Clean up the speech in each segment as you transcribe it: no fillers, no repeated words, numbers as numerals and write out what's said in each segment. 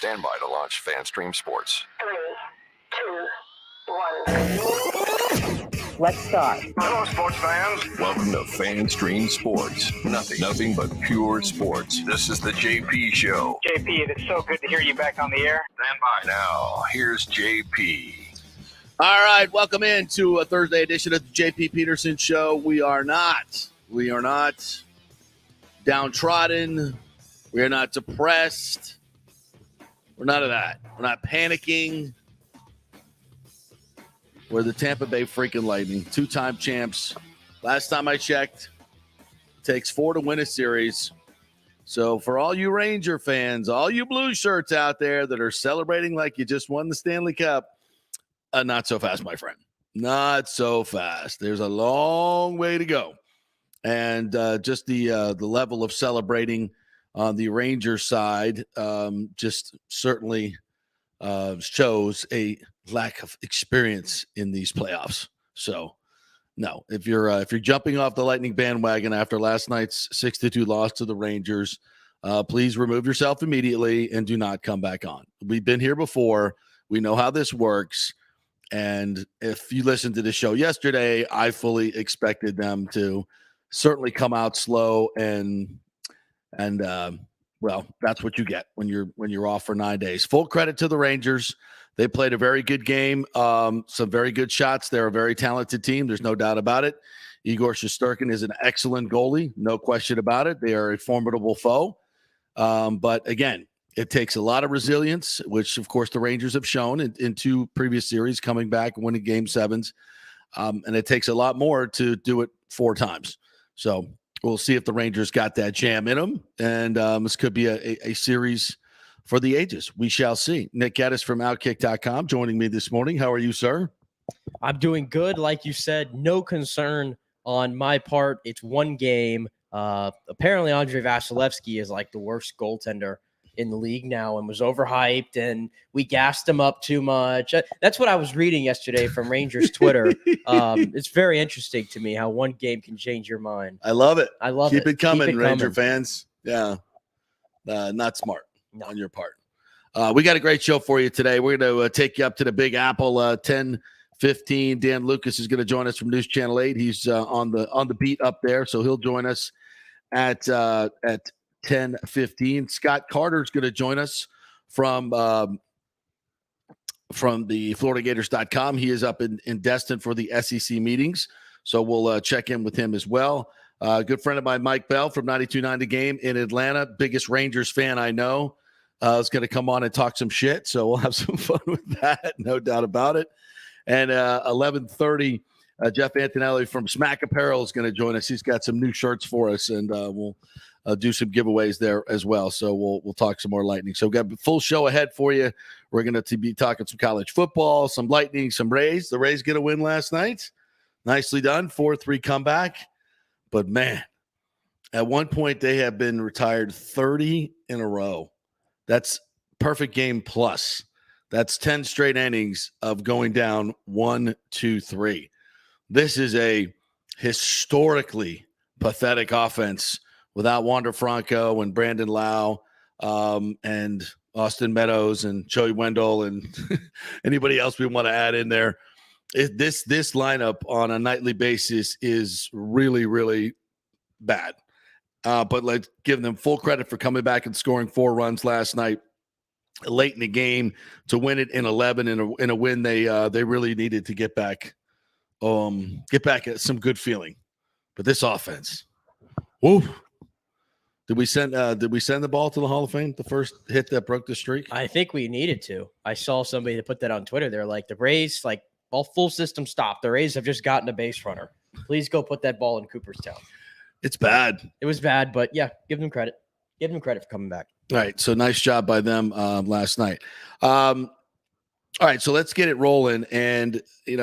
Stand by to launch FanStream Sports. 3, 2, 1. Let's start. Hello, sports fans. Welcome to FanStream Sports. Nothing but pure sports. This is the JP Show. JP, it's so good to hear you back on the air. Stand by. Now, here's JP. All right, welcome into a Thursday edition of the JP Peterson Show. We are not downtrodden. We are not depressed. We're none of that. We're not panicking. We're the Tampa Bay freaking Lightning, two-time champs. Last time I checked, takes 4 to win a series. So for all you Ranger fans, all you blue shirts out there that are celebrating like you just won the Stanley Cup, not so fast, my friend. Not so fast. There's a long way to go. And just the level of celebrating on the Rangers side just certainly shows a lack of experience in these playoffs. So, no, if you're jumping off the Lightning bandwagon after last night's 6-2 loss to the Rangers, please remove yourself immediately and do not come back on. We've been here before. We know how this works. And if you listened to the show yesterday, I fully expected them to certainly come out slow and well, that's what you get when you're off for 9 days. Full credit to the Rangers. They played a very good game. Some very good shots. They're a very talented team. There's no doubt about it. Igor Shesterkin is an excellent goalie. No question about it. They are a formidable foe. But again, it takes a lot of resilience, which, of course, the Rangers have shown in 2 previous series, coming back, winning Game 7s. And it takes a lot more to do it 4 times. So we'll see if the Rangers got that jam in them. And this could be a series for the ages. We shall see. Nick Geddes from Outkick.com joining me this morning. How are you, sir? I'm doing good. Like you said, no concern on my part. It's one game. Apparently, Andre Vasilevsky is like the worst goaltender in the league now and was overhyped, and we gassed him up too much. That's what I was reading yesterday from Rangers Twitter. It's very interesting to me how one game can change your mind. I love it. Keep it coming, Ranger fans. Yeah. Not smart on your part. We got a great show for you today. We're going to take you up to the Big Apple 10:15. Dan Lucas is going to join us from News Channel 8. He's on the beat up there, so he'll join us at 10:15. Scott Carter's going to join us from the FloridaGators.com. He is up in Destin for the SEC meetings, so we'll check in with him as well. Good friend of mine, Mike Bell from 92.9 The Game in Atlanta, biggest Rangers fan I know, is going to come on and talk some shit, so we'll have some fun with that, no doubt about it. And 11:30, Jeff Attinella from Smack Apparel is going to join us. He's got some new shirts for us, and we'll do some giveaways there as well. So we'll talk some more Lightning. So we've got a full show ahead for you. We're going to be talking some college football, some Lightning, some Rays. The Rays get a win last night. Nicely done. 4-3 comeback. But, man, at one point they have been retired 30 in a row. That's perfect game plus. That's 10 straight innings of going down 1, 2, 3. This is a historically pathetic offense without Wander Franco and Brandon Lau and Austin Meadows and Joey Wendell and anybody else we want to add in there. This lineup on a nightly basis is really, really bad. But let's give them full credit for coming back and scoring 4 runs last night late in the game to win it in 11 in a win they really needed to get back at some good feeling. But this offense, whoa. Did we send the ball to the Hall of Fame, the first hit that broke the streak? I think we needed to. I saw somebody that put that on Twitter. They're like, the Rays, like, all full system stop. The Rays have just gotten a base runner. Please go put that ball in Cooperstown. It's bad. It was bad, but yeah, give them credit. Give them credit for coming back. All right, so nice job by them last night. All right, so let's get it rolling. And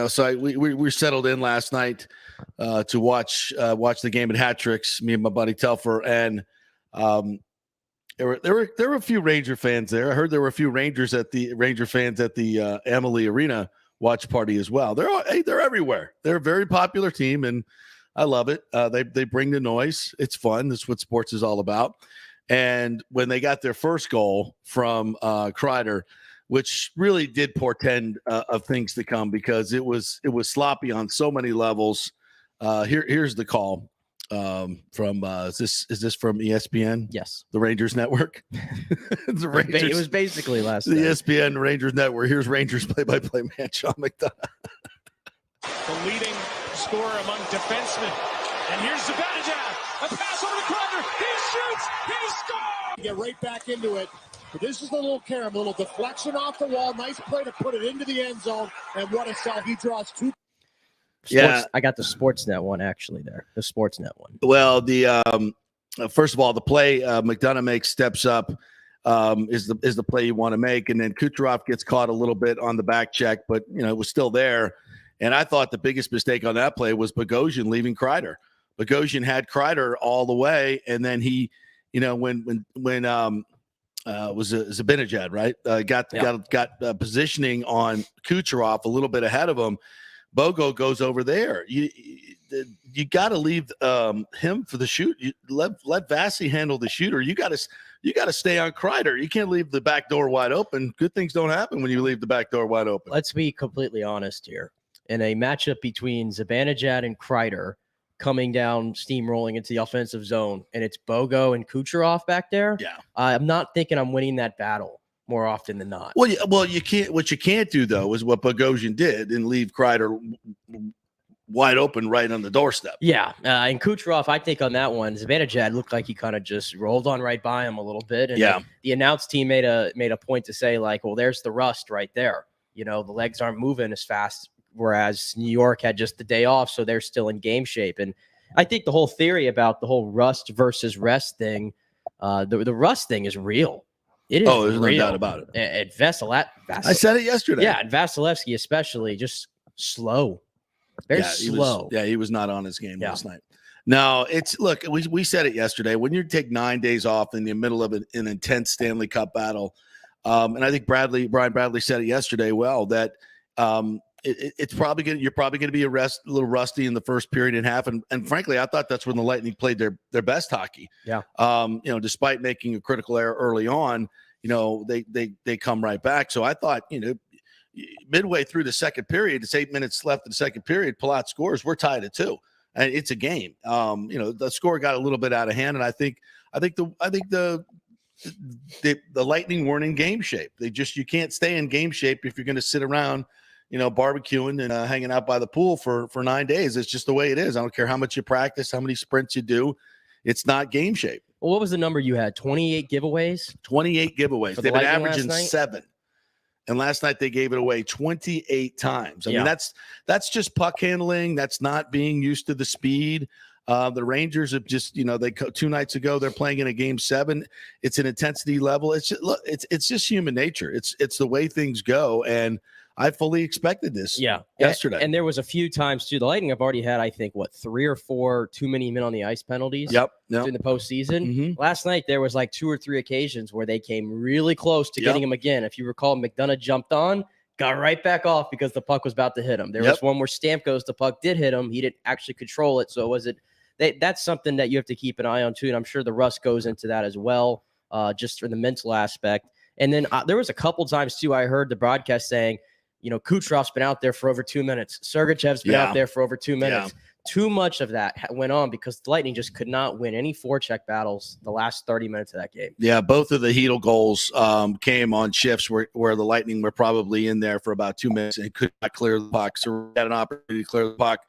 so we settled in last night to watch the game at Hat Tricks. Me and my buddy Telfer, and there were a few Ranger fans there. I heard there were a few Ranger fans at the Amalie Arena watch party as well. They're everywhere. They're a very popular team, and I love it. They bring the noise. It's fun. That's what sports is all about. And when they got their first goal from Kreider, which really did portend of things to come because it was sloppy on so many levels. Here's the call from is this from ESPN? Yes, the Rangers Network. The Rangers, it was basically last the night. ESPN Rangers Network. Here's Rangers play-by-play man Sean McDonough. The leading scorer among defensemen, and here's Zibanejad. A pass over to Kreider. He shoots. He scores. Get right back into it. But this is the little carom, a little deflection off the wall. Nice play to put it into the end zone. And what a sell. He draws two. I got the Sportsnet one actually there. The Sportsnet one. Well, the first of all, the play McDonough makes steps up is the play you want to make, and then Kucherov gets caught a little bit on the back check, but it was still there. And I thought the biggest mistake on that play was Bogosian leaving Kreider. Bogosian had Kreider all the way, and then he, when was Zibanejad, right? Got positioning on Kucherov a little bit ahead of him. Bogo goes over there. You got to leave him for the shoot. Let Vasi handle the shooter. You got to stay on Kreider. You can't leave the back door wide open. Good things don't happen when you leave the back door wide open. Let's be completely honest here. In a matchup between Zibanejad and Kreider coming down, steamrolling into the offensive zone, and it's Bogo and Kucherov back there, I'm not thinking I'm winning that battle more often than not. Well, you can't. What you can't do though is what Bogosian did and leave Kreider wide open right on the doorstep. Yeah, and Kucherov, I think on that one, Zibanejad looked like he kind of just rolled on right by him a little bit. And the announce team made a point to say like, well, there's the rust right there. The legs aren't moving as fast. Whereas New York had just the day off, so they're still in game shape. And I think the whole theory about the whole rust versus rest thing, the rust thing is real. It is there's real. no doubt about it. And Vasilevsky, I said it yesterday. Yeah, and Vasilevsky especially, just slow. Very slow. He was not on his game last night. No, look, we said it yesterday. When you take 9 days off in the middle of an intense Stanley Cup battle, and I think Brian Bradley said it yesterday, that it's probably you're probably going to be a little rusty in the first period and half, and frankly, I thought that's when the Lightning played their best hockey. Yeah. Despite making a critical error early on, they come right back. So I thought, midway through the second period, it's 8 minutes left in the second period. Palat scores. We're tied at 2, and it's a game. The score got a little bit out of hand, and I think the Lightning weren't in game shape. You can't stay in game shape if you're going to sit around, barbecuing and hanging out by the pool for 9 days. It's just the way it is. I don't care how much you practice, how many sprints you do. It's not game shape. Well, what was the number you had? 28 giveaways? 28 giveaways. They've been averaging 7. And last night they gave it away 28 times. I mean, that's just puck handling. That's not being used to the speed. The Rangers have just, 2 nights ago, they're playing in a game 7. It's an intensity level. It's just human nature. It's the way things go. And I fully expected this yesterday. And there was a few times too. The Lightning have already had, I think, 3 or 4 too many men on the ice penalties. Yep. In the postseason. Mm-hmm. Last night there was 2 or 3 occasions where they came really close to getting him again. If you recall, McDonough jumped on, got right back off because the puck was about to hit him. There was one where Stamkos, the puck did hit him. He didn't actually control it. So that's something that you have to keep an eye on too. And I'm sure the rust goes into that as well, just for the mental aspect. And then there was a couple times too, I heard the broadcast saying, Kucherov's been out there for over 2 minutes. Sergachev's been out there for over 2 minutes. Too much of that went on because the Lightning just could not win any forecheck battles the last 30 minutes of that game. Yeah, both of the Hedl goals came on shifts where the Lightning were probably in there for about 2 minutes and could not clear the puck. So we had an opportunity to clear the puck,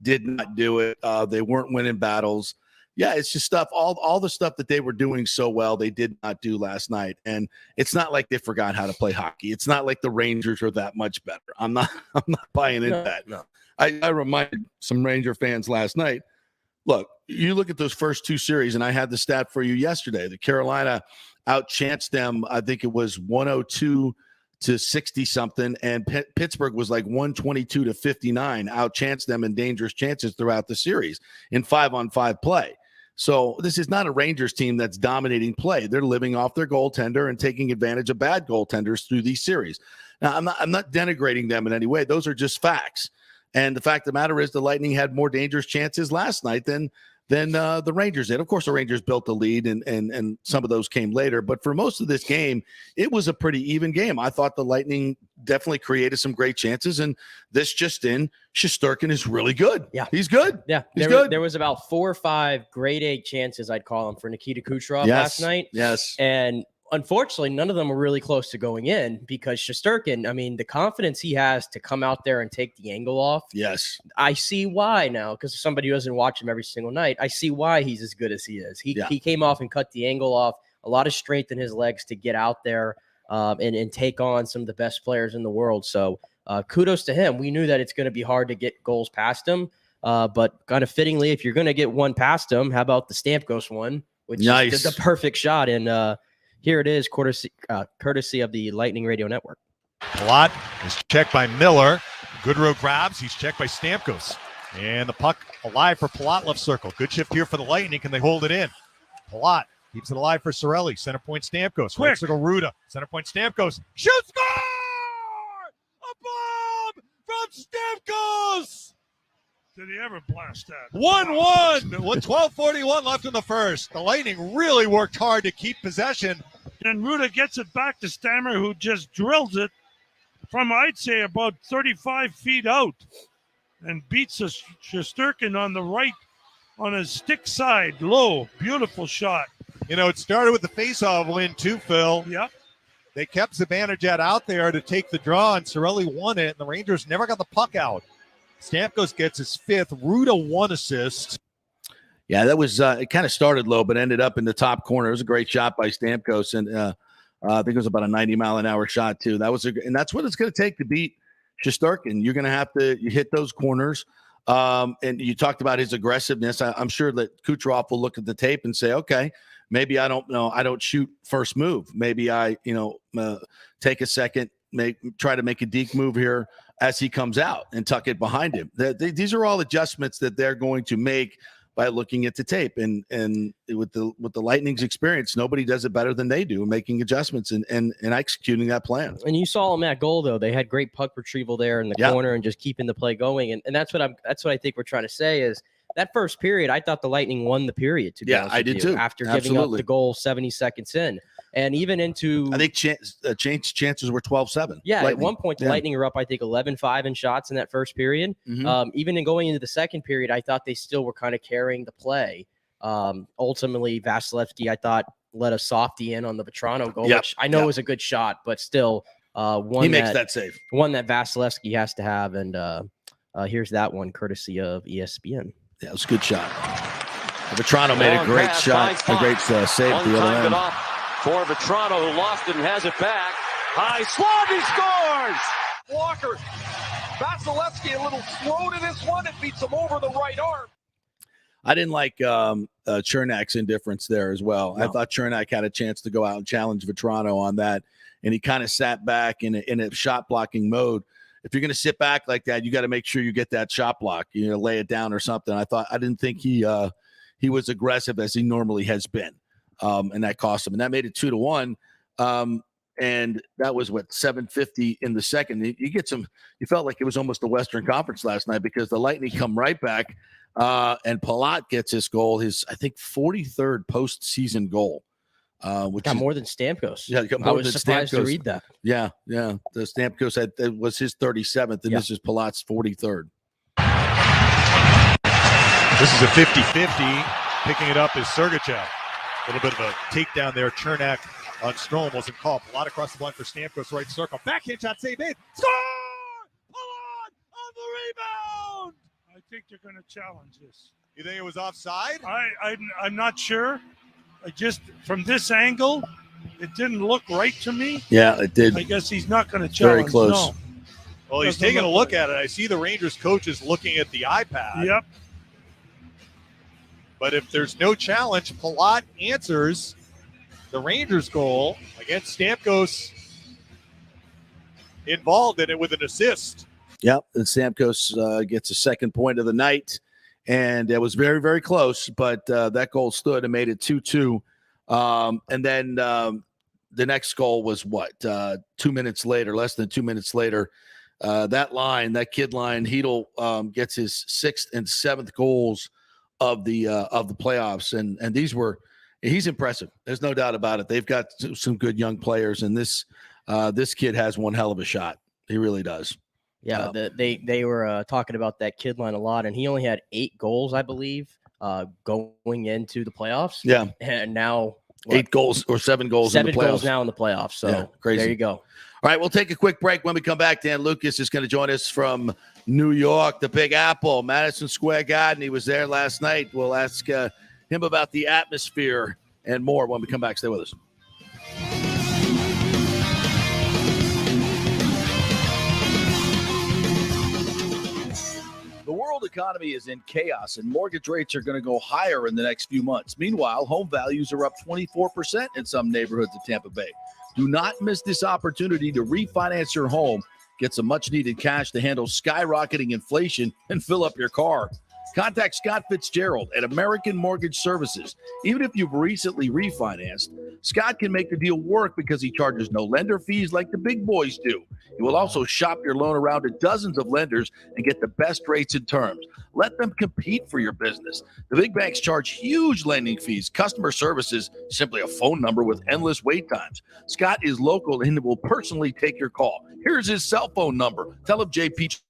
did not do it. They weren't winning battles. Yeah, it's just stuff, all the stuff that they were doing so well, they did not do last night. And it's not like they forgot how to play hockey. It's not like the Rangers are that much better. I'm not buying into that. No. I reminded some Ranger fans last night, look, you look at those first 2 series, and I had the stat for you yesterday. The Carolina outchanced them, I think it was 102 to 60 something, and Pittsburgh was 122 to 59, outchanced them in dangerous chances throughout the series in 5-on-5 play. So this is not a Rangers team that's dominating play. They're living off their goaltender and taking advantage of bad goaltenders through these series. Now, I'm not denigrating them in any way. Those are just facts. And the fact of the matter is the Lightning had more dangerous chances last night than than the Rangers did. Of course, the Rangers built the lead, and some of those came later. But for most of this game, it was a pretty even game. I thought the Lightning definitely created some great chances, and this just in, Shesterkin is really good. Yeah. He's good. Yeah, he's good. There was about 4 or 5 grade A chances, I'd call them, for Nikita Kucherov last night. Yes. And unfortunately, none of them were really close to going in because Shesterkin, I mean, the confidence he has to come out there and take the angle off. Yes. I see why now, because somebody who doesn't watch him every single night, I see why he's as good as he is. He came off and cut the angle off, a lot of strength in his legs to get out there and take on some of the best players in the world. So kudos to him. We knew that it's going to be hard to get goals past him, but kind of fittingly, if you're going to get one past him, how about the Stamkos one, which is the perfect shot. And here it is, courtesy of the Lightning Radio Network. Palat is checked by Miller. Goodrow grabs. He's checked by Stamkos. And the puck alive for Palat, left circle. Good shift here for the Lightning. Can they hold it in? Palat keeps it alive for Cirelli. Center point Stamkos. Right circle Ruda. Center point Stamkos. Shoot, score! A bomb from Stamkos! Did he ever blast that? 1-1 with 12:41 left in the first. The Lightning really worked hard to keep possession. And Ruda gets it back to Stammer, who just drills it from, I'd say, about 35 feet out and beats Shesterkin on the right on his stick side, low. Beautiful shot. You know, it started with the faceoff win too, Phil. Yep. They kept Zibanejad out there to take the draw, and Cirelli won it, and the Rangers never got the puck out. Stamkos gets his 5th. Ruda 1 assist. Yeah, that was it kind of started low, but ended up in the top corner. It was a great shot by Stamkos, and I think it was about a 90-mile-an-hour shot, too. And that's what it's going to take to beat Shesterkin. You're going to have to hit those corners. And you talked about his aggressiveness. I'm sure that Kucherov will look at the tape and say, okay, maybe I don't shoot first move. Maybe I, take a second, try to make a deke move here as he comes out and tuck it behind him. These are all adjustments that they're going to make by looking at the tape. And with the Lightning's experience, nobody does it better than they do, making adjustments and executing that plan. And you saw them at goal, though. They had great puck retrieval there in the corner and just keeping the play going. And that's what I think we're trying to say is that first period, I thought the Lightning won the period. To be honest I with did you, too. After giving up the goal 70 seconds in. And even into, I think chances were 12-7. Yeah, Lightning. At one point, the Lightning were up, I think, 11-5 in shots in that first period. Mm-hmm. Even in going into the second period, I thought they still were kind of carrying the play. Ultimately, Vasilevsky, I thought, let a softie in on the Vetrano goal, which I know was a good shot, but still he makes that save. One that Vasilevsky has to have. And here's that one, courtesy of ESPN. Yeah, it was a good shot. Vetrano made a great shot, a great save at the other end. For Vetrano, who lost it and has it back. High slot, he scores! Walker. Vasilevsky a little slow to this one. It beats him over the right arm. I didn't like Chernak's indifference there as well. No. I thought Chernak had a chance to go out and challenge Vetrano on that, and he kind of sat back in a shot blocking mode. If you're going to sit back like that, you got to make sure you get that shot block. Lay it down or something. I didn't think he was aggressive as he normally has been. And that cost him, and that made it 2-1. And that was 7:50 in the second. You get some. You felt like it was almost the Western Conference last night because the Lightning come right back, and Palat gets his goal, his I think 43rd postseason goal, which got more than Stamkos. Yeah, I was surprised to read that. Yeah. The Stamkos was his 37th, and this is Palat's 43rd. This is a 50-50. Picking it up is Sergachev. A little bit of a takedown there. Chernak on Strome wasn't called. Palat across the line for Stamkos, right circle. Backhand shot, save made. Score! Palat on the rebound! I think they're going to challenge this. You think it was offside? I'm not sure. From this angle, it didn't look right to me. Yeah, it did. I guess he's not going to challenge. Very close. No. Well, he's taking a look at it. I see the Rangers coach is looking at the iPad. Yep. But if there's no challenge, Palat answers the Rangers' goal against Stamkos involved in it with an assist. Yep, and Stamkos gets a second point of the night, and it was very, very close, but that goal stood and made it 2-2. And then the next goal was 2 minutes later, less than 2 minutes later. That kid line, Hedl gets his 6th and 7th goals of the playoffs, and he's impressive. There's no doubt about it. They've got some good young players, and this kid has one hell of a shot. He really does. Yeah, they were talking about that kid line a lot, and he only had 8 goals, I believe, going into the playoffs. Yeah, and now 8 goals or 7 goals. 7 in the playoffs. goals now in the playoffs. So yeah, crazy. There you go. All right, we'll take a quick break. When we come back, Dan Lucas is going to join us from New York, the Big Apple, Madison Square Garden. He was there last night. We'll ask him about the atmosphere and more when we come back. Stay with us. The world economy is in chaos, and mortgage rates are going to go higher in the next few months. Meanwhile, home values are up 24% in some neighborhoods of Tampa Bay. Do not miss this opportunity to refinance your home, get some much-needed cash to handle skyrocketing inflation, and fill up your car. Contact Scott Fitzgerald at American Mortgage Services. Even if you've recently refinanced, Scott can make the deal work because he charges no lender fees like the big boys do. He will also shop your loan around to dozens of lenders and get the best rates and terms. Let them compete for your business. The big banks charge huge lending fees. Customer service is simply a phone number with endless wait times. Scott is local and will personally take your call. Here's his cell phone number. Tell him JP.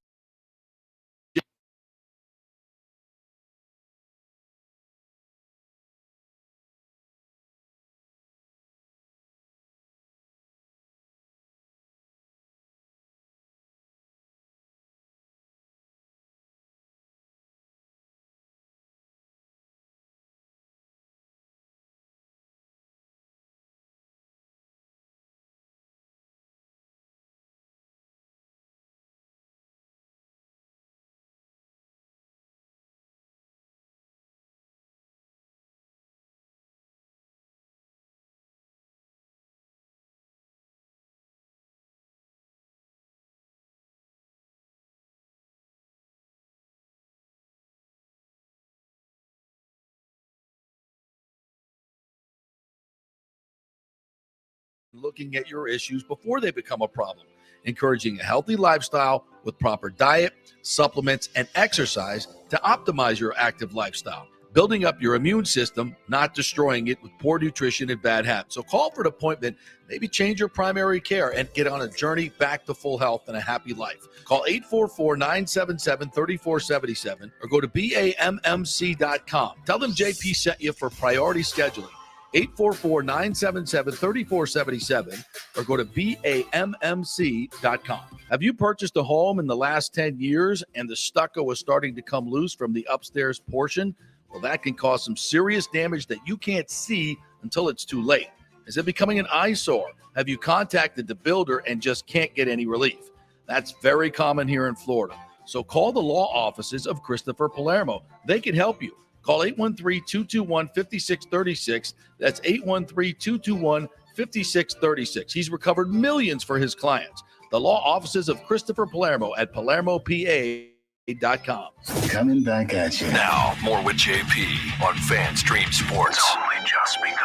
Looking at your issues before they become a problem, encouraging a healthy lifestyle with proper diet, supplements, and exercise to optimize your active lifestyle, building up your immune system, not destroying it with poor nutrition and bad habits. So call for an appointment, maybe change your primary care and get on a journey back to full health and a happy life. Call 844-977-3477 or go to BAMMC.com. Tell them JP sent you for priority scheduling. 844-977-3477 or go to BAMMC.com. Have you purchased a home in the last 10 years and the stucco is starting to come loose from the upstairs portion? Well, that can cause some serious damage that you can't see until it's too late. Is it becoming an eyesore? Have you contacted the builder and just can't get any relief? That's very common here in Florida. So call the law offices of Christopher Palermo. They can help you. Call 813-221-5636. That's 813-221-5636. He's recovered millions for his clients. The law offices of Christopher Palermo at PalermoPA.com. Coming back at you. Now, more with JP on FanStream Sports. It's only just begun.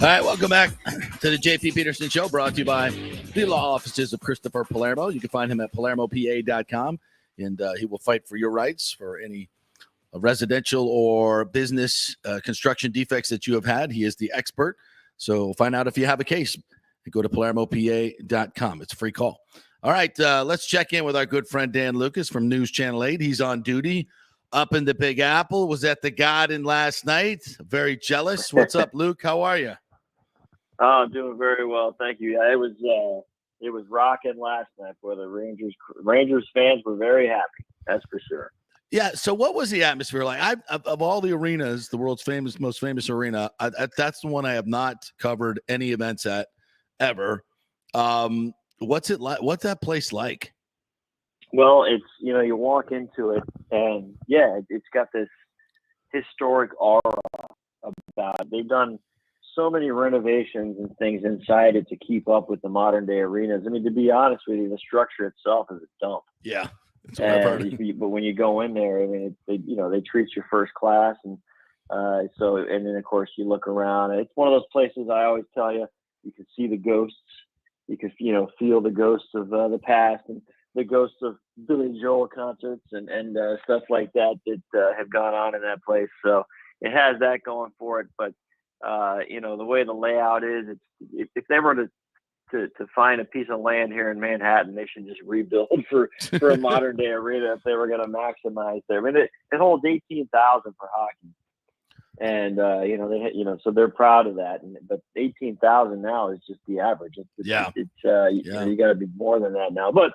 All right, welcome back to the JP Peterson Show, brought to you by the law offices of Christopher Palermo. You can find him at PalermoPA.com. And he will fight for your rights for any residential or business construction defects that you have had. He is the expert. So find out if you have a case. Go to PalermoPA.com. It's a free call. All right, let's check in with our good friend Dan Lucas from News Channel 8. He's on duty up in the Big Apple. Was at the Garden last night. Very jealous. What's up, Luke? How are you? Oh, I'm doing very well. Thank you. Yeah, it was rocking last night, boy. The Rangers fans were very happy. That's for sure. Yeah. So what was the atmosphere like? Of all the arenas, the world's most famous arena, that's the one I have not covered any events at ever. What's it like? What's that place like? Well, it's, you walk into it and yeah, it's got this historic aura about it. They've done so many renovations and things inside it to keep up with the modern day arenas. I mean, to be honest with you, the structure itself is a dump. Yeah. That's what I've heard. But when you go in there, I mean, they treat you first class. And and then of course you look around, and it's one of those places I always tell you, you can see the ghosts, you can, feel the ghosts of the past. And the ghosts of Billy Joel concerts and stuff like that have gone on in that place. So it has that going for it. But the way the layout is, if they were to find a piece of land here in Manhattan, they should just rebuild for a modern day arena if they were going to maximize there. I mean, it holds 18,000 for hockey, and so they're proud of that. But 18,000 now is just the average. You got to be more than that now. But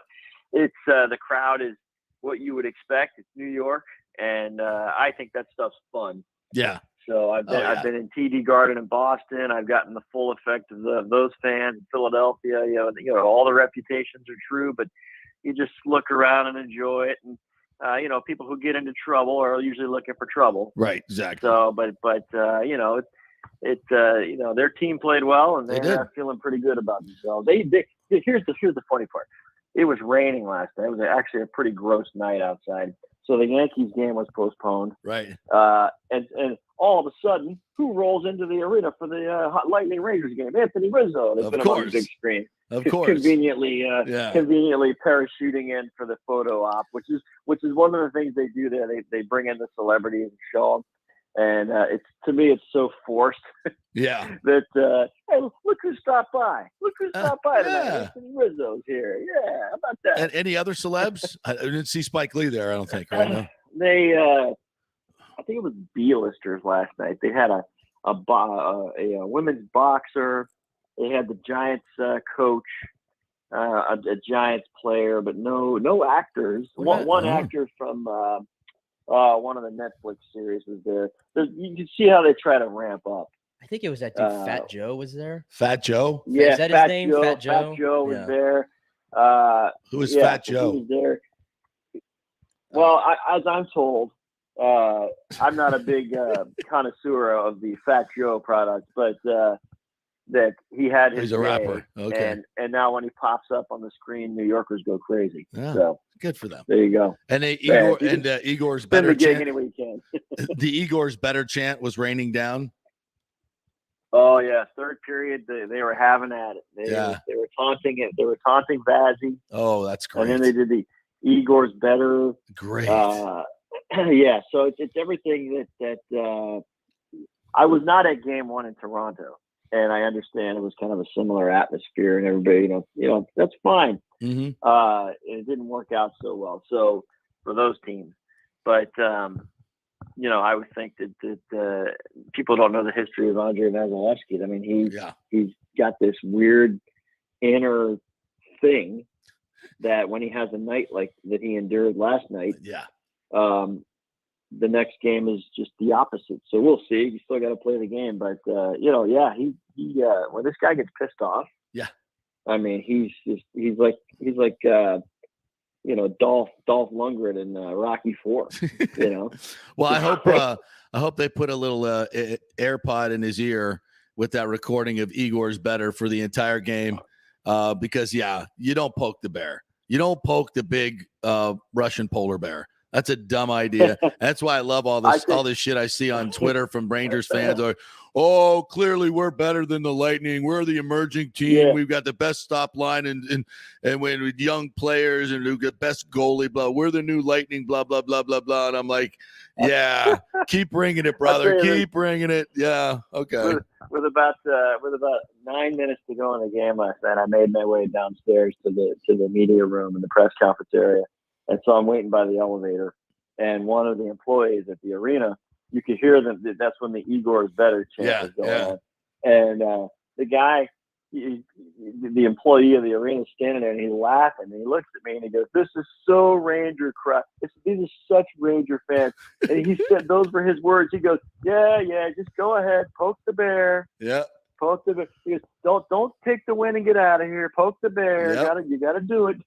it's the crowd is what you would expect. It's New York, and I think that stuff's fun. Yeah. So I've been in TD Garden in Boston. I've gotten the full effect of those fans in Philadelphia. All the reputations are true, but you just look around and enjoy it. And people who get into trouble are usually looking for trouble. Right. Exactly. So, but their team played well, and they're feeling pretty good about themselves. Here's the funny part. It was raining last night. It was actually a pretty gross night outside. So the Yankees game was postponed. Right. And all of a sudden, who rolls into the arena for the Lightning Rangers game? Anthony Rizzo. They've been on the big screen. Of course. Conveniently parachuting in for the photo op, which is one of the things they do there. They bring in the celebrities and show them. And to me, it's so forced. Yeah. That hey, look who stopped by. Look who stopped by tonight. Anthony Rizzo's here. Yeah, how about that? And any other celebs? I didn't see Spike Lee there. I don't think. Right now. They, I think it was B-listers last night. They had a women's boxer. They had the Giants coach, a Giants player, but no actors. One actor from one of the Netflix series was there. You can see how they try to ramp up. I think it was that dude, Fat Joe, was there. Fat Joe? Yeah, is that his name? Fat Joe? Fat Joe was there. Who is Fat Joe? He was there. Well, as I'm told, I'm not a big connoisseur of the Fat Joe product, but that he had his He's a rapper. Okay. And now when he pops up on the screen, New Yorkers go crazy. Yeah, so good for them. There you go. And Igor's better chant. Any way you can. The Igor's better chant was raining down. Oh yeah, third period they were having at it. They were taunting it. They were taunting Vazzy. Oh, that's great. And then they did the Igor's better. Great. Yeah, so it's everything that I was not at game one in Toronto, and I understand it was kind of a similar atmosphere, and everybody, that's fine. Mm-hmm. It didn't work out so well. So for those teams, but I would think that people don't know the history of Andrei Vasilevsky. I mean, he's got this weird inner thing that when he has a night like that he endured last night, the next game is just the opposite. So we'll see. You still got to play the game, but he when this guy gets pissed off, I mean, he's like Dolph Lundgren in Rocky IV. Well, I hope they put a little AirPod in his ear with that recording of Igor's better for the entire game, because you don't poke the bear. You don't poke the big Russian polar bear. That's a dumb idea. That's why I love all this shit I see on Twitter from Rangers fans. Are, oh, clearly we're better than the Lightning. We're the emerging team. Yeah. We've got the best stop line and when with young players and we've got best goalie. Blah. We're the new Lightning. Blah blah blah blah blah. And I'm like, yeah, keep bringing it, brother. Keep bringing it. Yeah, okay. With about 9 minutes to go in the game last night, I made my way downstairs to the media room in the press conference area. And so I'm waiting by the elevator, and one of the employees at the arena, you could hear them. That's when the Igor's better chant was going on. And the guy, the employee of the arena, is standing there, and he's laughing. And he looks at me, and he goes, "This is so Ranger crap. These are such Ranger fans." And he said, those were his words. He goes, "Yeah, just go ahead, poke the bear." Yeah. Poke the bear. He goes, don't take the win and get out of here. Poke the bear. Yep. You gotta do it.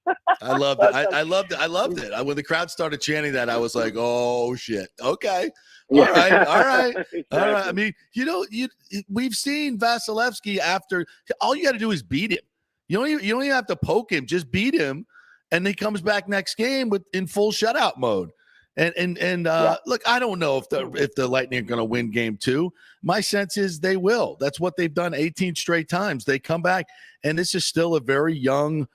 I loved it. I loved it. When the crowd started chanting that, I was like, oh shit. Okay. All right. Exactly. All right. I mean, we've seen Vasilevsky after. All you got to do is beat him. You don't even have to poke him. Just beat him, and he comes back next game in full shutout mode. And look, I don't know if the Lightning are going to win game 2. My sense is they will. That's what they've done 18 straight times. They come back, and this is still a very young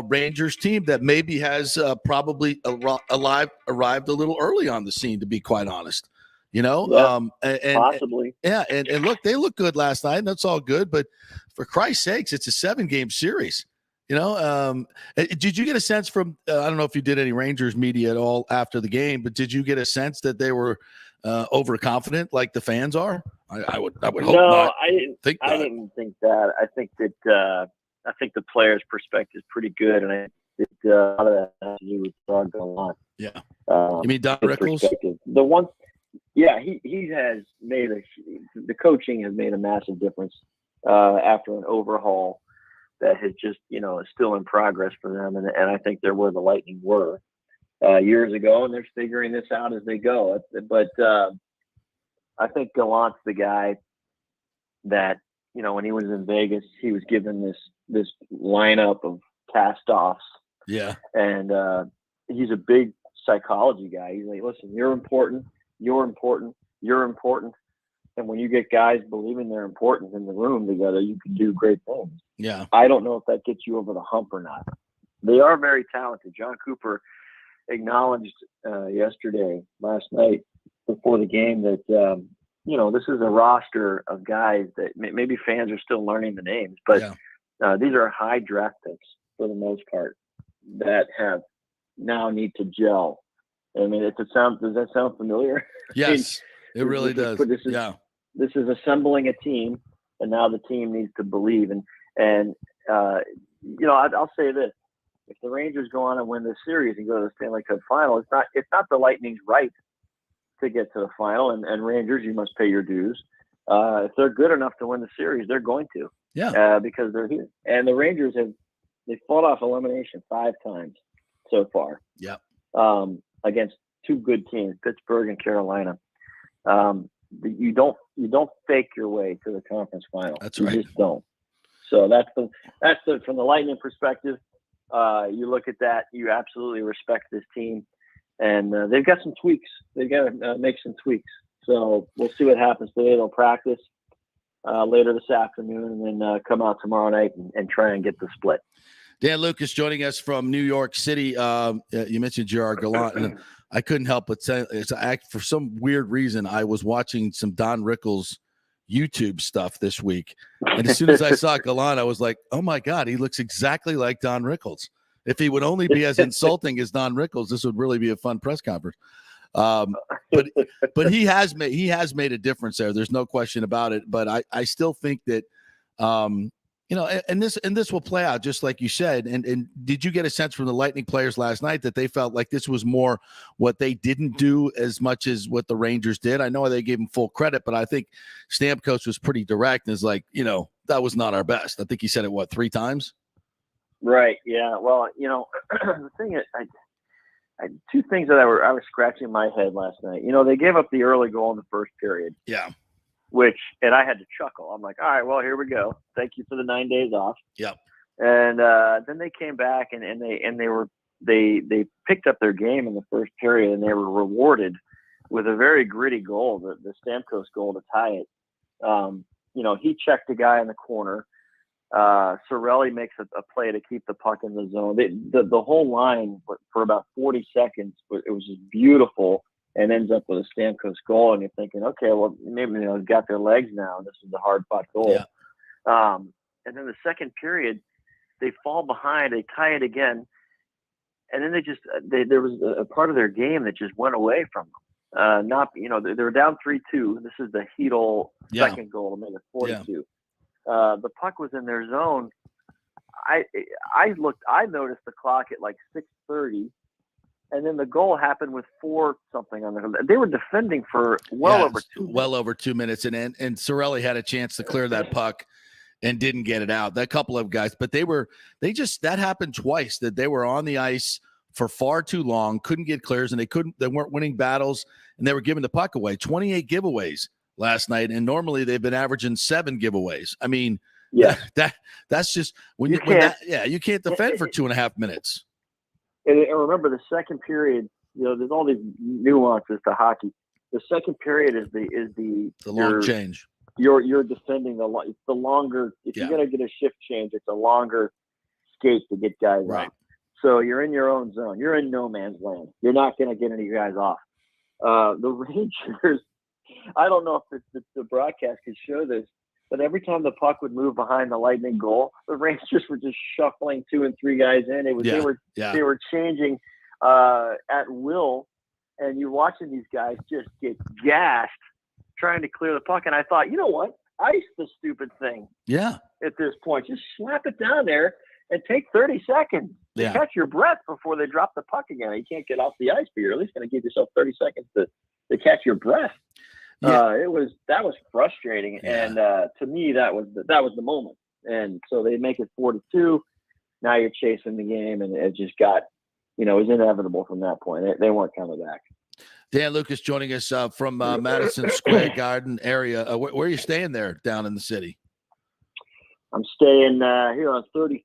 Rangers team that maybe has probably arrived a little early on the scene, to be quite honest. You know, possibly. And look, they look good last night, and that's all good. But for Christ's sakes, it's a 7-game series. You know, did you get a sense from? I don't know if you did any Rangers media at all after the game, but did you get a sense that they were overconfident, like the fans are? I would hope not. No, I didn't think that. I think that I think the players' perspective is pretty good, and I think a lot of that has to do with Doug Gallant. Yeah, you mean Don Rickles? The one. Yeah, he has made the coaching has made a massive difference after an overhaul that has just, is still in progress for them. And I think they're where the Lightning were years ago, and they're figuring this out as they go. But I think Gallant's the guy that, when he was in Vegas, he was given this lineup of cast-offs. Yeah. And he's a big psychology guy. He's like, listen, you're important. You're important. You're important. And when you get guys believing they're important in the room together, you can do great things. Yeah. I don't know if that gets you over the hump or not. They are very talented. John Cooper acknowledged last night before the game that, this is a roster of guys that maybe fans are still learning the names, but these are high draft picks for the most part that now need to gel. I mean, does that sound familiar? Yes, it really does. This is assembling a team, and now the team needs to believe. And I'll say this: if the Rangers go on and win this series and go to the Stanley Cup final, it's not the Lightning's right to get to the final. And Rangers, you must pay your dues. If they're good enough to win the series, they're going to. Yeah. Because they're here, and the Rangers they fought off elimination 5 times so far. Yeah. Against 2 good teams, Pittsburgh and Carolina. You don't fake your way to the conference final. That's right. You just don't. So that's from the Lightning perspective. You look at that, you absolutely respect this team, and they've got some tweaks. They've got to make some tweaks. So we'll see what happens today. They'll practice later this afternoon, and then come out tomorrow night and try and get the split. Dan Lucas joining us from New York City. You mentioned Gerard Gallant, and I couldn't help but say, for some weird reason, I was watching some Don Rickles YouTube stuff this week. And as soon as I saw Gallant, I was like, oh my God, he looks exactly like Don Rickles. If he would only be as insulting as Don Rickles, this would really be a fun press conference. But he has made a difference there. There's no question about it. But I still think that, and this will play out just like you said. And did you get a sense from the Lightning players last night that they felt like this was more what they didn't do as much as what the Rangers did? I know they gave him full credit, but I think Stamkos was pretty direct and is like, that was not our best. I think he said it 3 times. Right. Yeah. Well, the thing is, I 2 things that I was scratching my head last night. They gave up the early goal in the first period. Yeah. And I had to chuckle. I'm like, all right, well, here we go. Thank you for the 9 days off. Yeah. And then they came back and they picked up their game in the first period, and they were rewarded with a very gritty goal, the Stamkos goal to tie it. He checked a guy in the corner. Cirelli makes a play to keep the puck in the zone. The whole line for about 40 seconds, it was just beautiful. And ends up with a Stamkos goal, and you're thinking, okay, well, maybe they've got their legs now, and this is a hard-fought goal. Yeah. And then the second period, they fall behind, they tie it again, and then there was a part of their game that just went away from them. They were down 3-2. This is the Hedl second goal to make it 4-2. The puck was in their zone. I noticed the clock at like 6:30. And then the goal happened with 4 something on the. They were defending for over 2 minutes. Well over 2 minutes, and Cirelli had a chance to clear that puck and didn't get it out. That couple of guys, but that happened twice. That they were on the ice for far too long, couldn't get clears, and they weren't winning battles, and they were giving the puck away. 28 giveaways last night, and normally they've been averaging 7 giveaways. I mean, that's just when you can't defend for 2.5 minutes. And remember, the second period, there's all these nuances to hockey. The second period is the long change. You're defending the longer. If you're going to get a shift change, it's a longer skate to get guys Right. off. So you're in your own zone. You're in no man's land. You're not going to get any guys off. The Rangers, I don't know if the broadcast could show this, but every time the puck would move behind the Lightning goal, the Rangers were just shuffling 2 and 3 guys in. They were changing at will, and you're watching these guys just get gashed trying to clear the puck. And I thought, you know what? Ice the stupid thing. Yeah. At this point, just slap it down there and take 30 seconds to catch your breath before they drop the puck again. You can't get off the ice, but you're at least going to give yourself 30 seconds to catch your breath. Yeah. That was frustrating, and to me that was the moment. And so they make it 4-2. Now you're chasing the game, and it just got, it was inevitable from that point. They weren't coming back. Dan Lucas joining us from Madison Square Garden area. Where are you staying there down in the city? I'm staying here on 35th.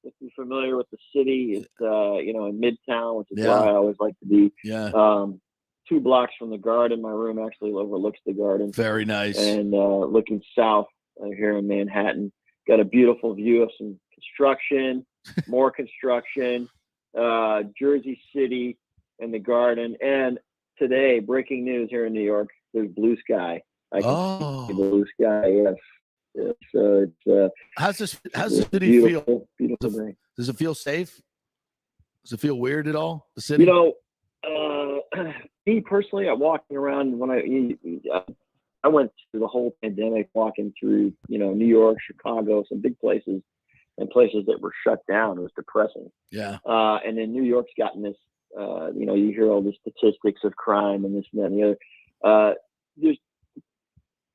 If you're familiar with the city, it's in Midtown, which is where I always like to be. Yeah. 2 blocks from the Garden. My room actually overlooks the Garden. Very nice. And looking south here in Manhattan, got a beautiful view of some construction, more construction, Jersey City, and the Garden. And today, breaking news here in New York: there's blue sky. I can see the blue sky. Yes. It's how's the city feel? Beautiful day. Does it feel safe? Does it feel weird at all? The city? Me personally, I'm walking around when I went through the whole pandemic, walking through, New York, Chicago, some big places, and places that were shut down. It was depressing. Yeah. And then New York's gotten this, you hear all the statistics of crime and this and that and the other. There's,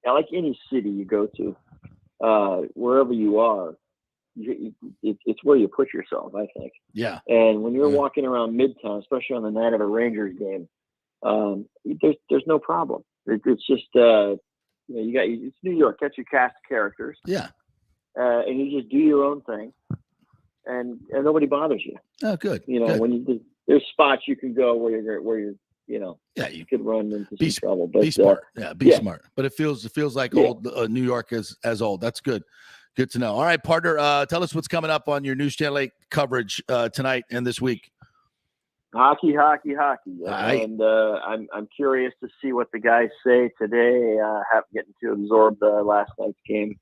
like any city you go to, wherever you are, it's where you put yourself, I think. Yeah. And when you're walking around Midtown, especially on the night of a Rangers game, there's no problem. It's just it's New York. Got your cast of characters. Yeah. And you just do your own thing, and nobody bothers you. Oh, good. Good. When there's spots you can go where you're you could run into some trouble. But be smart. Be smart. But it feels like old New York as old. That's good. Good to know. All right, partner. Tell us what's coming up on your News Channel 8 coverage tonight and this week. Hockey. Right. And I'm curious to see what the guys say today. Getting to absorb the last night's game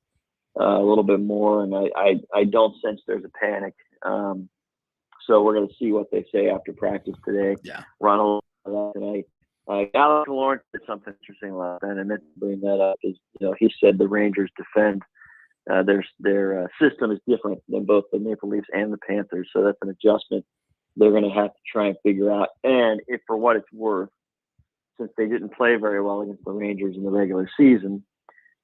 a little bit more, and I don't sense there's a panic. So we're going to see what they say after practice today. Yeah. Run a little bit tonight. Alex Lawrence did something interesting last night. I meant to bring that up. He said the Rangers defend. Their system is different than both the Maple Leafs and the Panthers, so that's an adjustment they're going to have to try and figure out. And if, for what it's worth, since they didn't play very well against the Rangers in the regular season,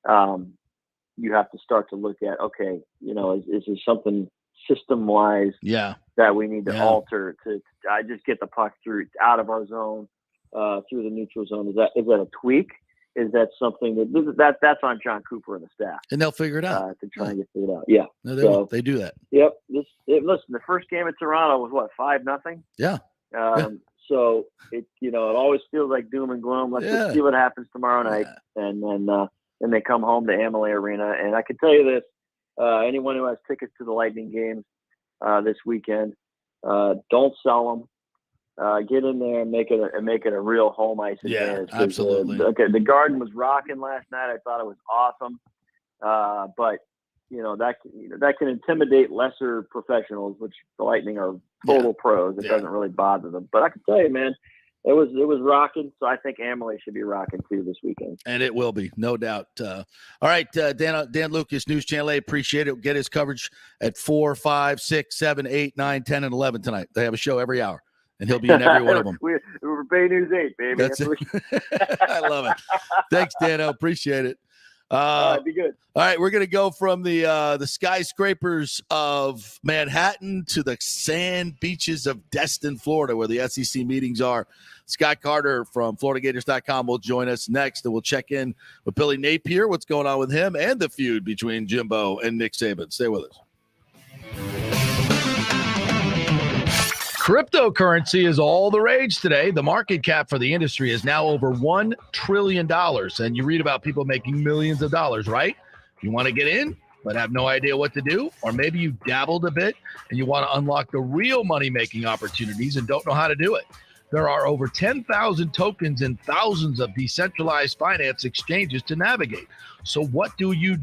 you have to start to look at, okay, is there something system-wise that we need to alter to just get the puck out of our zone, through the neutral zone? Is that a tweak? Is that something that's on John Cooper and the staff, and they'll figure it out to try and get figured out? Yeah, no, they do that. Yep. Listen, the first game at Toronto was what, 5-0? Yeah. So it always feels like doom and gloom. Let's just see what happens tomorrow night, and then they come home to Amalie Arena. And I can tell you this: anyone who has tickets to the Lightning games this weekend, don't sell them. Get in there and make it a real home ice advantage. Absolutely. The Garden was rocking last night. I thought it was awesome, but that can intimidate lesser professionals, which the Lightning are total pros. It doesn't really bother them. But I can tell you, man, it was rocking. So I think Amalie should be rocking too this weekend. And it will be, no doubt. All right, Dan Lucas, News Channel 8, appreciate it. Get his coverage at 4, 5, 6, 7, 8, 9, 10, and 11 tonight. They have a show every hour. And he'll be in every one of them. We're Bay News 8, baby. That's it. I love it. Thanks, Dano. Appreciate it. Be good. All right, we're going to go from the skyscrapers of Manhattan to the sand beaches of Destin, Florida, where the SEC meetings are. Scott Carter from FloridaGators.com will join us next, and we'll check in with Billy Napier, what's going on with him, and the feud between Jimbo and Nick Saban. Stay with us. Cryptocurrency is all the rage today. The market cap for the industry is now over $1 trillion. And you read about people making millions of dollars, right? You want to get in? but have no idea what to do? Or maybe you dabbled a bit and you want to unlock the real money-making opportunities and don't know how to do it. There are over 10,000 tokens and thousands of decentralized finance exchanges to navigate. So what do? You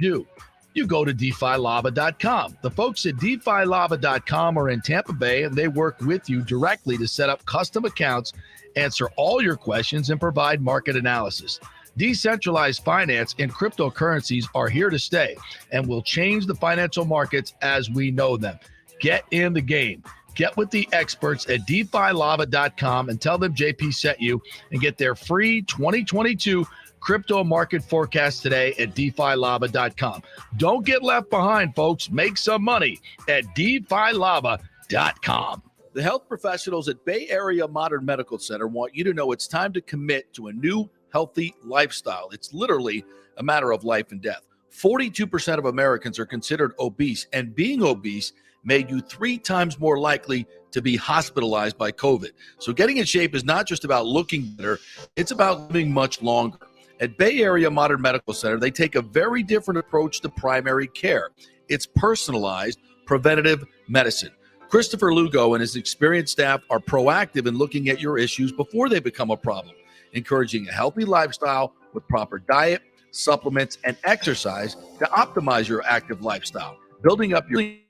go to DeFiLava.com. The folks at DeFiLava.com are in Tampa Bay, and they work with you directly to set up custom accounts, answer all your questions, and provide market analysis. Decentralized finance and cryptocurrencies are here to stay and will change the financial markets as we know them. Get in the game. Get with the experts at DeFiLava.com and tell them JP sent you, and get their free 2022 crypto market forecast today at DeFiLava.com. Don't get left behind, folks. Make some money at DeFiLava.com. The health professionals at Bay Area Modern Medical Center want you to know it's time to commit to a new healthy lifestyle. It's literally a matter of life and death. 42% of Americans are considered obese, and being obese made you 3 times more likely to be hospitalized by COVID. So getting in shape is not just about looking better, it's about living much longer. At Bay Area Modern Medical Center, they take a very different approach to primary care. It's personalized, preventative medicine. Christopher Lugo and his experienced staff are proactive in looking at your issues before they become a problem, encouraging a healthy lifestyle with proper diet, supplements, and exercise to optimize your active lifestyle, building up your three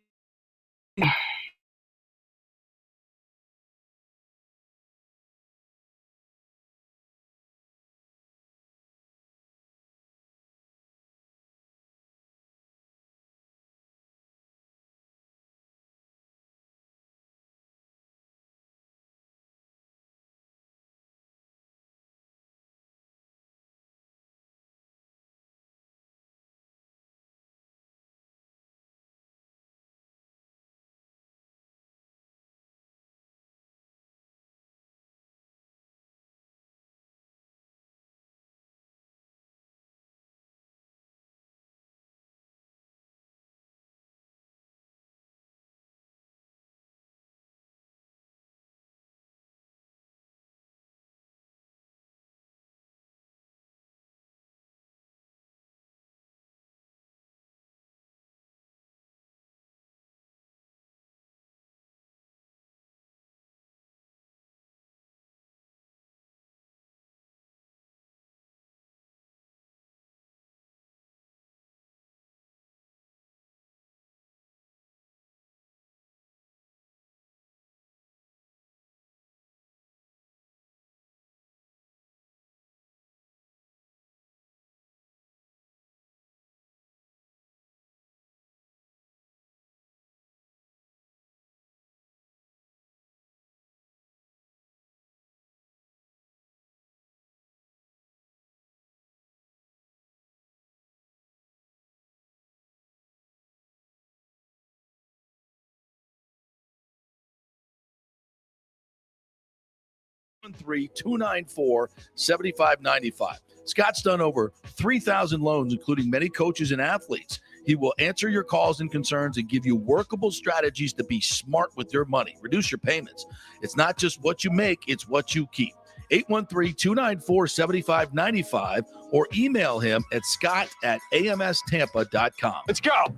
294-7595. Scott's done over 3,000 loans, including many coaches and athletes. He will answer your calls and concerns and give you workable strategies to be smart with your money. Reduce your payments. It's not just what you make, it's what you keep. 813-294-7595 or email him at scott@amstampa.com. Let's go.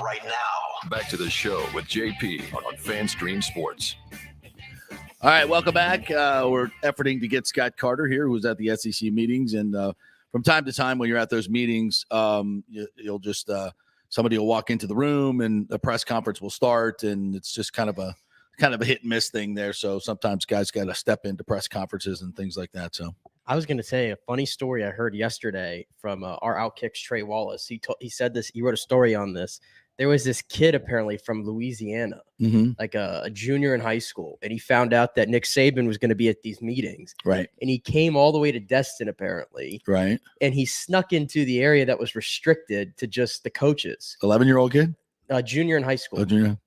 Right now, back to the show with JP on FanStream Sports. All right, welcome back. We're efforting to get Scott Carter here, who's at the SEC meetings. And from time to time when you're at those meetings, you'll just somebody will walk into the room and the press conference will start. And it's just kind of a hit and miss thing there. So sometimes guys got to step into press conferences and things like that. So I was going to say a funny story I heard yesterday from our Outkick's Trey Wallace. He said this. He wrote a story on this. There was this kid apparently from Louisiana, like a junior in high school, and he found out that Nick Saban was going to be at these meetings. Right. And he came all the way to Destin apparently. Right. And he snuck into the area that was restricted to just the coaches. 11-year-old kid? Junior in high school. Oh, junior.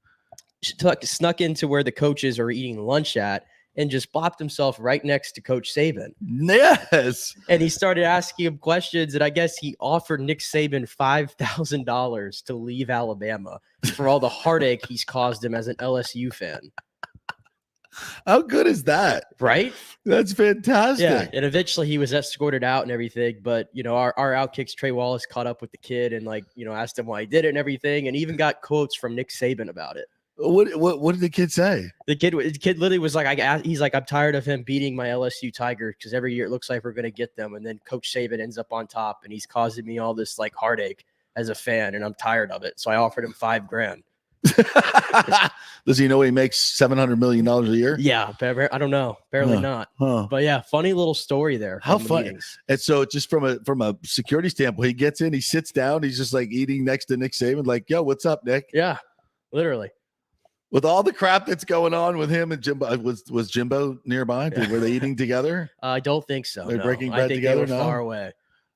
Snuck into where the coaches are eating lunch at and just plopped himself right next to Coach Saban. Yes. And he started asking him questions, and I guess he offered Nick Saban $5,000 to leave Alabama for all the heartache he's caused him as an LSU fan. How good is that? Right? That's fantastic. Yeah, and eventually he was escorted out and everything. But our Outkick's Trey Wallace caught up with the kid and asked him why he did it and everything, and even got quotes from Nick Saban about it. What did the kid say? The kid literally was like, he's like, I'm tired of him beating my LSU Tigers because every year it looks like we're gonna get them, and then Coach Saban ends up on top, and he's causing me all this heartache as a fan, and I'm tired of it. So I offered him $5,000. Does he know he makes $700 million a year? Yeah, I don't know, barely not. But yeah, funny little story there. How funny! And so, just from a security standpoint, he gets in, he sits down, he's just eating next to Nick Saban, yo, what's up, Nick? Yeah, literally. With all the crap that's going on with him and Jimbo, was Jimbo nearby? Were they eating together? I don't think so. They're breaking bread I think together. They were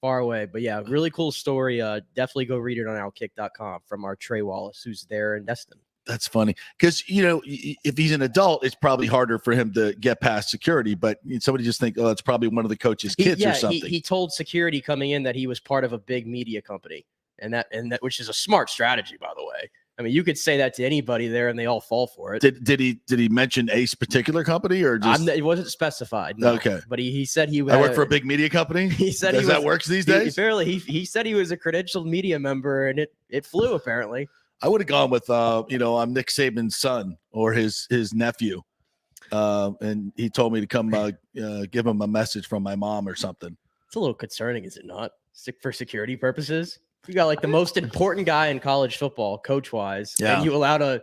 far away. But yeah, really cool story. Definitely go read it on outkick.com from our Trey Wallace, who's there in Destin. That's funny because if he's an adult, it's probably harder for him to get past security. But somebody just think, oh, it's probably one of the coach's kids or something. He told security coming in that he was part of a big media company, and that which is a smart strategy, by the way. I mean, you could say that to anybody there, and they all fall for it. Did he mention a particular company or just? It wasn't specified. No. Okay, but he said he I work for a big media company. He said that works these days. He said he was a credentialed media member, and it flew apparently. I would have gone with I'm Nick Saban's son or his nephew, and he told me to come give him a message from my mom or something. It's a little concerning, is it not? For security purposes. You got the most important guy in college football, coach-wise, and you allowed a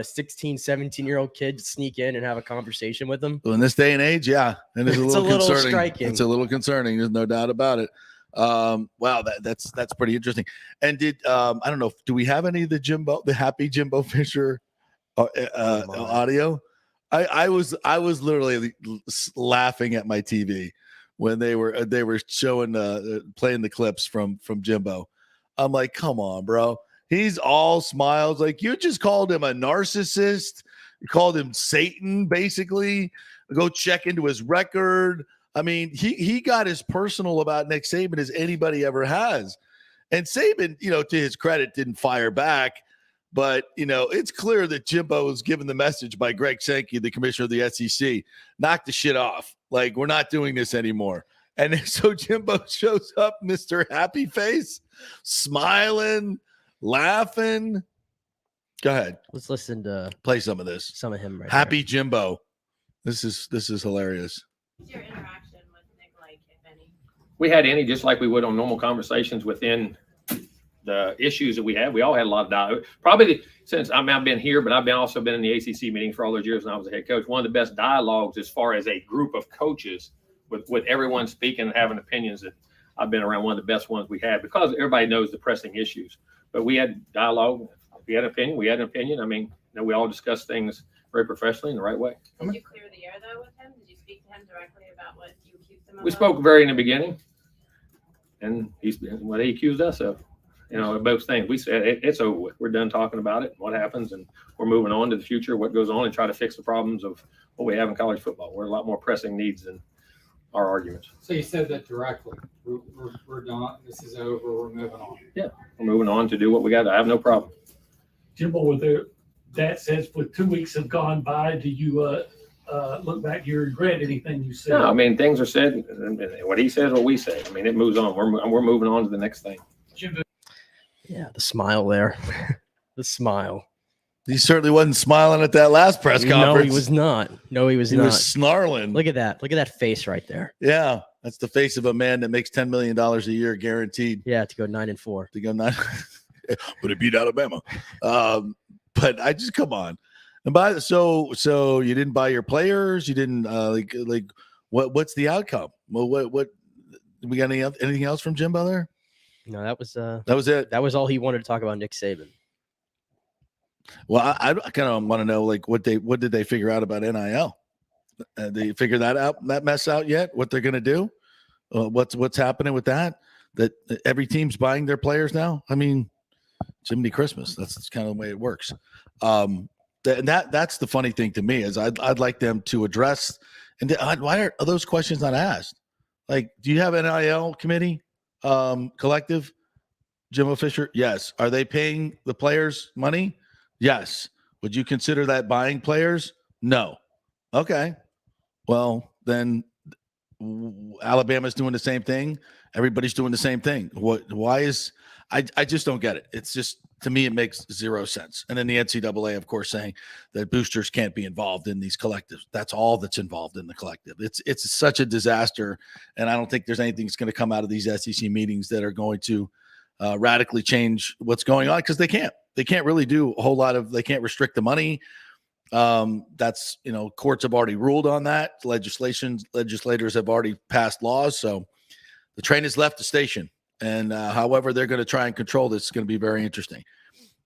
16, 17-year-old kid to sneak in and have a conversation with him? Well, in this day and age, yeah. And it's a little concerning. Striking. It's a little concerning. There's no doubt about it. Wow, that's pretty interesting. And I don't know, do we have any of the happy Jimbo Fisher audio? I was literally laughing at my TV when they were showing playing the clips from Jimbo. I'm like, come on, bro. He's all smiles. You just called him a narcissist. You called him Satan, basically. Go check into his record. I mean, he got as personal about Nick Saban as anybody ever has. And Saban, to his credit, didn't fire back. But, it's clear that Jimbo was given the message by Greg Sankey, the commissioner of the SEC, knock the shit off. We're not doing this anymore. And so Jimbo shows up, Mr. Happy Face, smiling, laughing. Go ahead. Let's listen to play some of this. Some of him right Happy there. Jimbo. This is hilarious. What's your interaction with Nick like, if any? We had any, just like we would on normal conversations within the issues that we had. We all had a lot of dialogue. Probably since I've been here, but I've also been in the ACC meeting for all those years when I was a head coach. One of the best dialogues as far as a group of coaches with everyone speaking and having opinions, that I've been around, one of the best ones we had, because everybody knows the pressing issues. But we had dialogue. If we had an opinion, we had an opinion. I mean, we all discussed things very professionally in the right way. Did you clear the air though with him? Did you speak to him directly about what you accused him of? We spoke very in the beginning, and he's what he accused us of. Both things. We said it's over with. We're done talking about it, what happens, and we're moving on to the future, what goes on, and try to fix the problems of what we have in college football. We're a lot more pressing needs than our arguments. So you said that directly. We're done. This is over. We're moving on. Yeah, we're moving on to do what we got. I have no problem. Jimbo, with that says, with 2 weeks have gone by, do you look back? Do you regret anything you said? No, I mean, things are said. And what he says, what we say. I mean, it moves on. We're moving on to the next thing. Jimbo. Yeah, the smile there. The smile. He certainly wasn't smiling at that last press conference. No, he was not. He was snarling. Look at that. Look at that face right there. Yeah, that's the face of a man that makes $10 million a year guaranteed. Yeah, to go 9-4. To go 9, but it beat Alabama. But I just come on. And so you didn't buy your players. You didn't what's the outcome? Well, what we got anything else from Jimbo there? No, that was it. That was all he wanted to talk about Nick Saban. Well, I kind of want to know what did they figure out about NIL? They figure that mess out yet? What they're going to do? What's happening with that? That every team's buying their players now. I mean, Jiminy Christmas. That's kind of the way it works. And that's the funny thing to me is I'd like them to address. And why are those questions not asked? Do you have an NIL committee, collective? Jimbo Fisher, yes. Are they paying the players money? Yes. Would you consider that buying players? No. Okay. Well, then Alabama's doing the same thing. Everybody's doing the same thing. Why is I just don't get it. It's just, to me, it makes zero sense. And then the NCAA, of course, saying that boosters can't be involved in these collectives. That's all that's involved in the collective. It's such a disaster. And I don't think there's anything that's going to come out of these SEC meetings that are going to radically change what's going on, because they can't really do a whole lot of, they can't restrict the money. That's, courts have already ruled on that. Legislators have already passed laws. So the train has left the station. And however they're going to try and control this is going to be very interesting.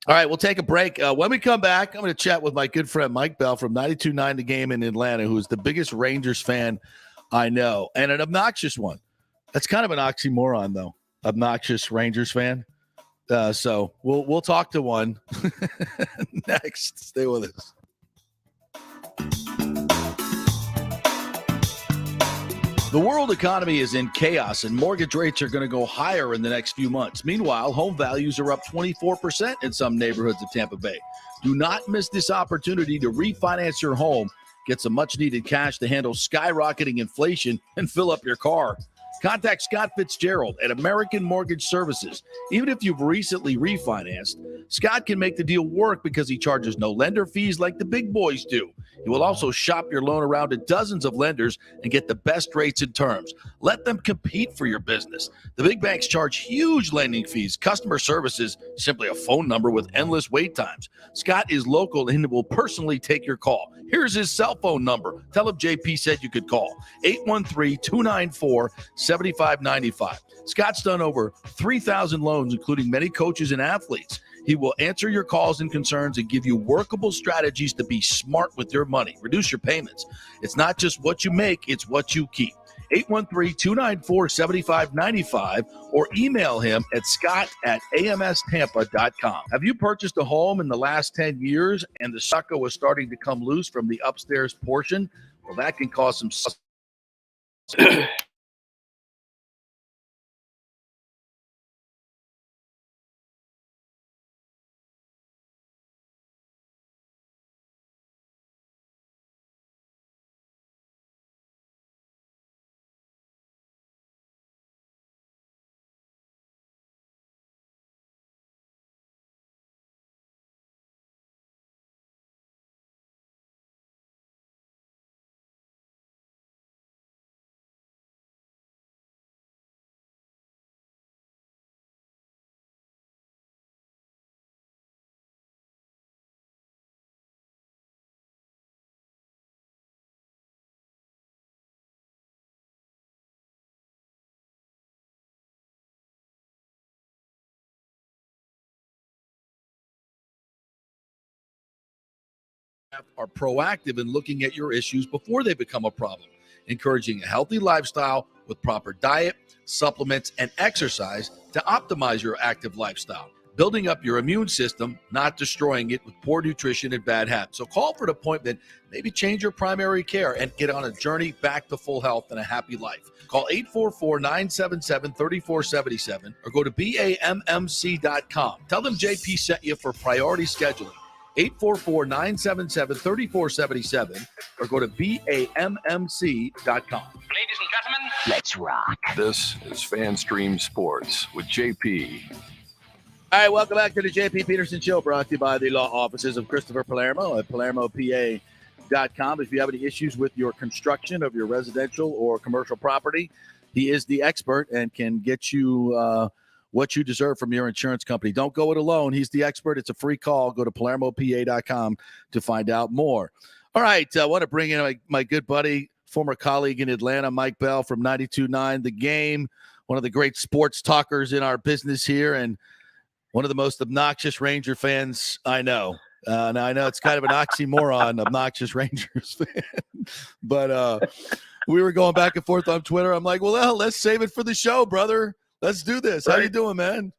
All right, we'll take a break. When we come back, I'm going to chat with my good friend Mike Bell from 92.9 The Game in Atlanta, who is the biggest Rangers fan I know, and an obnoxious one. That's kind of an oxymoron, though. Obnoxious Rangers fan. So we'll talk to one next. Stay with us. The world economy is in chaos, and mortgage rates are going to go higher in the next few months. Meanwhile, home values are up 24% in some neighborhoods of Tampa Bay. Do not miss this opportunity to refinance your home, get some much-needed cash to handle skyrocketing inflation, and fill up your car. Contact Scott Fitzgerald at American Mortgage Services. Even if you've recently refinanced, Scott can make the deal work because he charges no lender fees like the big boys do. He will also shop your loan around to dozens of lenders and get the best rates and terms. Let them compete for your business. The big banks charge huge lending fees. Customer service is simply a phone number with endless wait times. Scott is local and will personally take your call. Here's his cell phone number. Tell him JP said you could call. 813-294-7595. Scott's done over 3,000 loans, including many coaches and athletes. He will answer your calls and concerns and give you workable strategies to be smart with your money. Reduce your payments. It's not just what you make, it's what you keep. 813-294-7595 or email him at scott@amstampa.com. Have you purchased a home in the last 10 years and the sucker was starting to come loose from the upstairs portion? Well, that can cause some are proactive in looking at your issues before they become a problem, encouraging a healthy lifestyle with proper diet, supplements, and exercise to optimize your active lifestyle, building up your immune system, not destroying it with poor nutrition and bad habits. So call for an appointment, maybe change your primary care, and get on a journey back to full health and a happy life. Call 844-977-3477 or go to BAMMC.com. Tell them JP sent you for priority scheduling. 844-977-3477 or go to BAMMC.com. Ladies and gentlemen, let's rock. This is FanStream Sports with JP. All right, welcome back to the JP Peterson Show, brought to you by the law offices of Christopher Palermo at PalermoPA.com. If you have any issues with your construction of your residential or commercial property, he is the expert and can get you what you deserve from your insurance company. Don't go it alone. He's the expert. It's a free call. Go to PalermoPA.com to find out more. All right, I want to bring in my good buddy, former colleague in Atlanta, Mike Bell from 92.9 The Game, one of the great sports talkers in our business here, and one of the most obnoxious Ranger fans I know. Now, I know it's kind of an oxymoron, obnoxious Rangers fan, but we were going back and forth on Twitter. I'm like, well, let's save it for the show, brother. Let's do this. How you doing, man?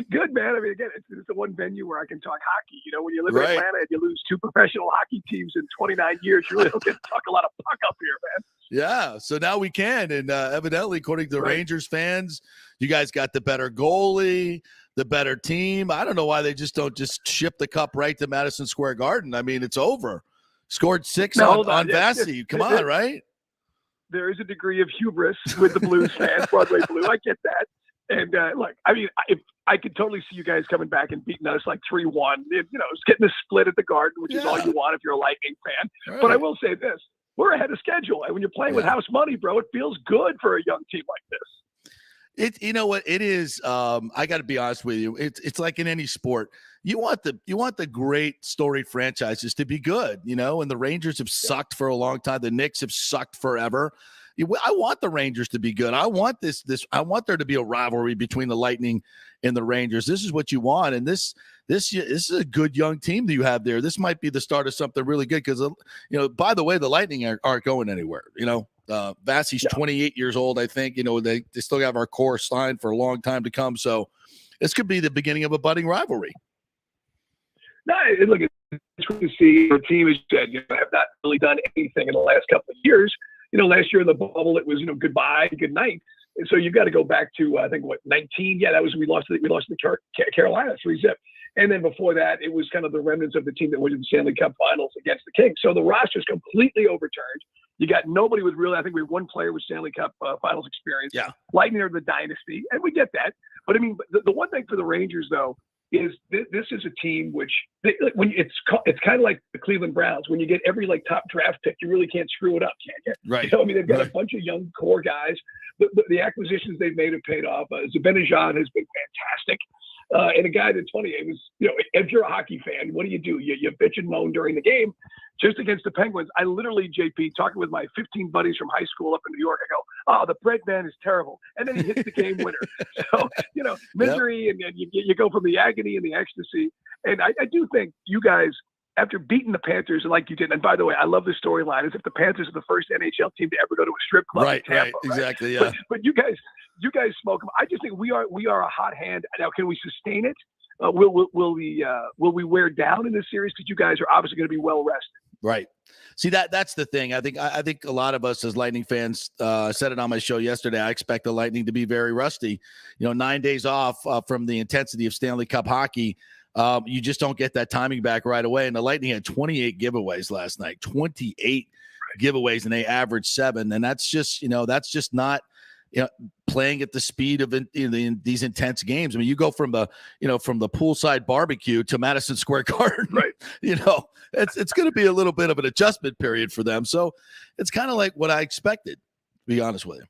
Good, man. I mean, again, it's the one venue where I can talk hockey. You know, when you live in Atlanta and you lose two professional hockey teams in 29 years, you really don't get to talk a lot of puck up here, man. Yeah, so now we can. And evidently, according to the Rangers fans, you guys got the better goalie, the better team. I don't know why they just don't just ship the cup right to Madison Square Garden. I mean, it's over. Scored 6 Now, on Vassie. Come on, right? There is a degree of hubris with the Blues fans, Broadway Blue. I get that. And look, I mean, if I could totally see you guys coming back and beating us like 3-1. You know, it's getting a split at the Garden, which is all you want if you're a Lightning fan. Right. But I will say this: we're ahead of schedule, and when you're playing with house money, bro, it feels good for a young team like this. You know what it is. I got to be honest with you. It's like in any sport. You want the great storied franchises to be good, you know. And the Rangers have sucked for a long time. The Knicks have sucked forever. I want the Rangers to be good. I want this. I want there to be a rivalry between the Lightning and the Rangers. This is what you want, and this is a good young team that you have there. This might be the start of something really good because, you know, by the way, the Lightning aren't going anywhere. You know, Vassie's 28 years old. I think, you know, they still have our core signed for a long time to come. So this could be the beginning of a budding rivalry. No, look, it's good to see the team, as you said, you know, have not really done anything in the last couple of years. You know, last year in the bubble, it was, you know, goodbye, good night. And so you've got to go back to, I think, 19? Yeah, that was, we lost to Carolina 3-0. And then before that, it was kind of the remnants of the team that went to the Stanley Cup Finals against the Kings. So the roster's completely overturned. You got nobody with really, I think we have one player with Stanley Cup Finals experience. Yeah. Lightning are the dynasty, and we get that. But I mean, the one thing for the Rangers, though, is this is a team which when it's kind of like the Cleveland Browns. When you get every like top draft pick, you really can't screw it up, can you? Right. You know, I mean, they've got a bunch of young core guys. The acquisitions they've made have paid off. Zibanejad has been fantastic. And a guy that's funny, it was, you know, if you're a hockey fan, what do? You bitch and moan during the game. Just against the Penguins, I literally, JP, talking with my 15 buddies from high school up in New York, I go, oh, the bread man is terrible. And then he hits the game winner. So, you know, misery, and then you go from the agony and the ecstasy. And I do think you guys, after beating the Panthers, and like you did, and by the way, I love the storyline, as if the Panthers are the first NHL team to ever go to a strip club in Tampa. Right, exactly, yeah. But you guys smoke them. I just think we are a hot hand. Now, can we sustain it? Will we wear down in this series? Because you guys are obviously going to be well rested. Right. See, that's the thing. I think a lot of us as Lightning fans said it on my show yesterday. I expect the Lightning to be very rusty. You know, 9 days off from the intensity of Stanley Cup hockey. You just don't get that timing back right away. And the Lightning had 28 giveaways last night, 28 giveaways, and they averaged 7. And that's just not, you know, playing at the speed of in these intense games. I mean, you go from the poolside barbecue to Madison Square Garden, right? You know, it's going to be a little bit of an adjustment period for them. So it's kind of like what I expected, to be honest with you.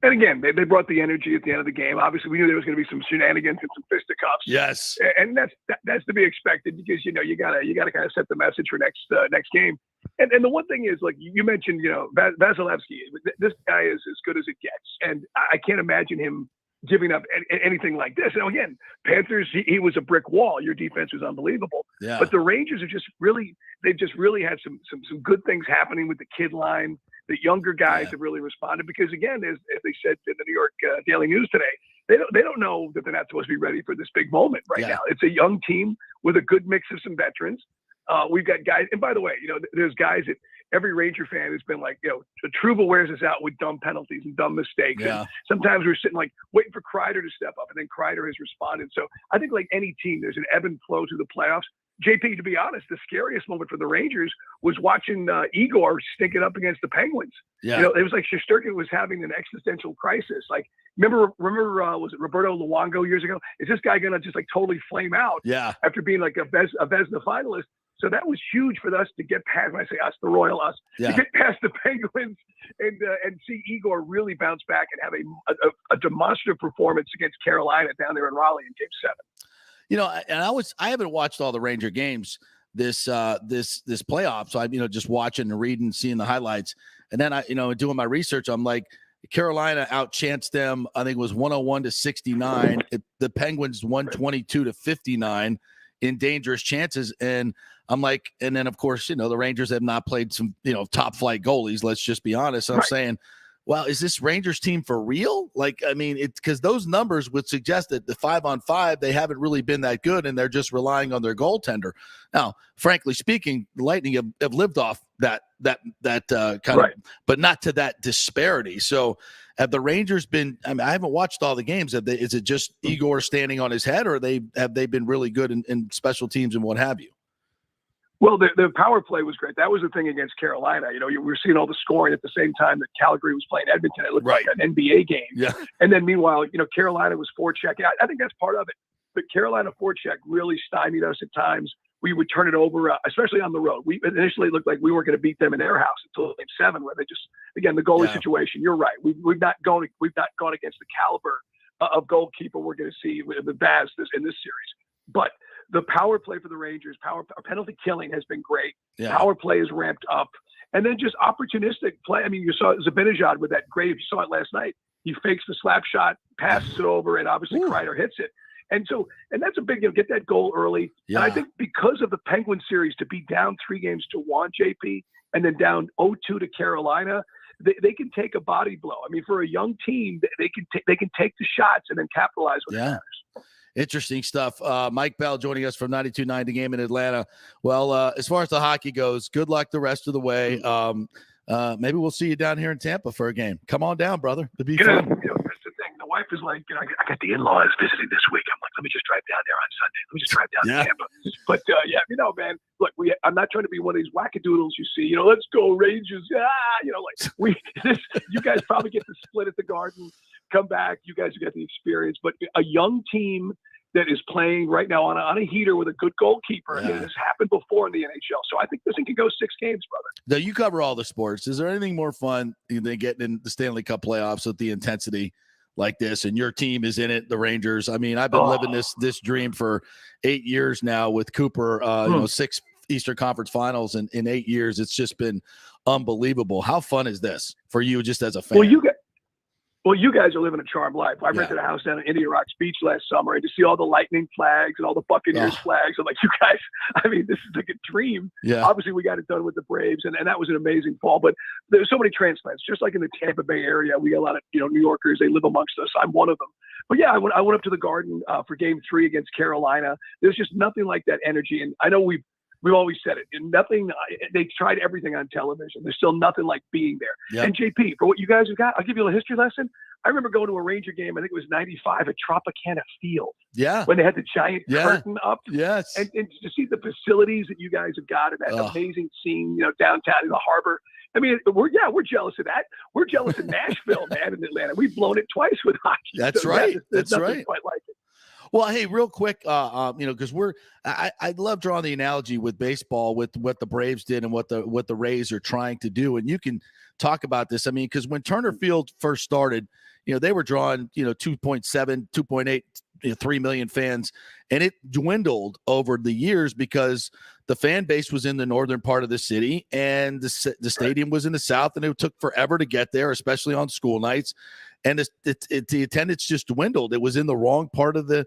And again, they brought the energy at the end of the game. Obviously, we knew there was going to be some shenanigans and some fisticuffs. Yes, and that's to be expected, because you know you gotta kind of set the message for next game. And the one thing is, like you mentioned, you know, Vasilevsky. This guy is as good as it gets, and I can't imagine him giving up anything like this. Now, again, Panthers, he was a brick wall. Your defense was unbelievable. Yeah. But the Rangers are they've just really had some good things happening with the kid line. The younger guys have really responded, because, again, as they said in the New York Daily News today, they don't know that they're not supposed to be ready for this big moment right now. It's a young team with a good mix of some veterans. We've got guys, and by the way, you know, there's guys that every Ranger fan has been like, you know, Trouba wears us out with dumb penalties and dumb mistakes. Yeah. And sometimes we're sitting like waiting for Kreider to step up, and then Kreider has responded. So I think, like any team, there's an ebb and flow through the playoffs. JP, to be honest, the scariest moment for the Rangers was watching Igor stink it up against the Penguins. Yeah. You know, it was like Shesterkin was having an existential crisis. Like, remember, was it Roberto Luongo years ago? Is this guy going to just like totally flame out? Yeah. After being like a Vezina finalist. So that was huge for us to get past. When I say us, the royal us, to get past the Penguins and see Igor really bounce back and have a demonstrative performance against Carolina down there in Raleigh in Game 7. You know, and I haven't watched all the Ranger games this playoff. So I'm, you know, just watching and reading, seeing the highlights. And then doing my research, I'm like, Carolina outchanced them. I think it was 101-69. The Penguins 122-59 in dangerous chances. And I'm like, and then of course, you know, the Rangers have not played some, you know, top flight goalies. Let's just be honest. I'm saying, well, is this Rangers team for real? Like, I mean, it's because those numbers would suggest that the 5-on-5, they haven't really been that good, and they're just relying on their goaltender. Now, frankly speaking, the Lightning have lived off that kind of, but not to that disparity. So have the Rangers been, I mean, I haven't watched all the games. Is it just Igor standing on his head, or have they been really good in special teams and what have you? Well, the power play was great. That was the thing against Carolina. We were seeing all the scoring at the same time that Calgary was playing Edmonton. It looked like an NBA game. Yeah. And then meanwhile, Carolina was forechecking. I think that's part of it. But Carolina forecheck really stymied us at times. We would turn it over, especially on the road. We initially looked like we weren't going to beat them in their house until game 7, where they just, again, the goalie situation. You're right. We've not gone against the caliber of goalkeeper we're going to see with the Baz in this series. But the power play for the Rangers, penalty killing has been great. Yeah. Power play is ramped up. And then just opportunistic play. I mean, you saw Zibanejad with that great, if you saw it last night, he fakes the slap shot, passes it over, and obviously Kreider hits it. And that's a big, get that goal early. Yeah. And I think because of the Penguin series to be down 3-1, JP, and then down 0-2 to Carolina, they can take a body blow. I mean, for a young team, they can take the shots and then capitalize when it matters. Interesting stuff. Mike Bell joining us from 92.9 The Game in Atlanta. Well, as far as the hockey goes, good luck the rest of the way. Maybe we'll see you down here in Tampa for a game. Come on down, brother. It'd be fun. That's the thing. The wife is like, I got the in-laws visiting this week. I'm like, let me just drive down there on Sunday. Let me just drive down to Tampa. But man, look, I'm not trying to be one of these wackadoodles you see. Let's go Rangers. You guys probably get to split at the Garden. Come back. You guys have got the experience. But a young team that is playing right now on a heater with a good goalkeeper. Yeah. It has happened before in the NHL. So I think this thing can go 6 games, brother. Now, you cover all the sports. Is there anything more fun than getting in the Stanley Cup playoffs with the intensity like this? And your team is in it, the Rangers. I mean, I've been living this dream for 8 years now with Cooper, 6 Eastern Conference finals in 8 years. It's just been unbelievable. How fun is this for you just as a fan? Well, you guys are living a charmed life. I rented a house down in Indian Rocks Beach last summer, and to see all the Lightning flags and all the Buccaneers flags, I'm like, you guys, I mean, this is like a dream. Yeah. Obviously, we got it done with the Braves, and that was an amazing fall. But there's so many transplants, just like in the Tampa Bay area. We got a lot of New Yorkers. They live amongst us. I'm one of them. But yeah, I went up to the Garden for Game 3 against Carolina. There's just nothing like that energy, and I know we've always said it. And nothing. They tried everything on television. There's still nothing like being there. Yep. And JP, for what you guys have got, I'll give you a history lesson. I remember going to a Ranger game. I think it was '95 at Tropicana Field. Yeah. When they had the giant curtain up. Yes. And to see the facilities that you guys have got and that amazing scene, downtown in the harbor. I mean, we're jealous of that. We're jealous of Nashville, man, in Atlanta. We've blown it twice with hockey. That's right. There's That's right. Quite like it. Well, hey, real quick, because I love drawing the analogy with baseball, with what the Braves did and what the Rays are trying to do, and you can talk about this. I mean, because when Turner Field first started, they were drawing 2.7, 2.8, 3 million fans, and it dwindled over the years because the fan base was in the northern part of the city and the stadium was in the south, and it took forever to get there, especially on school nights. And the attendance just dwindled. It was in the wrong part of the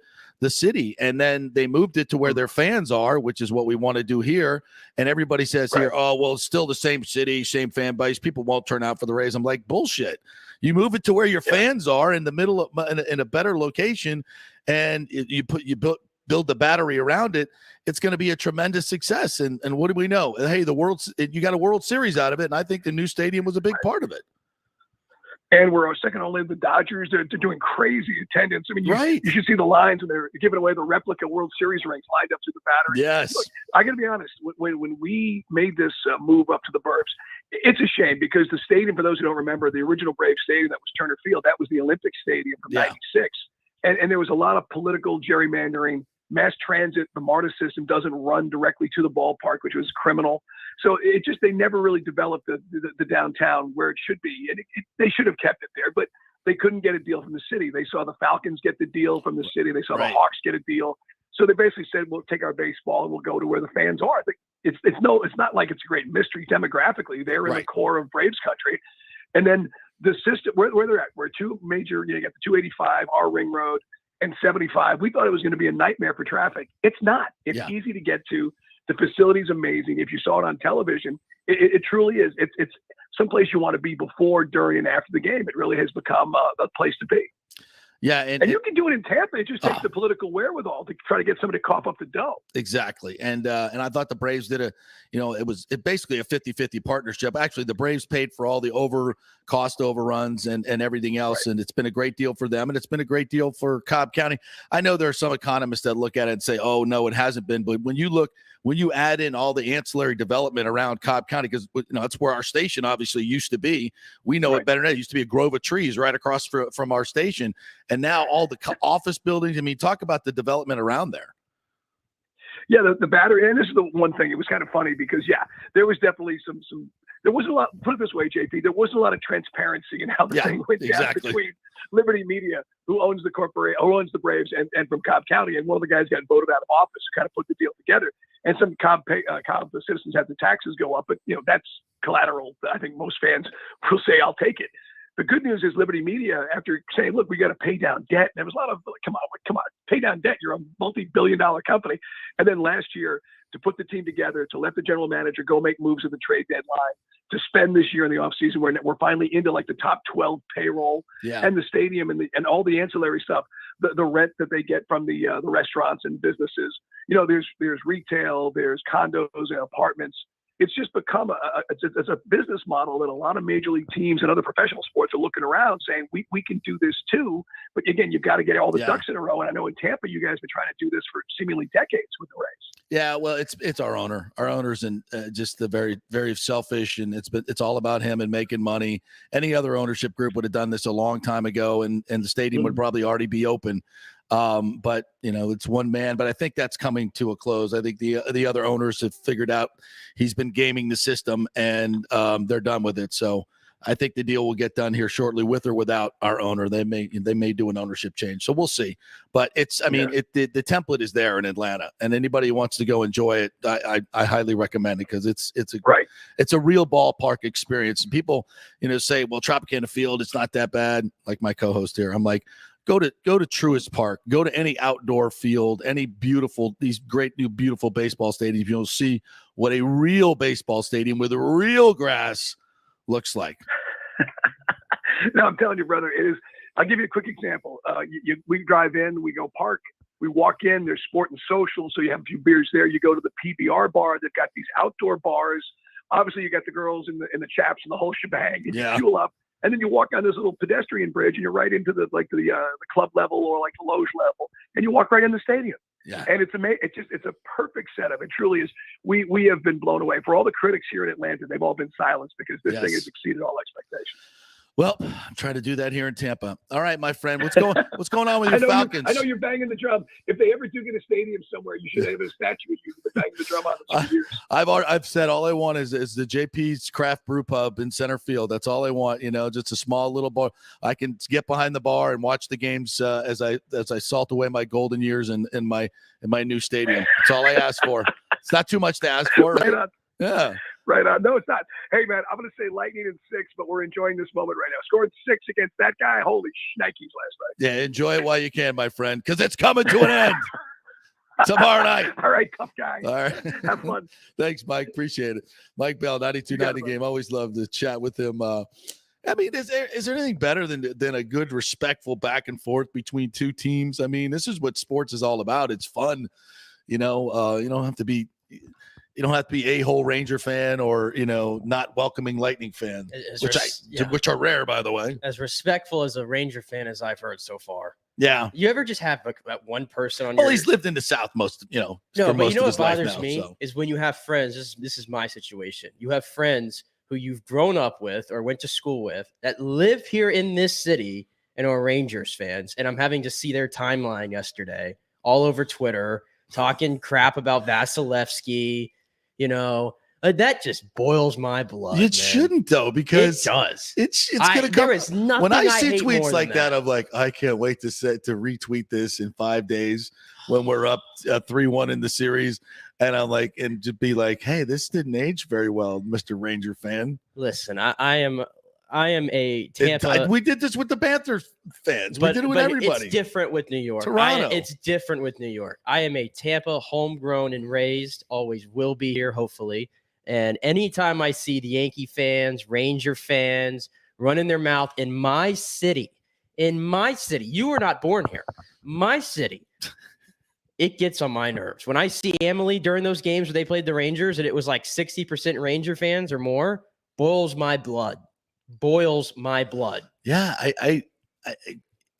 city. And then they moved it to where their fans are, which is what we want to do here. And everybody says here, oh, well, it's still the same city, same fan base. People won't turn out for the Rays. I'm like, bullshit. You move it to where your fans are in the middle of in a better location, and you build the battery around it. It's going to be a tremendous success. And what do we know? Hey, you got a World Series out of it. And I think the new stadium was a big part of it. And we're second only to the Dodgers. They're doing crazy attendance. I mean, you should see the lines when they're giving away the replica World Series rings lined up to the battery. Yes. Look, I got to be honest. When we made this move up to the burbs, it's a shame because the stadium, for those who don't remember, the original Braves stadium that was Turner Field, that was the Olympic Stadium from '96. And there was a lot of political gerrymandering. Mass transit, the MARTA system doesn't run directly to the ballpark, which was criminal. So they never really developed the downtown where it should be. And they should have kept it there, but they couldn't get a deal from the city. They saw the Falcons get the deal from the city. They saw the Hawks get a deal. So they basically said, we'll take our baseball and we'll go to where the fans are. It's not like it's a great mystery demographically. They're in the core of Braves country. And then the system, where they're at, we're two major, you got the 285, our Ring Road, and 75. We thought it was going to be a nightmare for traffic. It's not. It's easy to get to. The facility's amazing. If you saw it on television, it truly is. It's someplace you want to be before, during, and after the game. It really has become a place to be. Yeah, and you can do it in Tampa. It just takes the political wherewithal to try to get somebody to cough up the dough. Exactly. And I thought the Braves did it basically a 50-50 partnership. Actually, the Braves paid for all the cost overruns and everything else. Right. And it's been a great deal for them. And it's been a great deal for Cobb County. I know there are some economists that look at it and say, oh, no, it hasn't been. But when you add in all the ancillary development around Cobb County, because that's where our station obviously used to be. We know it better now. It used to be a grove of trees right across from our station. And now all the office buildings, I mean, talk about the development around there. Yeah, the battery, and this is the one thing, it was kind of funny because, there was definitely some there wasn't a lot, put it this way, JP, there wasn't a lot of transparency in how the thing went down between Liberty Media, who owns the Braves, and from Cobb County, and one of the guys got voted out of office to kind of put the deal together. And some Cobb citizens had the taxes go up, but, that's collateral. I think most fans will say, I'll take it. The good news is Liberty Media, after saying, look, we got to pay down debt. And there was a lot of, come on, pay down debt. You're a multi-billion-dollar company. And then last year, to put the team together, to let the general manager go make moves at the trade deadline, to spend this year in the offseason where we're finally into like the top 12 payroll and the stadium and all the ancillary stuff, the rent that they get from the restaurants and businesses. There's retail, there's condos and apartments. It's just become it's a business model that a lot of major league teams and other professional sports are looking around saying, we can do this too. But again, you've got to get all the ducks in a row. And I know in Tampa, you guys have been trying to do this for seemingly decades with the Rays. Yeah, well, it's our owner. Our owner's and just the very, very selfish, and it's all about him and making money. Any other ownership group would have done this a long time ago, and the stadium would probably already be open. But it's one man, but I think that's coming to a close. I think the other owners have figured out he's been gaming the system, and they're done with it. So I think the deal will get done here shortly, with or without our owner. They may do an ownership change, so we'll see. But the template is there in Atlanta, and anybody who wants to go enjoy it, I highly recommend it, because it's a real ballpark experience. And people say, well, Tropicana Field, it's not that bad. Like my co-host here, I'm like, go to Truist Park, go to any outdoor field, these great new beautiful baseball stadiums. You'll see what a real baseball stadium with real grass looks like. No, I'm telling you, brother, it is. I'll give you a quick example. We drive in, we go park, we walk in, there's sport and social, so you have a few beers there. You go to the PBR bar, they've got these outdoor bars. Obviously, you got the girls in the chaps and the whole shebang. And you fuel up. And then you walk on this little pedestrian bridge, and you're right into the club level or like the loge level, and you walk right in the stadium. Yeah. And it's amazing. It's a perfect setup. It truly is. We have been blown away. For all the critics here in Atlanta, they've all been silenced because this thing has exceeded all expectations. Well, I'm trying to do that here in Tampa. All right, my friend, what's going on with your Falcons? I know you're banging the drum. If they ever do get a stadium somewhere, you should have a statue of you banging the drum on it for years. I've said all I want is the JP's Craft Brew Pub in center field. That's all I want. Just a small little bar. I can get behind the bar and watch the games as I salt away my golden years in my new stadium. That's all I ask for. It's not too much to ask for, right? Yeah. Right on. No, it's not. Hey, man, I'm going to say Lightning in 6, but we're enjoying this moment right now. Scored 6 against that guy. Holy shnikes last night. Yeah, enjoy it while you can, my friend, because it's coming to an end tomorrow night. All right, tough guy. All right. Have fun. Thanks, Mike. Appreciate it. Mike Bell, 92.90 Game. Always love to chat with him. Is there anything better than a good, respectful back and forth between two teams? I mean, this is what sports is all about. It's fun. You don't have to be – you don't have to be a whole Ranger fan or, not welcoming Lightning fan, which are rare, by the way. As respectful as a Ranger fan as I've heard so far. Yeah. You ever just have that one person on Well, he's lived in the South most. No, but what bothers me is when you have friends. This is my situation. You have friends who you've grown up with or went to school with that live here in this city and are Rangers fans. And I'm having to see their timeline yesterday all over Twitter talking crap about Vasilevsky. That just boils my blood. It shouldn't, though, because it does. It's going to come. There is nothing. When I see tweets like that, I'm like, I can't wait to retweet this in 5 days when we're up 3-1 in the series, and I'm like, and to be like, hey, this didn't age very well, Mr. Ranger fan. Listen, I am a Tampa. We did this with the Panthers fans. We did it with everybody. It's different with New York. Toronto. It's different with New York. I am a Tampa homegrown and raised, always will be here, hopefully. And anytime I see the Yankee fans, Ranger fans running their mouth in my city, in my city, you were not born here. My city, it gets on my nerves. When I see Emily during those games where they played the Rangers and it was like 60% Ranger fans or more, boils my blood. Boils my blood. Yeah,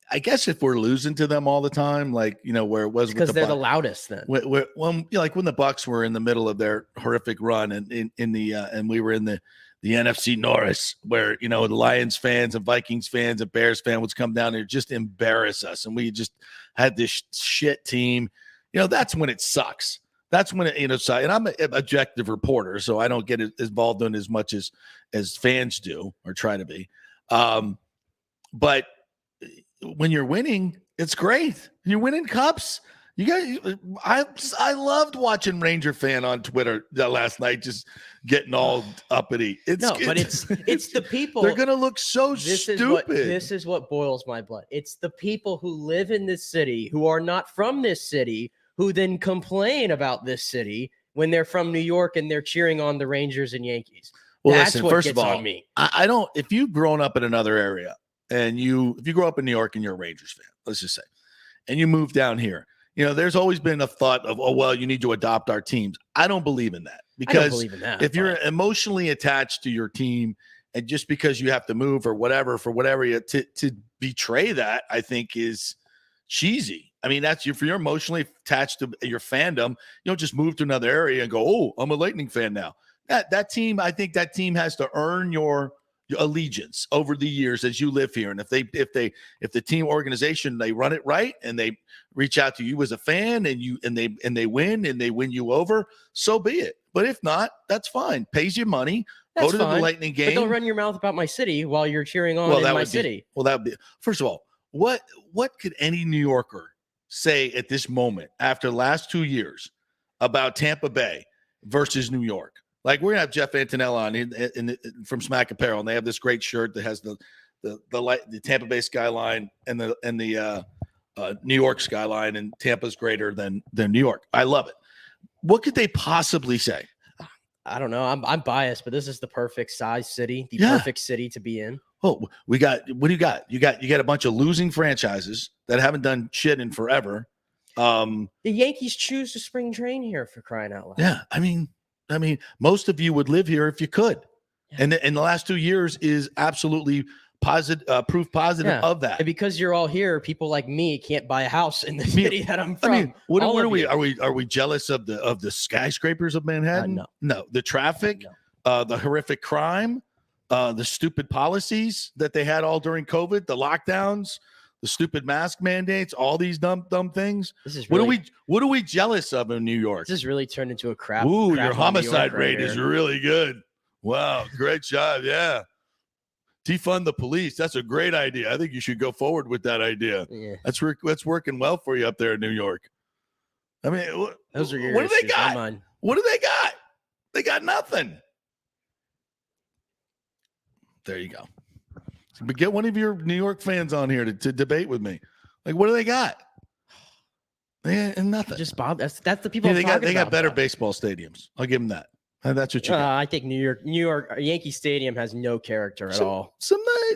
I guess if we're losing to them all the time, like, you know, where it was because they're the loudest then. When like when the Bucks were in the middle of their horrific run and and we were in the NFC Norris, where, you know, the Lions fans and Vikings fans and Bears fans would come down there and just embarrass us, and we just had this shit team. You know, that's when it sucks. That's when it, you know, and I'm an objective reporter, so I don't get involved in as much as fans do or try to be. But when you're winning, it's great. You're winning cups. You guys, I loved watching Ranger fan on Twitter last night, just getting all uppity. It's the people. They're gonna look so stupid. This is what boils my blood. It's the people who live in this city, who are not from this city, who then complain about this city when they're from New York and they're cheering on the Rangers and Yankees. Well, that's listen, what first gets of all, on me. I don't. If you've grown up in another area and if you grow up in New York and you're a Rangers fan, let's just say, and you move down here, you know, there's always been a thought of, oh, well, you need to adopt our teams. I don't believe in that, because if you're emotionally attached to your team, and just because you have to move or whatever for whatever to betray that, I think is cheesy. I mean, that's if you're emotionally attached to your fandom, you don't just move to another area and go, oh, I'm a Lightning fan now. That team, I think that team has to earn your allegiance over the years as you live here. And if the team organization, they run it right and they reach out to you as a fan and they win you over, so be it. But if not, that's fine. Pays you money. That's go to fine. the Lightning game. But don't run your mouth about my city while you're cheering on in my city. That would be, first of all, what could any New Yorker say at this moment after the last 2 years about Tampa Bay versus New York? Like, we're gonna have Jeff Attinella on from Smack Apparel, and they have this great shirt that has the Tampa Bay skyline and the New York skyline, and Tampa's greater than New York. I love it. What could they possibly say? I don't know. I'm biased, but this is the perfect size city, perfect city to be in. Oh, what do you got? You got a bunch of losing franchises that haven't done shit in forever. The Yankees choose to spring train here, for crying out loud. Yeah, I mean, most of you would live here if you could. Yeah. And in the last 2 years is absolutely proof positive of that. And because you're all here, people like me can't buy a house in the city that I'm from. I mean, what are we? Are we jealous of the skyscrapers of Manhattan? No. The traffic, the horrific crime, the stupid policies that they had all during COVID, the lockdowns, the stupid mask mandates, all these dumb things. This is really, what are we jealous of in New York? This has really turned into a crap. Ooh, crap your homicide rate is really good. Wow, great job. Yeah. Defund the police. That's a great idea. I think you should go forward with that idea. Yeah. That's working well for you up there in New York. I mean, those are your what do they issues, got? not mine. What do they got? They got nothing. There you go. But get one of your New York fans on here to debate with me. Like, what do they got? And nothing. Just Bob. That's the people. They got better baseball stadiums. I'll give them that. And that's what you got. I think New York Yankee Stadium has no character at all.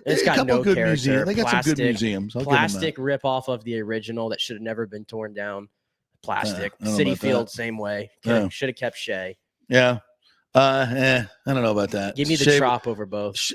It's got no good museums. They got some good museums. Plastic rip off of the original that should have never been torn down. Plastic. City Field, same way. Should have kept Shea. Yeah. I don't know about that. Give me the Trop over both.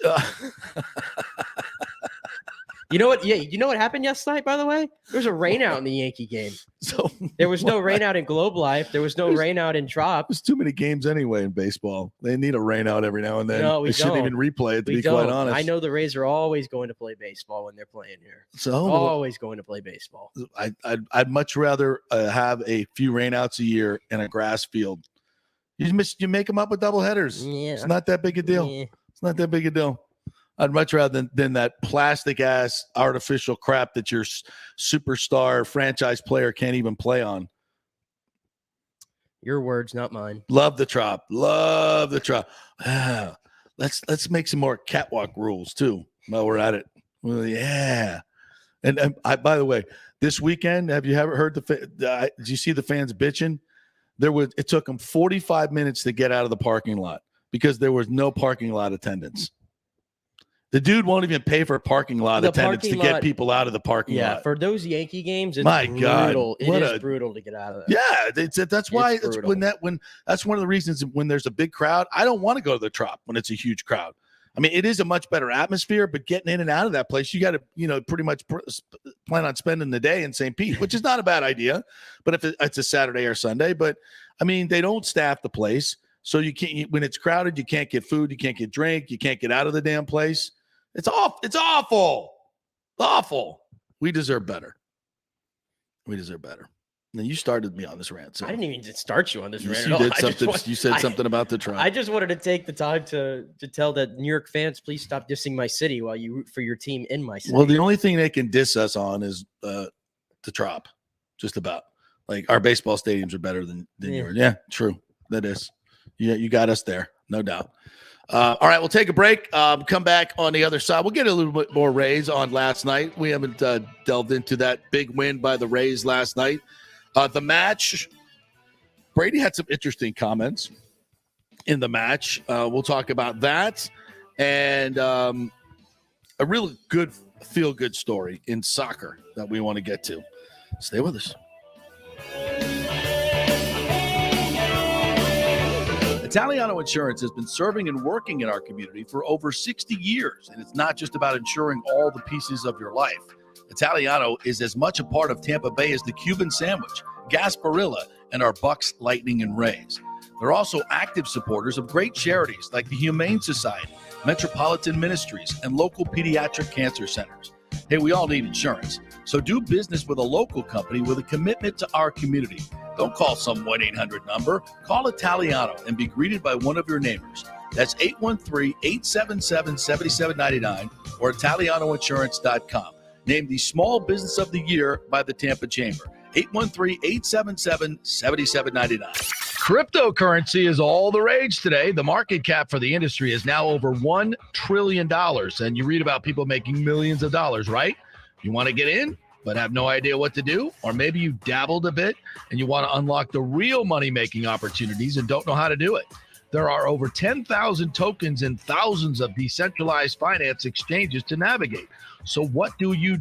You know what? Yeah, you know what happened yesterday night, by the way? There was a rain out in the Yankee game. So there was no rain out in Globe Life. There was no rain out in Trop. There's too many games anyway in baseball. They need a rain out every now and then. No, we shouldn't even replay it, to be quite honest. I know the Rays are always going to play baseball when they're playing here. So always going to play baseball. I'd much rather have a few rainouts a year in a grass field. You make them up with double headers. Yeah. It's not that big a deal. Yeah. It's not that big a deal. I'd much rather than that plastic ass artificial crap that your superstar franchise player can't even play on. Your words, not mine. Love the Trop. Love the Trop. Let's make some more catwalk rules too while we're at it. Well, yeah. And by the way, this weekend, have you ever heard did you see the fans bitching? It took them 45 minutes to get out of the parking lot because there was no parking lot attendance. The dude won't even pay for parking lot attendants to get people out of the parking lot. Yeah, for those Yankee games, it's My brutal. God, It is brutal to get out of there. Yeah, that's why that's one of the reasons when there's a big crowd, I don't want to go to the Trop when it's a huge crowd. I mean, it is a much better atmosphere, but getting in and out of that place, you got to, pretty much plan on spending the day in St. Pete, which is not a bad idea. But if it's a Saturday or Sunday, but I mean, they don't staff the place, so you can't. When it's crowded, you can't get food, you can't get drink, you can't get out of the damn place. It's awful. We deserve better. And you started me on this rant. So I didn't even start you on this rant. You said something about the Trop. I just wanted to take the time to tell the New York fans, please stop dissing my city while you root for your team in my city. Well, the only thing they can diss us on is the Trop. Just about. Like, our baseball stadiums are better than yours. Yeah, true. That is. Yeah, you got us there. No doubt. All right, we'll take a break. Come back on the other side. We'll get a little bit more Rays on last night. We haven't delved into that big win by the Rays last night. The match, Brady had some interesting comments in the match. We'll talk about that. And a really good feel-good story in soccer that we want to get to. Stay with us. Italiano Insurance has been serving and working in our community for over 60 years, and it's not just about insuring all the pieces of your life. Italiano is as much a part of Tampa Bay as the Cuban sandwich, Gasparilla, and our Bucks, Lightning, and Rays. They're also active supporters of great charities like the Humane Society, Metropolitan Ministries, and local pediatric cancer centers. Hey, we all need insurance, so do business with a local company with a commitment to our community. Don't call some 1-800 number. Call Italiano and be greeted by one of your neighbors. That's 813-877-7799 or ItalianoInsurance.com. Named the Small Business of the Year by the Tampa Chamber. 813-877-7799. Cryptocurrency is all the rage today. The market cap for the industry is now over $1 trillion. And you read about people making millions of dollars, right? You want to get in, but have no idea what to do? Or maybe you dabbled a bit and you want to unlock the real money-making opportunities and don't know how to do it. There are over 10,000 tokens and thousands of decentralized finance exchanges to navigate. So what do? You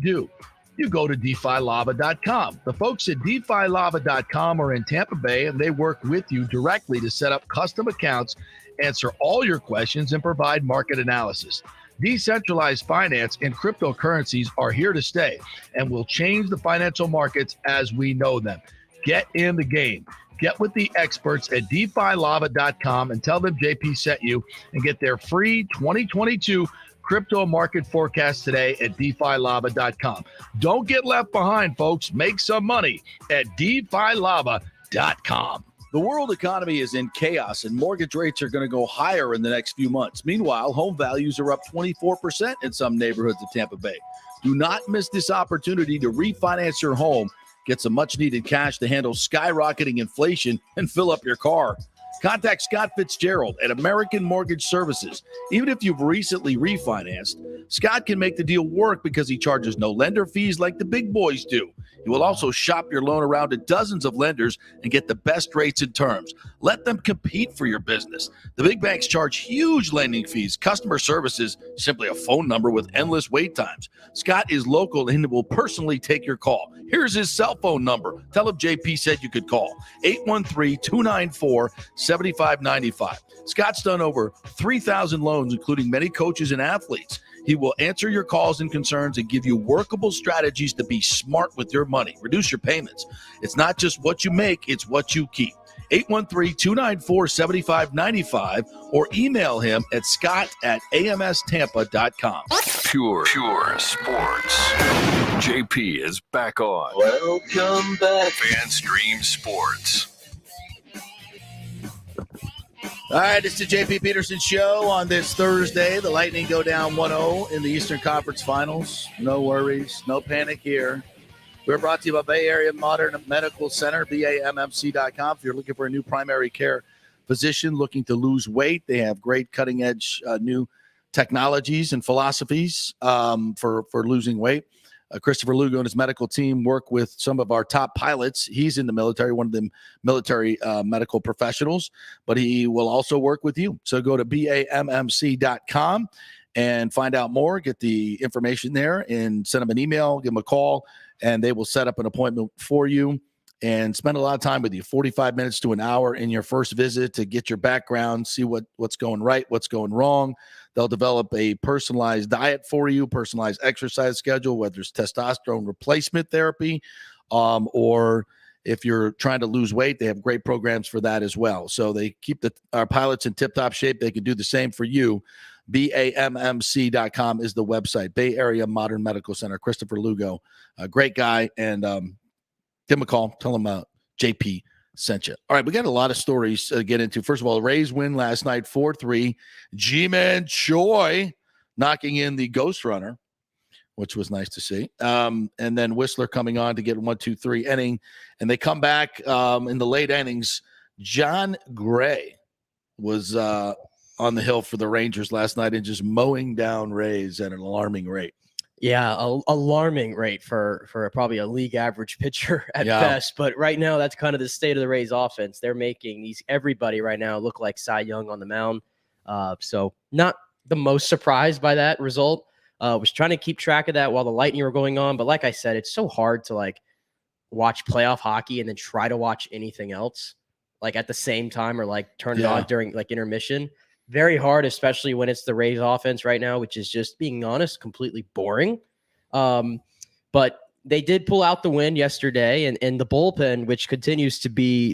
go to DeFiLava.com. The folks at DeFiLava.com are in Tampa Bay, and they work with you directly to set up custom accounts, answer all your questions, and provide market analysis. Decentralized finance and cryptocurrencies are here to stay and will change the financial markets as we know them. Get in the game. Get with the experts at DeFiLava.com and tell them JP sent you and get their free 2022 crypto market forecast today at DeFiLava.com. Don't get left behind, folks. Make some money at DeFiLava.com. The world economy is in chaos, and mortgage rates are going to go higher in the next few months. Meanwhile, home values are up 24% in some neighborhoods of Tampa Bay. Do not miss this opportunity to refinance your home, get some much-needed cash to handle skyrocketing inflation, and fill up your car. Contact Scott Fitzgerald at American Mortgage Services. Even if you've recently refinanced, Scott can make the deal work because he charges no lender fees like the big boys do. He will also shop your loan around to dozens of lenders and get the best rates and terms. Let them compete for your business. The big banks charge huge lending fees. Customer service is simply a phone number with endless wait times. Scott is local and will personally take your call. Here's his cell phone number. Tell him JP said you could call. 813-294-7595. Scott's done over 3,000 loans, including many coaches and athletes. He will answer your calls and concerns and give you workable strategies to be smart with your money. Reduce your payments. It's not just what you make, it's what you keep. 813-294-7595 or email him at scott@amstampa.com. Pure sports. JP is back on. Welcome back. FanStream Sports. All right, it's the JP Peterson Show on this Thursday. The Lightning go down 1-0 in the Eastern Conference Finals. No worries, no panic here. We're brought to you by Bay Area Modern Medical Center, BAMMC.com. If you're looking for a new primary care physician looking to lose weight, they have great cutting-edge new technologies and philosophies for losing weight. Christopher Lugo and his medical team work with some of our top pilots. He's in the military, one of the military medical professionals, but he will also work with you. So go to BAMMC.com and find out more. Get the information there and send them an email, give them a call, and they will set up an appointment for you and spend a lot of time with you, 45 minutes to an hour in your first visit to get your background, see what's going right, what's going wrong. They'll develop a personalized diet for you, personalized exercise schedule, whether it's testosterone replacement therapy or if you're trying to lose weight, they have great programs for that as well. So they keep our pilots in tip-top shape. They can do the same for you. BAMMC.com is the website. Bay Area Modern Medical Center. Christopher Lugo, a great guy. And give him a call. Tell him JP sent you. All right, we got a lot of stories to get into. First of all, the Rays win last night 4-3. G-Man Choi knocking in the Ghost Runner, which was nice to see. And then Whistler coming on to get 1-2-3 inning. And they come back in the late innings. John Gray was on the hill for the Rangers last night and just mowing down Rays at an alarming rate. Yeah, alarming rate for probably a league average pitcher at best. But right now, that's kind of the state of the Rays offense. They're making everybody right now look like Cy Young on the mound. So not the most surprised by that result. Was trying to keep track of that while the Lightning were going on. But like I said, it's so hard to watch playoff hockey and then try to watch anything else at the same time or turn it on during intermission. Very hard, especially when it's the Rays offense right now, which is just, being honest, completely boring. But they did pull out the win yesterday, and the bullpen, which continues to be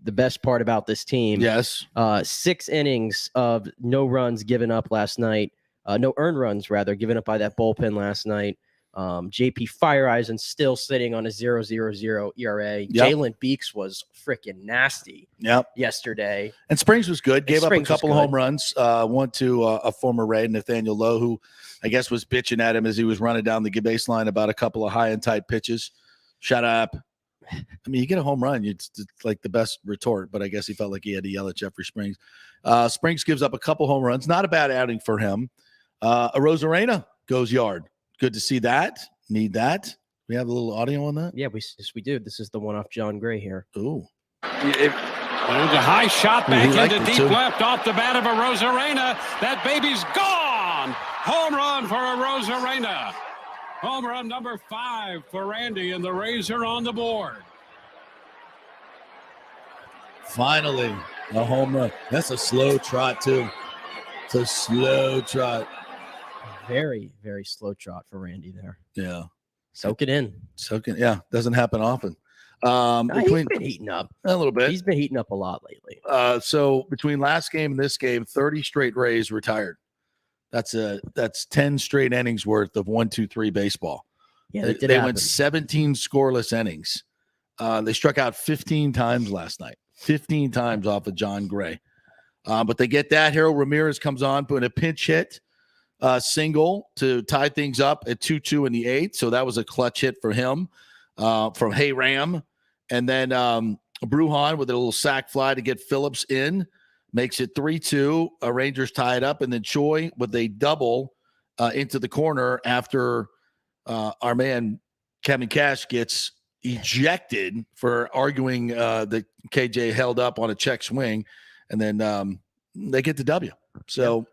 the best part about this team. Yes. 6 innings of no runs given up last night. No earned runs, rather, given up by that bullpen last night. JP Fireeisen still sitting on a 0.00 ERA. Yep. Jalen Beeks was freaking nasty yesterday. And Springs was good. Gave up a couple of home runs. One to a former Ray, Nathaniel Lowe, who I guess was bitching at him as he was running down the baseline about a couple of high and tight pitches. Shut up. I mean, you get a home run, it's like the best retort, but I guess he felt like he had to yell at Jeffrey Springs. Springs gives up a couple home runs. Not a bad outing for him. Arozarena goes yard. Good to see that. Need that. We have a little audio on that? Yeah, we do. This is the one off John Gray here. Ooh. There's a high shot back into deep left off the bat of Arozarena. That baby's gone. Home run for Arozarena. Home run number 5 for Randy, and the Rays are on the board. Finally, a home run. That's a slow trot, too. It's a slow trot. Very, very slow trot for Randy there. Yeah. Soak it in. Yeah. Doesn't happen often. He's been heating up. A little bit. He's been heating up a lot lately. So between last game and this game, 30 straight Rays retired. That's 10 straight innings worth of 1-2-3 baseball. Yeah, they went 17 scoreless innings. They struck out 15 times last night. 15 times off of John Gray. But they get that. Harold Ramirez comes on, putting a pinch hit. Single to tie things up at 2-2 in the 8th. So that was a clutch hit for him from Hey Ram. And then Brujan with a little sac fly to get Phillips in. Makes it 3-2. Rangers tie it up. And then Choi with a double into the corner after our man Kevin Cash gets ejected for arguing that KJ held up on a check swing. And then they get the W. So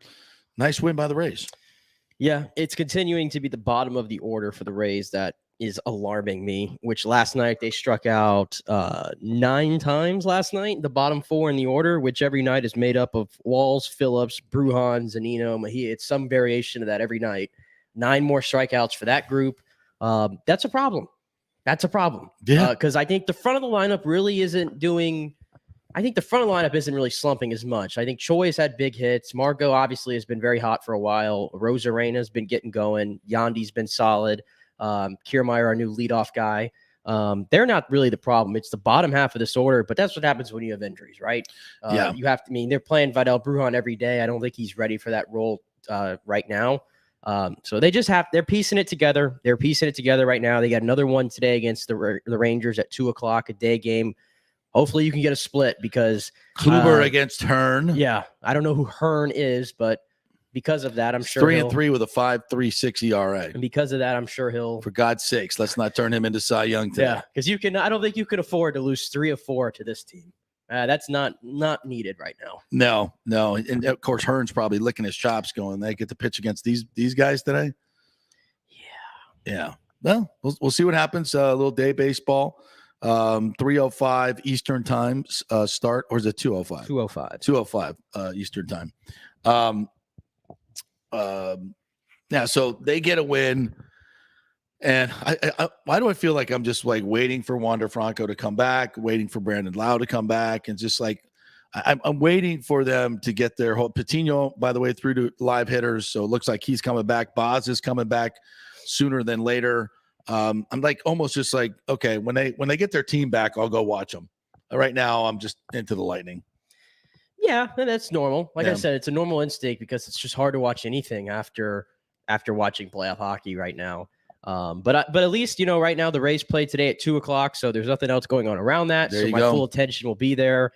nice win by the Rays. Yeah, it's continuing to be the bottom of the order for the Rays. That is alarming me, which last night they struck out 9 times last night. The bottom 4 in the order, which every night is made up of Walls, Phillips, Brujan, Zunino, Mejia. It's some variation of that every night. 9 more strikeouts for that group. That's a problem. That's a problem. Yeah. Because I think the front of the lineup really isn't doing – I think the front of the lineup isn't really slumping as much. I think Choi has had big hits. Margot obviously has been very hot for a while. Rosarena's been getting going. Yandi's been solid. Kiermaier, our new leadoff guy. They're not really the problem. It's the bottom half of this order, but that's what happens when you have injuries, right? You have to, they're playing Vidal Brujan every day. I don't think he's ready for that role right now. So they're piecing it together. They're piecing it together right now. They got another one today against the Rangers at 2:00 a day game. Hopefully you can get a split because Kluber against Hearn. Yeah. I don't know who Hearn is, but because of that, I'm sure 3-3 with a 5.36 ERA. And because of that, I'm sure he'll. For God's sakes, let's not turn him into Cy Young today. Yeah, because I don't think you could afford to lose 3 of 4 to this team. That's not needed right now. No. And of course, Hearn's probably licking his chops going, they get to pitch against these guys today. Yeah. Well, we'll see what happens. A little day baseball. 3:05 Eastern time start, or is it 2:05? 2:05 Eastern time. Yeah, so they get a win. And I why do I feel like I'm just like waiting for Wander Franco to come back, waiting for Brandon Lau to come back, and just like I'm waiting for them to get their whole Patino, by the way, through to live hitters. So it looks like he's coming back. Boz is coming back sooner than later. I'm like almost just like, okay, when they get their team back, I'll go watch them. Right now, I'm just into the Lightning. Yeah, that's normal. Like I said, it's a normal instinct because it's just hard to watch anything after watching playoff hockey right now. But at least, right now the Rays play today at 2:00, so there's nothing else going on around that. So my full attention will be there.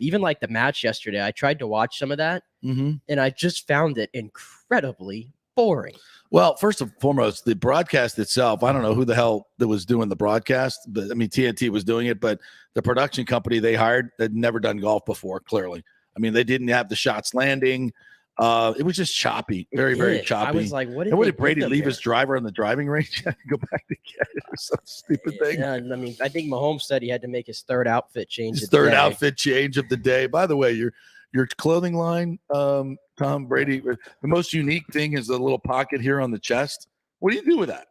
Even like the match yesterday, I tried to watch some of that, and I just found it incredibly boring. Well, first and foremost, the broadcast itself, I don't know who the hell that was doing the broadcast, but I mean, TNT was doing it, but the production company they hired had never done golf before, clearly. I mean, they didn't have the shots landing. It was just choppy, very, very choppy. I was like, what did Brady leave his driver on the driving range and go back to get it or some stupid thing? Yeah, I mean, I think Mahomes said he had to make his third outfit change. His third outfit change of the day. By the way, your clothing line, Tom Brady, the most unique thing is the little pocket here on the chest. What do you do with that?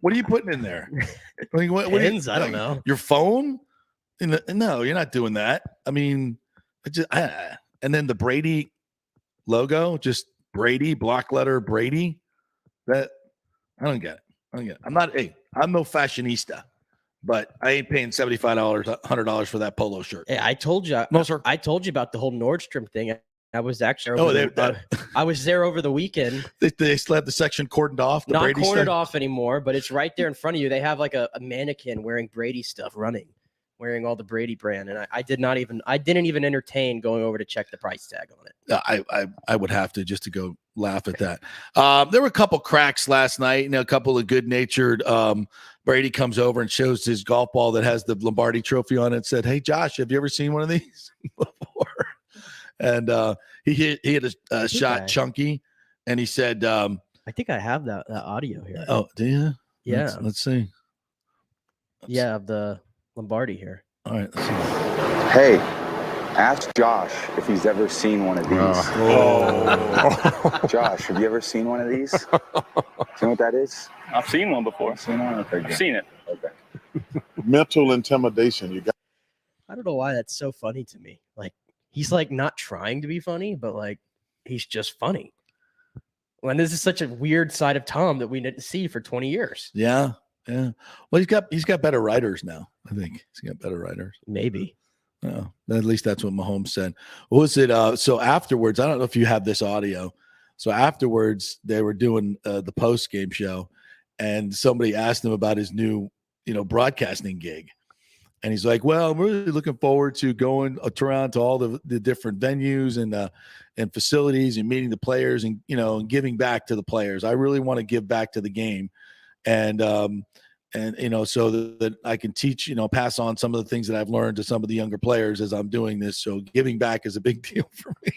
What are you putting in there? Pins? I don't know. Your phone? No, you're not doing that. I mean, and then the Brady logo, just Brady, block letter Brady. That I don't get it. I'm no fashionista, but I ain't paying $75, $100 for that polo shirt. Hey, I told you. No, sir. I told you about the whole Nordstrom thing. I was actually I was there over the weekend. They still have the section cordoned off. Not Brady cordoned stuff? off anymore, but it's right there in front of you. They have like a mannequin wearing Brady stuff running, wearing all the Brady brand, and I didn't even entertain going over to check the price tag on it. I would have to just to go laugh at that. There were a couple cracks last night, and a couple of good-natured. Brady comes over and shows his golf ball that has the Lombardi Trophy on it. And said, "Hey, Josh, have you ever seen one of these before?" And he hit a shot chunky, and he said, "I think I have that audio here." Oh, do you? Yeah. Let's see. Yeah, the Lombardi here. All right. Let's see. Hey, ask Josh if he's ever seen one of these. Josh, have you ever seen one of these? Do you know what that is? I've seen one before. Seen one? Okay, I've seen it. Okay. Mental intimidation. You got. I don't know why that's so funny to me. Like, he's like not trying to be funny, but like he's just funny. And this is such a weird side of Tom that we didn't see for 20 years. Yeah. Well, he's got better writers now. I think he's got better writers. Maybe. No, at least that's what Mahomes said. What was it? So afterwards, I don't know if you have this audio. So afterwards, they were doing the post game show, and somebody asked him about his new, broadcasting gig. And he's like, "Well, I'm really looking forward to going around to all the different venues and facilities and meeting the players and and giving back to the players. I really want to give back to the game, and so that I can teach, pass on some of the things that I've learned to some of the younger players as I'm doing this. So giving back is a big deal for me."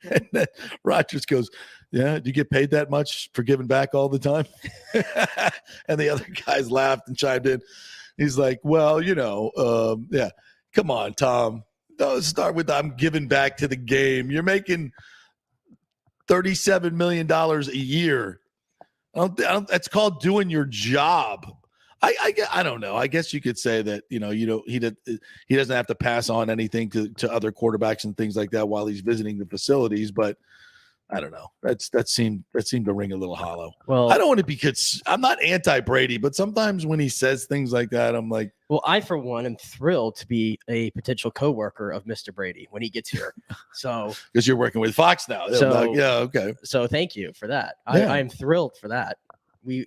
And then Rodgers goes, "Yeah, do you get paid that much for giving back all the time?" And the other guys laughed and chimed in. He's like, "Well, yeah, come on, Tom. Don't start with I'm giving back to the game. You're making $37 million a year. That's called doing your job." I don't know. I guess you could say that he doesn't have to pass on anything to other quarterbacks and things like that while he's visiting the facilities, but I don't know. That seemed to ring a little hollow. Well, I don't want to be I'm not anti-Brady, but sometimes when he says things like that, I'm like, well, I for one am thrilled to be a potential coworker of Mr. Brady when he gets here. So because you're working with Fox now. So yeah, okay. So thank you for that. Yeah. I am thrilled for that.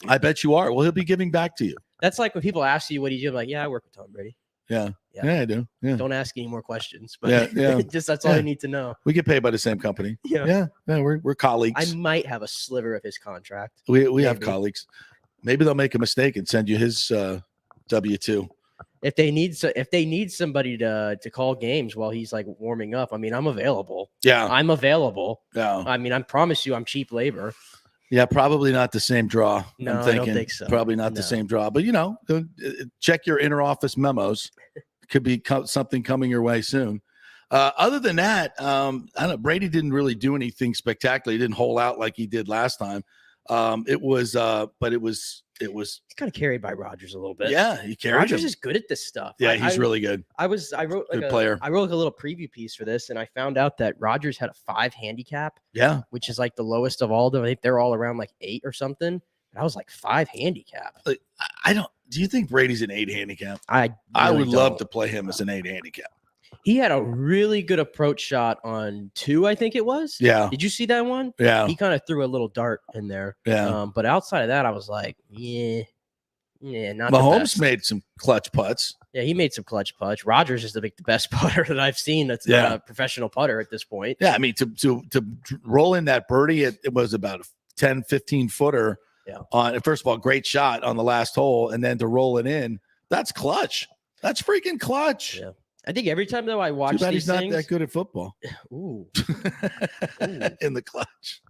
I bet you are. Well, he'll be giving back to you. That's like when people ask you what do you do, I'm like, yeah, I work with Tom Brady. Yeah, I do. Yeah. Don't ask any more questions. But yeah. just that's all you need to know. We get paid by the same company. Yeah. We're colleagues. I might have a sliver of his contract. We have colleagues. Maybe they'll make a mistake and send you his W-2. if they need somebody to call games while he's like warming up, I mean, I'm available. Yeah. I'm available. Yeah. I mean, I promise you, I'm cheap labor. Yeah, probably not the same draw. No, I'm thinking. I don't think so. Probably not the same draw, but check your inter-office memos. Could be something coming your way soon. Other than that, I don't know. Brady didn't really do anything spectacular. He didn't hole out like he did last time. It was It's kind of carried by Rodgers a little bit. Yeah, he carried Rodgers him. is good at this stuff. Yeah, he's really good. I wrote Good player. I wrote a little preview piece for this, and I found out that Rodgers had a 5 handicap. Yeah, which is like the lowest of all of them. I think they're all around like 8 or something. And I was like 5 handicap. I don't. Do you think Brady's an 8 handicap? I would love to play him as an 8 handicap. He had a really good approach shot on 2, I think it was. Yeah. Did you see that one? Yeah. He kind of threw a little dart in there. Yeah. But outside of that, I was like, yeah, not Mahomes the best. made some clutch putts. Yeah, he made some clutch putts. Rodgers is the best putter that I've seen. That's a professional putter at this point. Yeah, I mean, to roll in that birdie, it was about a 10, 15 footer. Yeah. On first of all, great shot on the last hole, and then to roll it in, that's clutch. That's freaking clutch. Yeah. I think every time though I watch Too bad these he's not things, that good at football. Ooh. In the clutch.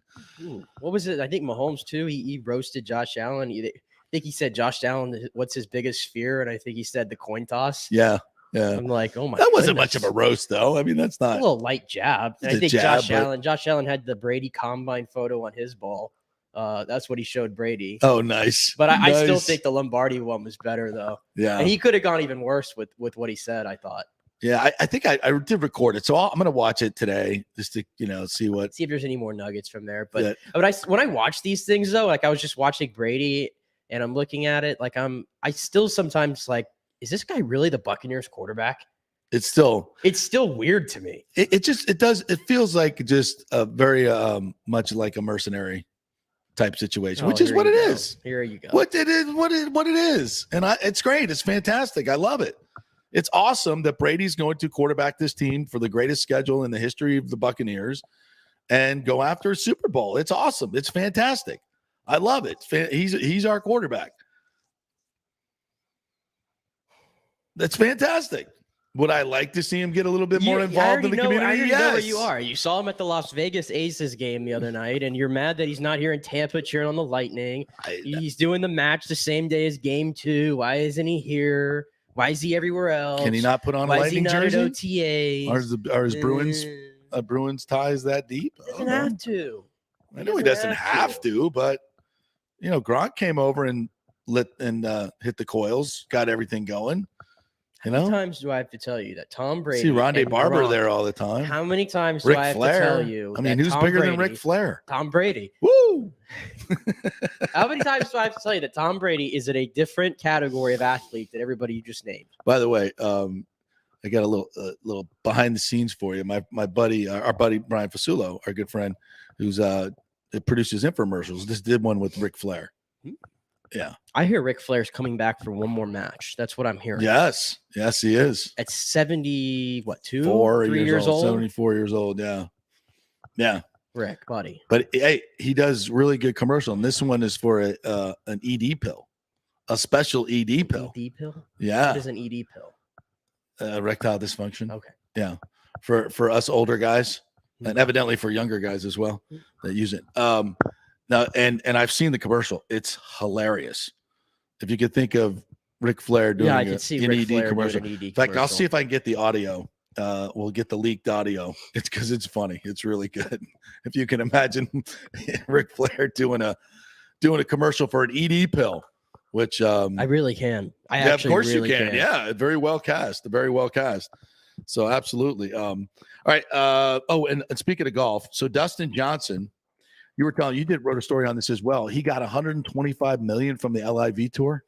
Ooh. What was it? I think Mahomes too. He roasted Josh Allen. I think he said Josh Allen, what's his biggest fear? And I think he said the coin toss. Yeah. Yeah. I'm like, oh my. That wasn't goodness. much of a roast, though. I mean, that's not a little light jab. And I It's a think jab, Josh Allen had the Brady combine photo on his ball. That's what he showed Brady. Oh, nice. But I still Nice. think the Lombardi one was better though. Yeah. And he could have gone even worse with what he said, I thought. Yeah, I think I did record it, so I'm going to watch it today just to see if there's any more nuggets from there. But Yeah. when I watch these things though, like I was just watching Brady and I'm looking at it, like I still sometimes like, is this guy really the Buccaneers quarterback? It's still weird to me. It feels like just a very much like a mercenary type situation, which is what it is. Here you go. What it is, and it's great. It's fantastic. I love it. It's awesome that Brady's going to quarterback this team for the greatest schedule in the history of the Buccaneers and go after a Super Bowl. It's awesome. It's fantastic. I love it. He's our quarterback. That's fantastic. Would I like to see him get a little bit more involved in the community? I already Yes. know where you are. You saw him at the Las Vegas Aces game the other night, and you're mad that he's not here in Tampa cheering on the Lightning. He's doing the match the same day as Game 2. Why isn't he here? Why is he everywhere else? Can he not put on a Why Lightning is he not jersey? at OTAs? Are his Bruins ties that deep? Doesn't have to. I know he doesn't have to, but Gronk came over and hit the coils, got everything going. How many times do I have to tell you that Tom Brady? See Rondé and Barber Gronk, there all the time. How many times do Ric I have Flair. to tell you? I mean, that who's Tom bigger than Brady- Ric Flair? Tom Brady. Woo! How many times do I have to tell you that Tom Brady is in a different category of athlete than everybody you just named? By the way, I got a little behind the scenes for you. My buddy, our buddy Brian Fasulo, our good friend, who's produces infomercials. Just did one with Ric Flair. Yeah, I hear Ric Flair's coming back for one more match. That's what I'm hearing. Yes, he is. At 70, what, 3 years old? 74 years old. Yeah. Rick, buddy. But hey, he does really good commercial, and this one is for an ED pill, a special ED pill. ED pill? Yeah. What is an ED pill? Erectile dysfunction. Okay. Yeah, for us older guys, and evidently for younger guys as well that use it. Now, and I've seen the commercial. It's hilarious. If you could think of Ric Flair doing I could see an Ric ED Flair commercial. doing an ED In fact, I'll commercial. see if I can get the audio. We'll get the leaked audio. It's because it's funny. It's really good. If you can imagine Ric Flair doing a commercial for an ED pill, which I really can. of course really you can. Yeah, very well cast. Very well cast. So absolutely. All right. And speaking of golf, so Dustin Johnson, you wrote a story on this as well. He got $125 million from the LIV tour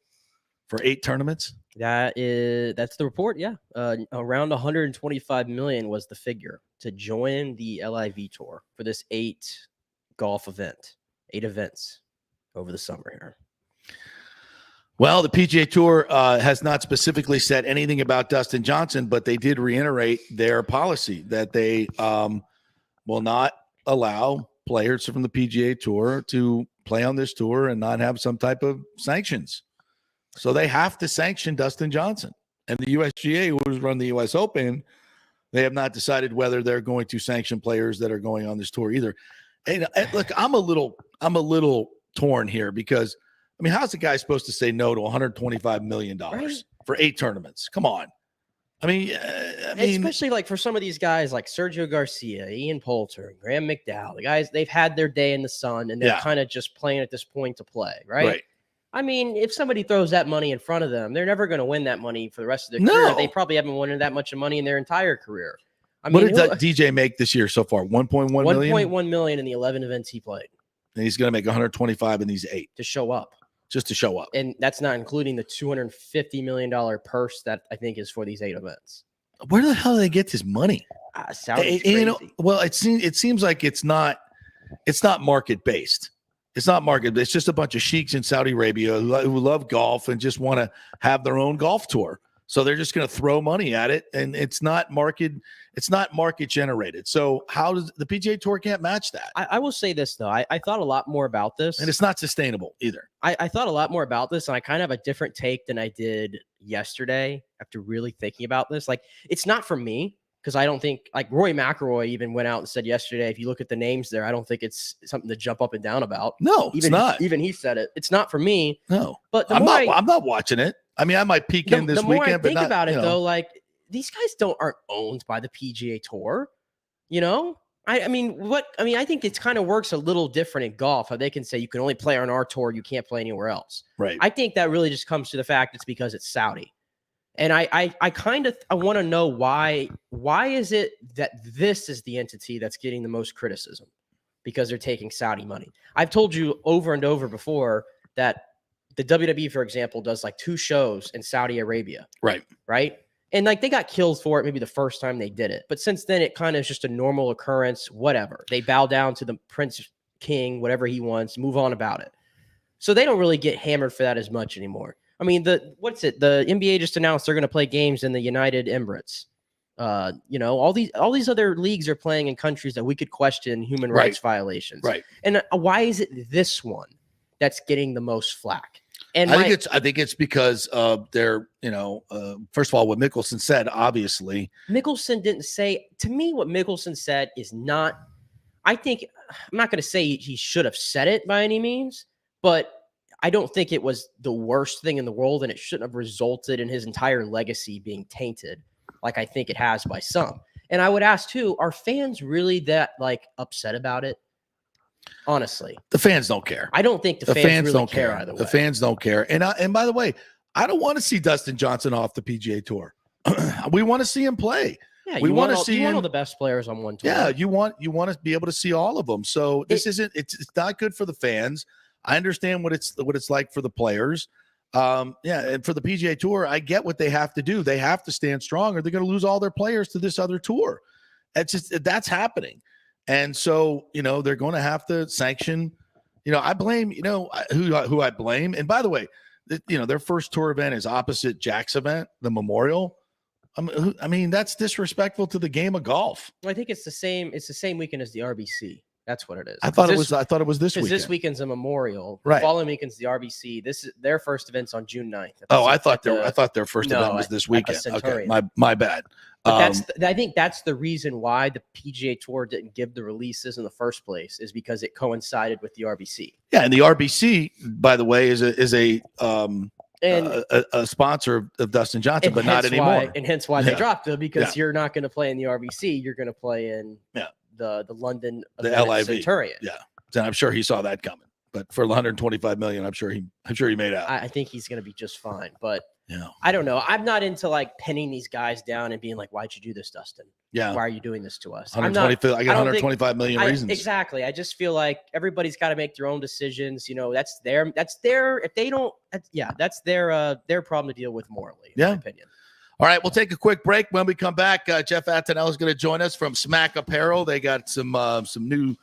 for 8 tournaments. That's the report. Yeah. Around 125 million was the figure to join the LIV tour for this 8 events over the summer here. Well, the PGA Tour has not specifically said anything about Dustin Johnson, but they did reiterate their policy that they will not allow players from the PGA Tour to play on this tour and not have some type of sanctions. So they have to sanction Dustin Johnson. And the USGA, who's run the U.S. Open, they have not decided whether they're going to sanction players that are going on this tour either. And look, I'm a little torn here because, I mean, how's the guy supposed to say no to $125 million for 8 tournaments? Come on. I mean, especially like for some of these guys like Sergio Garcia, Ian Poulter, Graham McDowell, the guys, they've had their day in the sun and they're kind of just playing at this point to play, right? I mean, if somebody throws that money in front of them, they're never going to win that money for the rest of their career. They probably haven't won that much money in their entire career. I mean, what did that DJ make this year so far? 1.1 million? 1.1 million in the 11 events he played. And he's going to make 125 in these 8. To show up. Just to show up. And that's not including the $250 million purse that I think is for these 8 events. Where the hell do they get this money? Sounds crazy. Well, it seems like it's not market based. It's not market. It's just a bunch of sheiks in Saudi Arabia who love golf and just want to have their own golf tour. So they're just going to throw money at it, and it's not market generated. So how does the PGA Tour can't match that? I will say this though, I thought a lot more about this, and it's not sustainable either. I thought a lot more about this, and I kind of have a different take than I did yesterday after really thinking about this. Like, it's not for me because I don't think, like, Rory McIlroy even went out and said yesterday, if you look at the names there, I don't think it's something to jump up and down about. No, it's not. Even he said it. It's not for me. No, but I'm not watching it. I mean, I might peek in this weekend, but not. The more I think about it, though, like, these guys aren't owned by the PGA Tour. You know, I think it kind of works a little different in golf. How they can say you can only play on our tour, you can't play anywhere else. Right. I think that really just comes to the fact it's because it's Saudi, and I want to know why. Why is it that this is the entity that's getting the most criticism? Because they're taking Saudi money. I've told you over and over before that the WWE, for example, does like 2 shows in Saudi Arabia. Right. And like they got killed for it maybe the first time they did it. But since then, it kind of is just a normal occurrence, whatever. They bow down to the Prince King, whatever he wants, move on about it. So they don't really get hammered for that as much anymore. I mean, the NBA just announced they're going to play games in the United Emirates. You know, all these other leagues are playing in countries that we could question human rights violations. Right. And why is it this one that's getting the most flack? And I think it's because of their, first of all, what Mickelson said, obviously. Mickelson didn't say, to me, what Mickelson said is not, I'm not going to say he should have said it by any means, but I don't think it was the worst thing in the world, and it shouldn't have resulted in his entire legacy being tainted like I think it has by some. And I would ask too, are fans really that like upset about it? Honestly, the fans don't care. I don't think the fans really don't care either way. The fans don't care. And by the way, I don't want to see Dustin Johnson off the PGA Tour. We want to see him play. Yeah, we want to see all the best players on one tour. Yeah, you want to be able to see all of them. So it's not good for the fans. I understand what it's like for the players. And for the PGA Tour, I get what they have to do. They have to stand strong, or they're going to lose all their players to this other tour. That's happening. And so, they're going to have to sanction, I blame, who I blame. And by the way, their first tour event is opposite Jack's event, the Memorial. I mean, that's disrespectful to the game of golf. Well, I think it's the same weekend as the RBC. That's what it is. I thought it was this weekend. This weekend's a Memorial. Right. The following weekend's the RBC. This is their first event's on June 9th. I thought their first event was this weekend. Okay, my bad. But I think that's the reason why the PGA Tour didn't give the releases in the first place, is because it coincided with the RBC. Yeah, and the RBC, by the way, is a sponsor of Dustin Johnson, but not anymore. And hence why they dropped it, because you're not going to play in the RBC. You're going to play in the London, the LIV Centurion. Yeah, and I'm sure he saw that coming. But for 125 million, I'm sure he made out. I think he's going to be just fine. But I don't know. I'm not into like pinning these guys down and being like, "Why'd you do this, Dustin? Yeah, why are you doing this to us?" I got 125 million reasons. Exactly. I just feel like everybody's got to make their own decisions. That's their. If they don't, that's their problem to deal with morally. In my opinion. All right, we'll take a quick break. When we come back, Jeff Attinella is going to join us from Smack Apparel. They got some new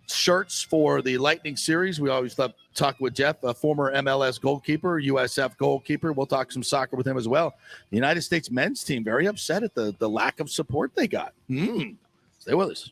shirts for the Lightning Series. We always love talking with Jeff, a former MLS goalkeeper, USF goalkeeper. We'll talk some soccer with him as well. The United States men's team very upset at the lack of support they got. Stay with us.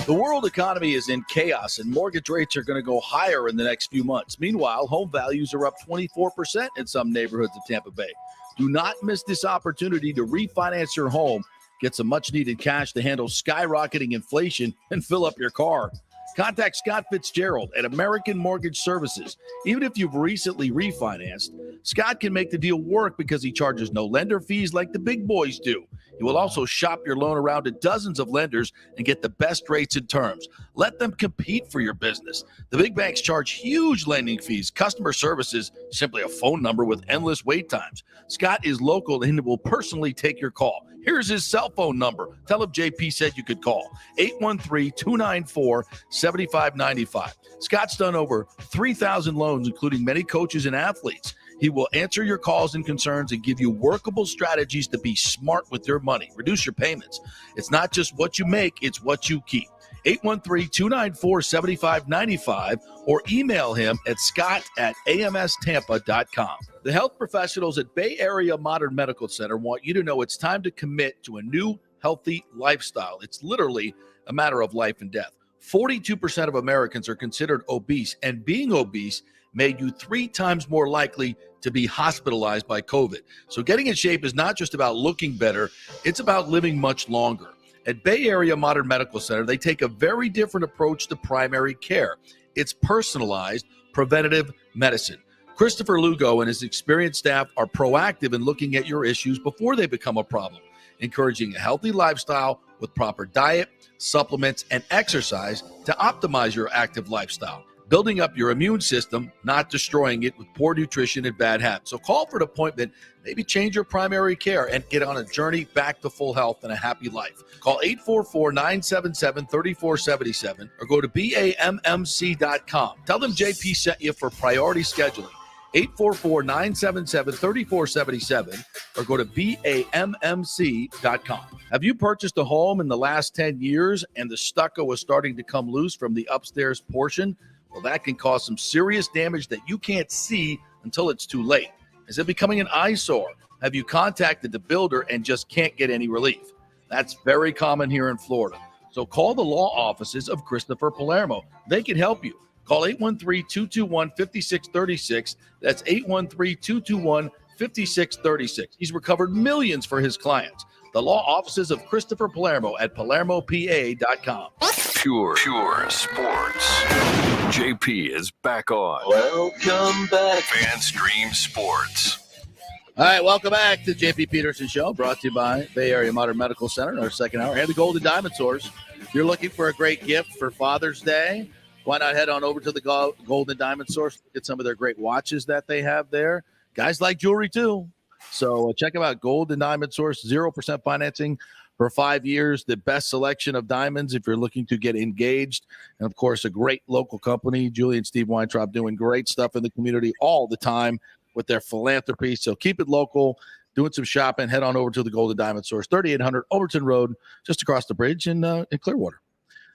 The world economy is in chaos, and mortgage rates are going to go higher in the next few months. Meanwhile, home values are up 24% in some neighborhoods of Tampa Bay. Do not miss this opportunity to refinance your home, get some much-needed cash to handle skyrocketing inflation, and fill up your car. Contact Scott Fitzgerald at American Mortgage Services. Even if you've recently refinanced, Scott can make the deal work because he charges no lender fees like the big boys do. He will also shop your loan around to dozens of lenders and get the best rates and terms. Let them compete for your business. The big banks charge huge lending fees. Customer service is simply a phone number with endless wait times. Scott is local and will personally take your call. Here's his cell phone number. Tell him JP said you could call. 813-294-7595. Scott's done over 3,000 loans, including many coaches and athletes. He will answer your calls and concerns and give you workable strategies to be smart with your money. Reduce your payments. It's not just what you make, it's what you keep. 813-294-7595 or email him at scott@amstampa.com. The health professionals at Bay Area Modern Medical Center want you to know it's time to commit to a new healthy lifestyle. It's literally a matter of life and death. 42% of Americans are considered obese, and being obese made you 3 times more likely to be hospitalized by COVID. So getting in shape is not just about looking better, it's about living much longer. At Bay Area Modern Medical Center, they take a very different approach to primary care. It's personalized, preventative medicine. Christopher Lugo and his experienced staff are proactive in looking at your issues before they become a problem, encouraging a healthy lifestyle with proper diet, supplements, and exercise to optimize your active lifestyle. Building up your immune system, not destroying it with poor nutrition and bad habits. So call for an appointment, maybe change your primary care and get on a journey back to full health and a happy life. Call 844-977-3477 or go to BAMMC.com. Tell them JP sent you for priority scheduling. 844-977-3477 or go to BAMMC.com. Have you purchased a home in the last 10 years and the stucco is starting to come loose from the upstairs portion? Well, that can cause some serious damage that you can't see until it's too late. Is it becoming an eyesore? Have you contacted the builder and just can't get any relief? That's very common here in Florida. So call the law offices of Christopher Palermo. They can help you. Call 813-221-5636. That's 813-221-5636. He's recovered millions for his clients. The law offices of Christopher Palermo at PalermoPA.com. Pure sports. JP is back on. Welcome back. FanStream Sports. All right, welcome back to JP Peterson Show, brought to you by Bay Area Modern Medical Center in our second hour. And the Golden Diamond Source. If you're looking for a great gift for Father's Day, why not head on over to the Golden Diamond Source, get some of their great watches that they have there. Guys like jewelry too. So check them out, Golden Diamond Source, 0% financing for 5 years, the best selection of diamonds if you're looking to get engaged. And, of course, a great local company, Julie and Steve Weintraub, doing great stuff in the community all the time with their philanthropy. So keep it local, doing some shopping. Head on over to the Golden Diamond Source, 3800 Overton Road, just across the bridge in Clearwater.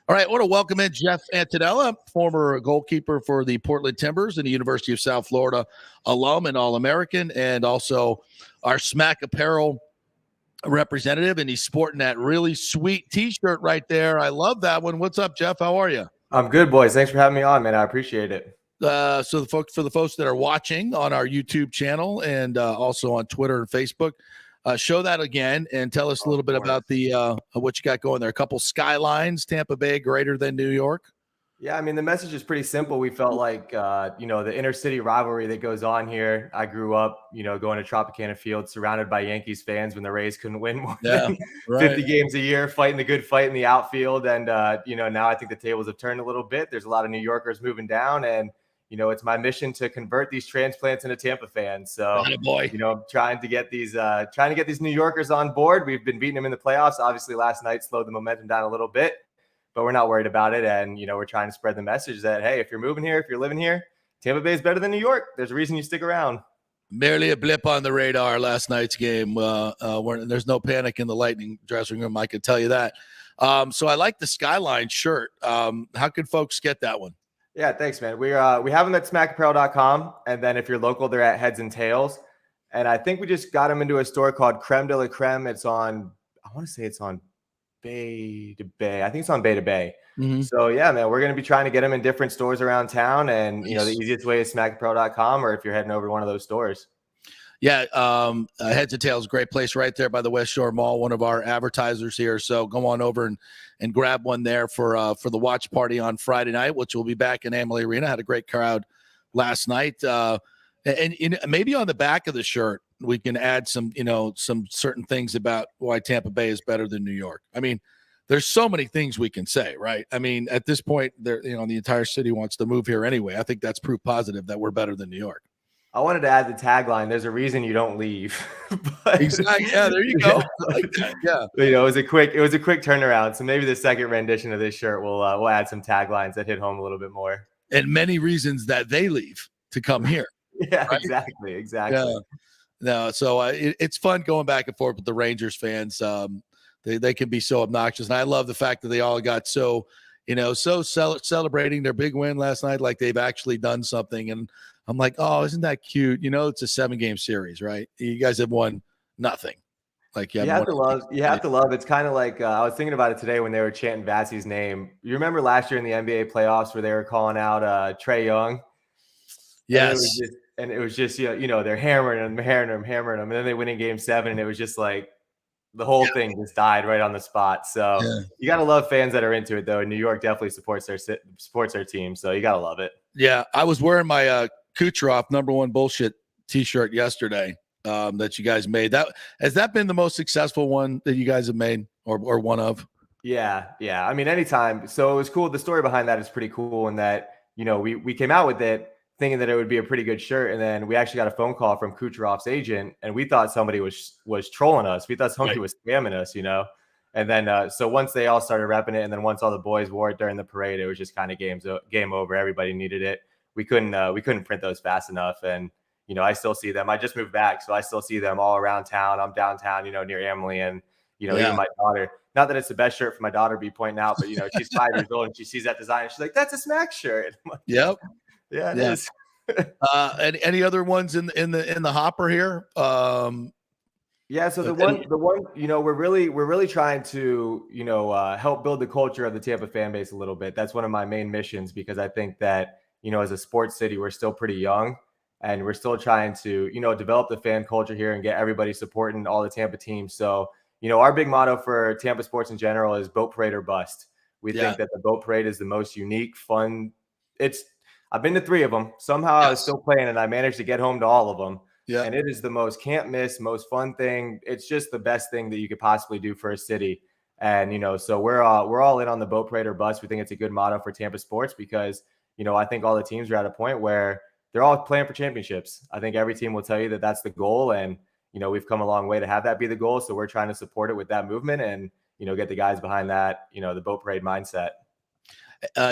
All right, I want to welcome in Jeff Attinella, former goalkeeper for the Portland Timbers and the University of South Florida alum and All-American, and also our Smack Apparel representative, and he's sporting that really sweet T-shirt right there. I love that one. What's up, Jeff? How are you? I'm good, boys. Thanks for having me on, man. I appreciate it. So the folks that are watching on our YouTube channel and also on Twitter and Facebook, show that again and tell us a little bit about the what you got going there. A couple skylines, Tampa Bay greater than New York. Yeah, I mean, the message is pretty simple. We felt like, the inner city rivalry that goes on here. I grew up, going to Tropicana Field surrounded by Yankees fans when the Rays couldn't win more than 50 games a year, fighting the good fight in the outfield. And, now I think the tables have turned a little bit. There's a lot of New Yorkers moving down, and it's my mission to convert these transplants into Tampa fans. So, trying to get these New Yorkers on board. We've been beating them in the playoffs. Obviously, last night slowed the momentum down a little bit, but we're not worried about it. And, we're trying to spread the message that, hey, if you're moving here, if you're living here, Tampa Bay is better than New York. There's a reason you stick around. Merely a blip on the radar last night's game. Where there's no panic in the Lightning dressing room, I can tell you that. So I like the Skyline shirt. How can folks get that one? Yeah, thanks, man. We have them at smackapparel.com. And then if you're local, they're at Heads and Tails. And I think we just got them into a store called Creme de la Creme. It's on, I want to say it's on Bay to Bay. I think it's on Bay to Bay. Mm-hmm. So yeah, man, we're going to be trying to get them in different stores around town. And, you know, the easiest way is smackpro.com, or if you're heading over to one of those stores. Yeah, Heads or Tails, great place right there by the West Shore Mall, one of our advertisers here. So go on over and grab one there for the watch party on Friday night, which will be back in Amalie Arena. Had a great crowd last night. And maybe on the back of the shirt, we can add some certain things about why Tampa Bay is better than New York. I mean, there's so many things we can say, right? I mean, at this point, the entire city wants to move here anyway. I think that's proof positive that we're better than New York. I wanted to add the tagline, "There's a reason you don't leave." But, exactly. Yeah, there you go. Yeah. You know, it was a quick turnaround. So maybe the second rendition of this shirt will add some taglines that hit home a little bit more. And many reasons that they leave to come here. Yeah, right? exactly. Yeah. No, so it's fun going back and forth with the Rangers fans. They can be so obnoxious, and I love the fact that they all got so celebrating their big win last night, like they've actually done something. And I'm like, oh, isn't that cute? You know, it's a 7-game series, right? You guys have won nothing. Like you have to love. It's kind of like I was thinking about it today when they were chanting Vassey's name. You remember last year in the NBA playoffs where they were calling out Trae Young? Yes. And it was just they're hammering him, and then they win in Game 7, and it was just like the whole thing just died right on the spot. So you gotta love fans that are into it, though. And New York definitely supports their team, so you gotta love it. Yeah, I was wearing my Kucherov #1 bullshit T-shirt yesterday that you guys made. Has that been the most successful one that you guys have made, or one of? Yeah. I mean, anytime. So it was cool. The story behind that is pretty cool in that we came out with it thinking that it would be a pretty good shirt, and then we actually got a phone call from Kucherov's agent, and we thought somebody was trolling us. We thought somebody was scamming us, And then so once they all started repping it, and then once all the boys wore it during the parade, it was just kind of game over. Everybody needed it. We couldn't print those fast enough, and I still see them. I just moved back, so I still see them all around town. I'm downtown, near Emily, and even my daughter. Not that it's the best shirt for my daughter to be pointing out, but she's 5 years old and she sees that design and she's like, "That's a Smack shirt." Like, yep. Yeah, it is. Any other ones in the hopper here? Yeah, so the one, we're really trying to, help build the culture of the Tampa fan base a little bit. That's one of my main missions, because I think that, as a sports city, we're still pretty young, and we're still trying to, develop the fan culture here and get everybody supporting all the Tampa teams. So, our big motto for Tampa sports in general is boat parade or bust. We think that the boat parade is the most unique, fun. I've been to 3 of them. Somehow I was still playing, and I managed to get home to all of them. Yeah. And it is the most can't miss, most fun thing. It's just the best thing that you could possibly do for a city. And, so we're all in on the boat parade or bust. We think it's a good motto for Tampa sports because, I think all the teams are at a point where they're all playing for championships. I think every team will tell you that that's the goal. And, we've come a long way to have that be the goal. So we're trying to support it with that movement and, get the guys behind that, the boat parade mindset.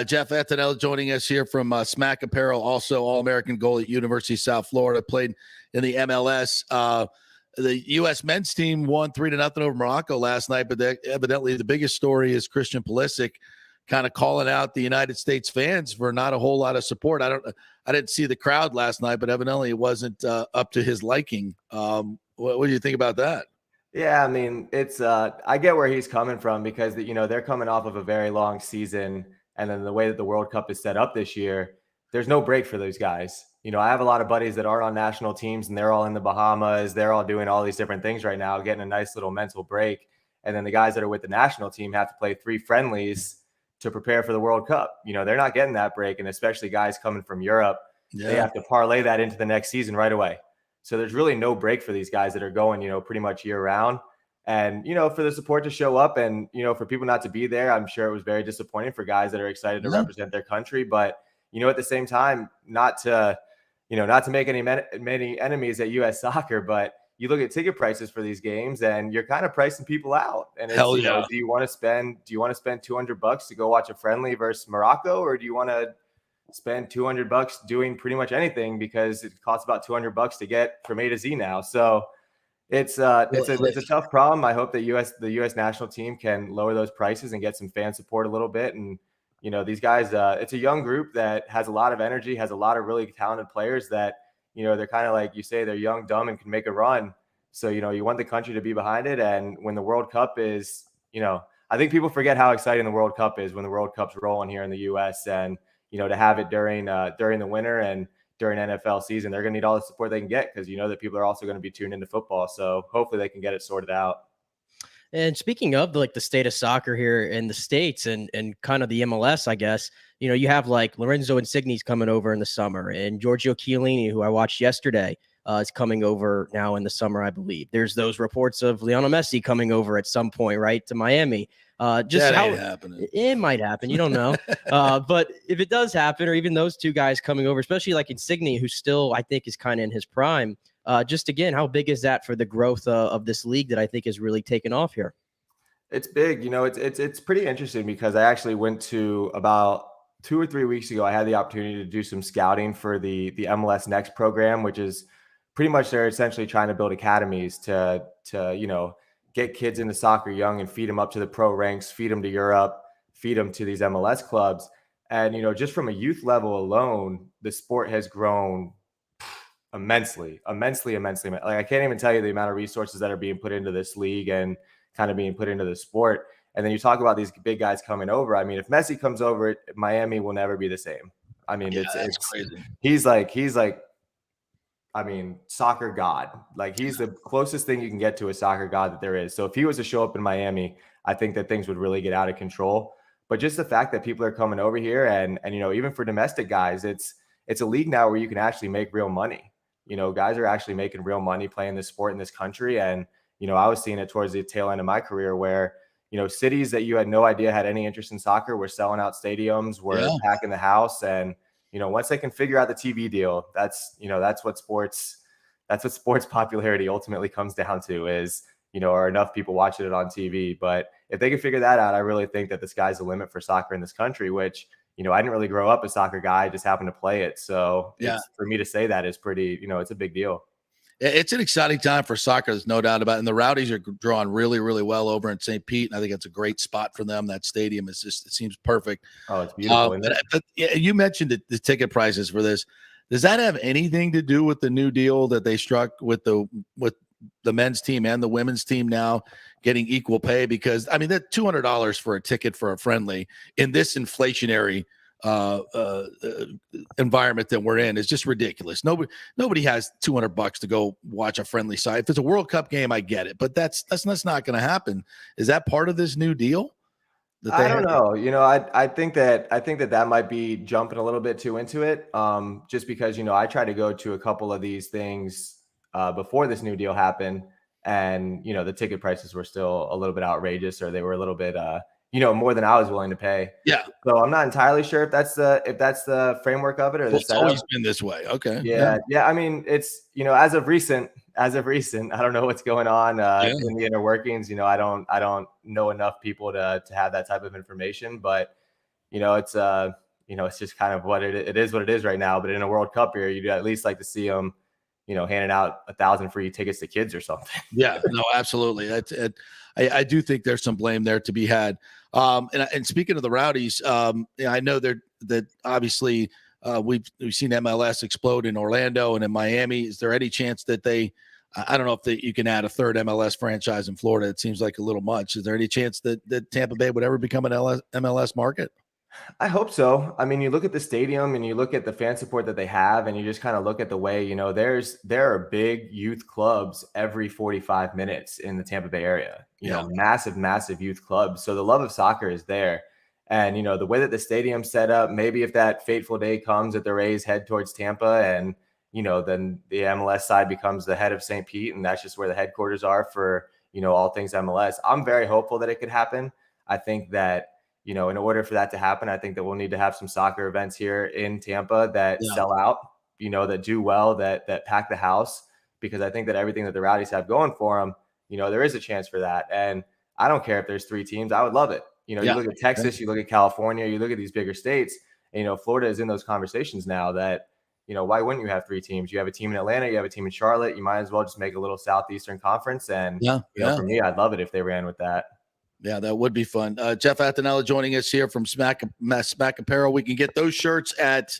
Jeff Attinella joining us here from Smack Apparel, also All-American goal at University of South Florida, played in the MLS. The U.S. men's team won 3-0 over Morocco last night, but evidently the biggest story is Christian Pulisic kind of calling out the United States fans for not a whole lot of support. I didn't see the crowd last night, but evidently it wasn't up to his liking. What do you think about that? Yeah, I mean, it's I get where he's coming from because they're coming off of a very long season. And then the way that the World Cup is set up this year, there's no break for those guys. I have a lot of buddies that aren't on national teams and they're all in the Bahamas. They're all doing all these different things right now, getting a nice little mental break. And then the guys that are with the national team have to play 3 friendlies to prepare for the World Cup. They're not getting that break. And especially guys coming from Europe, they have to parlay that into the next season right away. So there's really no break for these guys that are going, pretty much year round. And, for the support to show up and, for people not to be there, I'm sure it was very disappointing for guys that are excited to represent their country. But, at the same time, not to make many enemies at U.S. Soccer, but you look at ticket prices for these games and you're kind of pricing people out. And it's, do you want to spend $200 to go watch a friendly versus Morocco, or do you want to spend $200 doing pretty much anything because it costs about $200 to get from A to Z now? So it's a tough problem. I hope that the U.S. national team can lower those prices and get some fan support a little bit. And, these guys, it's a young group that has a lot of energy, has a lot of really talented players that, they're kind of like you say, they're young, dumb, and can make a run. So, you want the country to be behind it. And when the World Cup is, I I think people forget how exciting the World Cup is when the World Cup's rolling here in the U.S. and, to have it during the winter and during NFL season, they're going to need all the support they can get because that people are also going to be tuned into football. So hopefully they can get it sorted out. And speaking of the state of soccer here in the States and kind of the MLS, I guess, you have like Lorenzo Insigne's coming over in the summer, and Giorgio Chiellini, who I watched yesterday, is coming over now in the summer, I believe. There's those reports of Lionel Messi coming over at some point, right, to Miami. Just how it might happen. You don't know. But if it does happen, or even those two guys coming over, especially like Insigne, who still, I think, is kind of in his prime. Just again, how big is that for the growth of this league that I think is really taken off here? It's big. It's pretty interesting because I actually went to about 2 or 3 weeks ago. I had the opportunity to do some scouting for the MLS Next program, which is pretty much they're essentially trying to build academies to get kids into soccer young and feed them up to the pro ranks, feed them to Europe, feed them to these MLS clubs. And, just from a youth level alone, the sport has grown immensely. Like, I can't even tell you the amount of resources that are being put into this league and kind of being put into the sport. And then you talk about these big guys coming over. I mean, if Messi comes over, Miami will never be the same. I mean, it's crazy. He's like, I mean, soccer god. Like, he's the closest thing you can get to a soccer god that there is. So if he was to show up in Miami, I think that things would really get out of control. But just the fact that people are coming over here and even for domestic guys, it's a league now where you can actually make real money. Guys are actually making real money playing this sport in this country. And, I was seeing it towards the tail end of my career where, cities that you had no idea had any interest in soccer were selling out stadiums, were packing the house. And, once they can figure out the TV deal, that's what sports popularity ultimately comes down to is, are enough people watching it on TV. But if they can figure that out, I really think that the sky's the limit for soccer in this country, which, I didn't really grow up a soccer guy. I just happened to play it. So for me to say that is pretty, it's a big deal. It's an exciting time for soccer. There's no doubt about it. And the Rowdies are drawing really, really well over in St. Pete. And I think it's a great spot for them. That stadium is just, it seems perfect. Oh, it's beautiful. But you mentioned the ticket prices for this. Does that have anything to do with the new deal that they struck with the men's team and the women's team now getting equal pay? Because, I mean, that $200 for a ticket for a friendly in this inflationary environment that we're in is just ridiculous. Nobody has $200 to go watch a friendly side. If it's a World Cup game, I get it, but that's not going to happen. Is that part of this new deal? I don't know. I think that might be jumping a little bit too into it. Just because, I tried to go to a couple of these things before this new deal happened, and the ticket prices were still a little bit outrageous, or they were a little bit more than I was willing to pay. Yeah. So I'm not entirely sure if that's the framework of it, or it's always been this way. Okay. Yeah. I mean, it's as of recent, I don't know what's going on in the inner workings. I don't know enough people to have that type of information, but it's it's just kind of what it is what it is right now. But in a World Cup year, you'd at least like to see them handing out 1,000 free tickets to kids or something. Yeah, no, absolutely. I do think there's some blame there to be had. And speaking of the Rowdies, I know that obviously we've seen MLS explode in Orlando and in Miami. Is there any chance that I don't know if you can add a third MLS franchise in Florida? It seems like a little much. Is there any chance that Tampa Bay would ever become an MLS market? I hope so. I mean, you look at the stadium and you look at the fan support that they have, and you just kind of look at the way, there are big youth clubs every 45 minutes in the Tampa Bay area, massive youth clubs. So the love of soccer is there. And, the way that the stadium's set up, maybe if that fateful day comes that the Rays head towards Tampa and, then the MLS side becomes the head of St. Pete, and that's just where the headquarters are for, all things MLS. I'm very hopeful that it could happen. I think that, in order for that to happen, I think that we'll need to have some soccer events here in Tampa that sell out, that do well, that pack the house, because I think that everything that the Rowdies have going for them, there is a chance for that. And I don't care if there's 3 teams. I would love it. You look at Texas, you look at California, you look at these bigger states, and, Florida is in those conversations now that, why wouldn't you have 3 teams? You have a team in Atlanta, you have a team in Charlotte. You might as well just make a little Southeastern conference. And, for me, I'd love it if they ran with that. Yeah, that would be fun. Jeff Attinella joining us here from Smack Apparel. We can get those shirts at,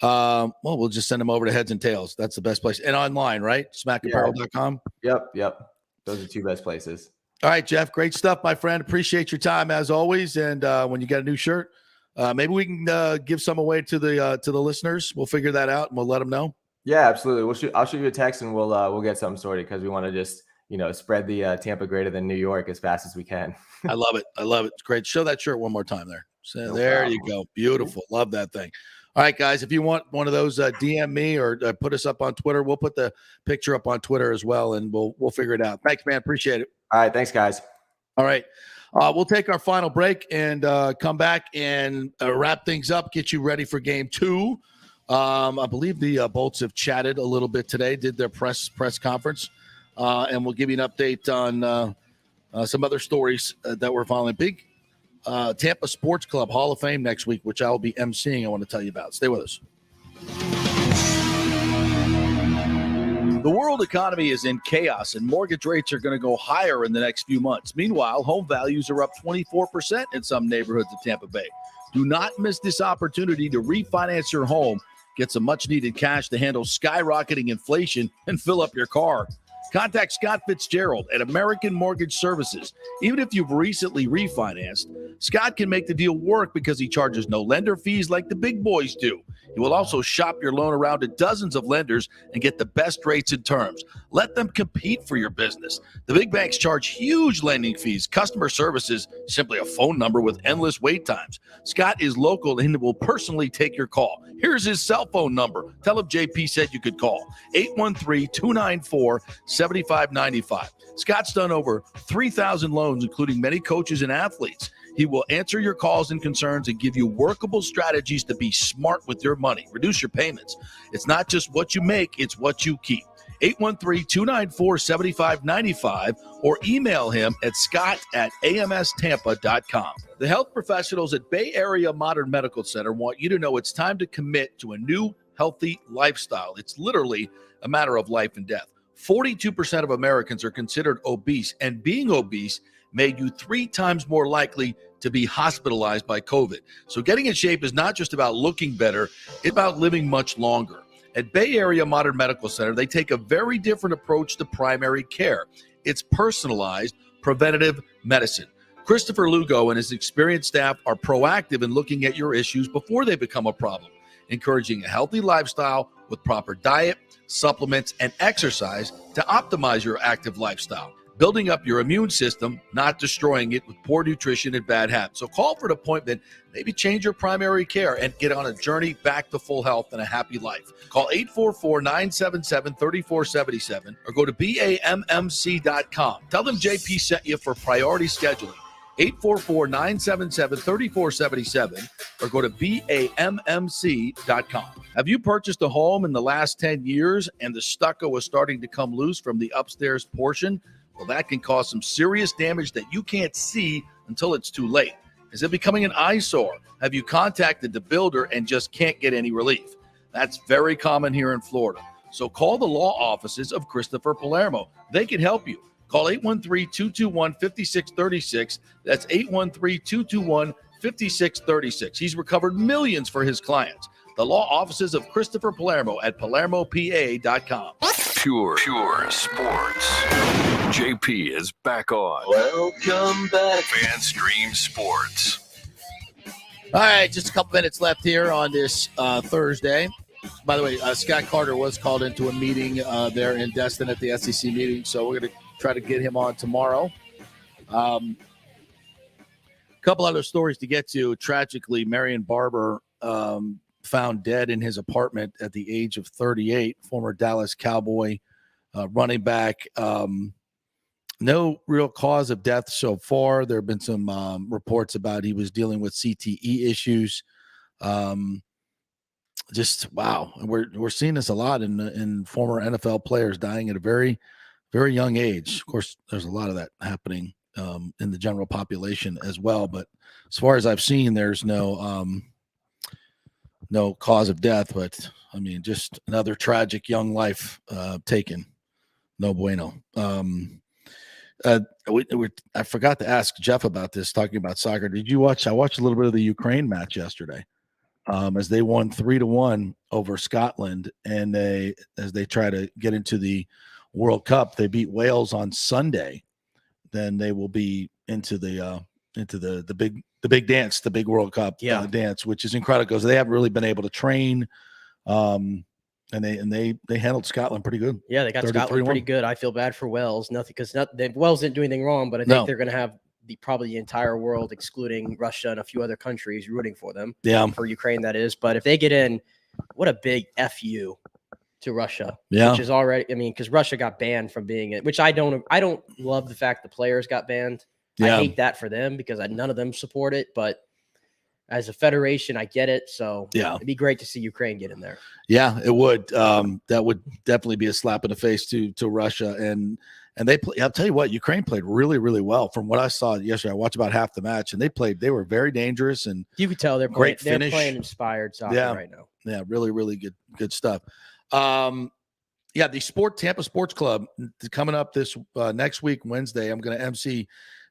we'll just send them over to Heads and Tails. That's the best place. And online, right? SmackApparel.com. Yep. Those are 2 best places. All right, Jeff. Great stuff, my friend. Appreciate your time as always. And when you get a new shirt, maybe we can give some away to the listeners. We'll figure that out and we'll let them know. Yeah, absolutely. I'll shoot you a text and we'll get something sorted because we want to just spread the Tampa greater than New York as fast as we can. I love it. It's great. Show that shirt one more time there. So No there problem. you go. Beautiful. Love that thing. All right, guys. If you want one of those, DM me or put us up on Twitter. We'll put the picture up on Twitter as well, and we'll figure it out. Thanks, man. Appreciate it. All right. Thanks, guys. All right. We'll take our final break and come back and wrap things up, get you ready for game 2. I believe the Bolts have chatted a little bit today, did their press conference, and we'll give you an update on some other stories that we're following. Big Tampa Sports Club Hall of Fame next week, which I'll be emceeing. I want to tell you about. Stay with us. The world economy is in chaos, and mortgage rates are going to go higher in the next few months. Meanwhile, home values are up 24% in some neighborhoods of Tampa Bay. Do not miss this opportunity to refinance your home, get some much-needed cash to handle skyrocketing inflation, and fill up your car. Contact Scott Fitzgerald at American Mortgage Services. Even if you've recently refinanced, Scott can make the deal work because he charges no lender fees like the big boys do. He will also shop your loan around to dozens of lenders and get the best rates and terms. Let them compete for your business. The big banks charge huge lending fees. Customer service is simply a phone number with endless wait times. Scott is local and will personally take your call. Here's his cell phone number. Tell him JP said you could call. 813-294-7595. Scott's done over 3,000 loans, including many coaches and athletes. He will answer your calls and concerns and give you workable strategies to be smart with your money. Reduce your payments. It's not just what you make, it's what you keep. 813-294-7595 or email him at scott@amstampa.com. The health professionals at Bay Area Modern Medical Center want you to know it's time to commit to a new healthy lifestyle. It's literally a matter of life and death. 42% of Americans are considered obese, and being obese made you 3 times more likely to be hospitalized by COVID. So getting in shape is not just about looking better, it's about living much longer. At Bay Area Modern Medical Center, they take a very different approach to primary care. It's personalized, preventative medicine. Christopher Lugo and his experienced staff are proactive in looking at your issues before they become a problem, encouraging a healthy lifestyle with proper diet, supplements, and exercise to optimize your active lifestyle. Building up your immune system, not destroying it with poor nutrition and bad habits. So call for an appointment, maybe change your primary care and get on a journey back to full health and a happy life. Call 844-977-3477 or go to BAMMC.com. Tell them JP sent you for priority scheduling. 844-977-3477 or go to BAMMC.com. Have you purchased a home in the last 10 years and the stucco is starting to come loose from the upstairs portion? Well, that can cause some serious damage that you can't see until it's too late. Is it becoming an eyesore? Have you contacted the builder and just can't get any relief? That's very common here in Florida. So call the law offices of Christopher Palermo. They can help you. Call 813-221-5636. That's 813-221-5636. He's recovered millions for his clients. The law offices of Christopher Palermo at PalermoPA.com. Pure sports. JP is back on. Welcome back. FanStream Sports. All right, just a couple minutes left here on this Thursday. By the way, Scott Carter was called into a meeting there in Destin at the SEC meeting, so we're going to try to get him on tomorrow. A couple other stories to get to. Tragically, Marion Barber found dead in his apartment at the age of 38, former Dallas Cowboy running back. No real cause of death so far. There have been some reports about he was dealing with CTE issues. Just wow, we're seeing this a lot in former NFL players dying at a very, very young age. Of course, there's a lot of that happening in the general population as well. But as far as I've seen, there's no cause of death. But I mean, just another tragic young life taken. No bueno. I forgot to ask Jeff about this, talking about soccer. Did you watch? I watched a little bit of the Ukraine match yesterday as they won 3-1 over Scotland. And as they try to get into the World Cup, they beat Wales on Sunday. then they will be into the big dance, the big World Cup dance, which is incredible because they haven't really been able to train. And they handled Scotland pretty good. Yeah, they got Scotland pretty good. I feel bad for Wales. Nothing because Wales didn't do anything wrong, but I think they're going to have probably the entire world, excluding Russia and a few other countries, rooting for them. Yeah, for Ukraine that is. But if they get in, what a big FU to Russia. Yeah, which is already. I mean, because Russia got banned from being it, which I don't love the fact the players got banned. Yeah. I hate that for them because none of them support it, but. As a federation, I get it. So it'd be great to see Ukraine get in there. Yeah, it would. That would definitely be a slap in the face to Russia. And they play, I'll tell you what, Ukraine played really, really well. From what I saw yesterday, I watched about half the match, and they were very dangerous, and you could tell they're playing inspired soccer right now. Yeah, really, really good stuff. The Tampa Sports Club coming up this next week, Wednesday. I'm going to MC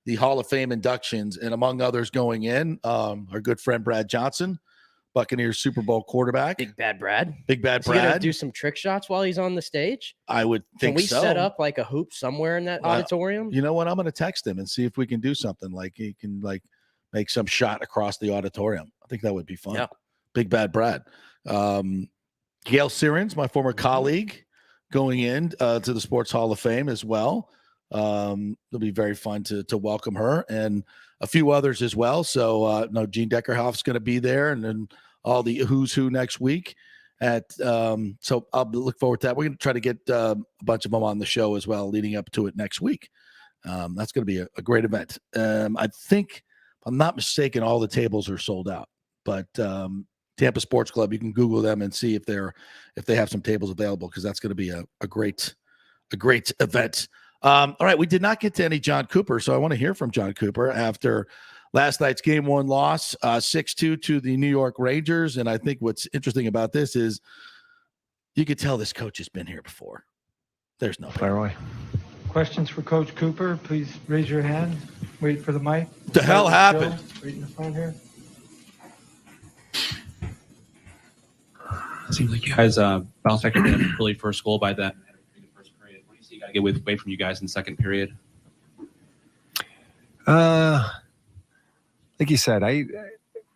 the Hall of Fame inductions, and among others going in, our good friend Brad Johnson, Buccaneers Super Bowl quarterback. Big Bad Brad. Is he gonna do some trick shots while he's on the stage? I would think so. Can we set up like a hoop somewhere in that auditorium? You know what? I'm going to text him and see if we can do something like he can make some shot across the auditorium. I think that would be fun. Yeah. Big Bad Brad. Gail Sirens, my former colleague, going in to the Sports Hall of Fame as well. It'll be very fun to welcome her and a few others as well. So Gene Deckerhoff's going to be there, and then all the who's who next week. So I'll look forward to that. We're going to try to get a bunch of them on the show as well, leading up to it next week. That's going to be a great event. I think, if I'm not mistaken, all the tables are sold out. But Tampa Sports Club, you can Google them and see if they have some tables available, because that's going to be a great event. All right, we did not get to any John Cooper, so I want to hear from John Cooper after last night's Game 1 loss, 6-2 to the New York Rangers. And I think what's interesting about this is you could tell this coach has been here before. There's no fire away. Questions for Coach Cooper? Please raise your hand. Wait for the mic. What the hell happened? Right in the front here. Seems like you guys bounced back from an early first goal by that. You got to get away from you guys in the second period. Like you said,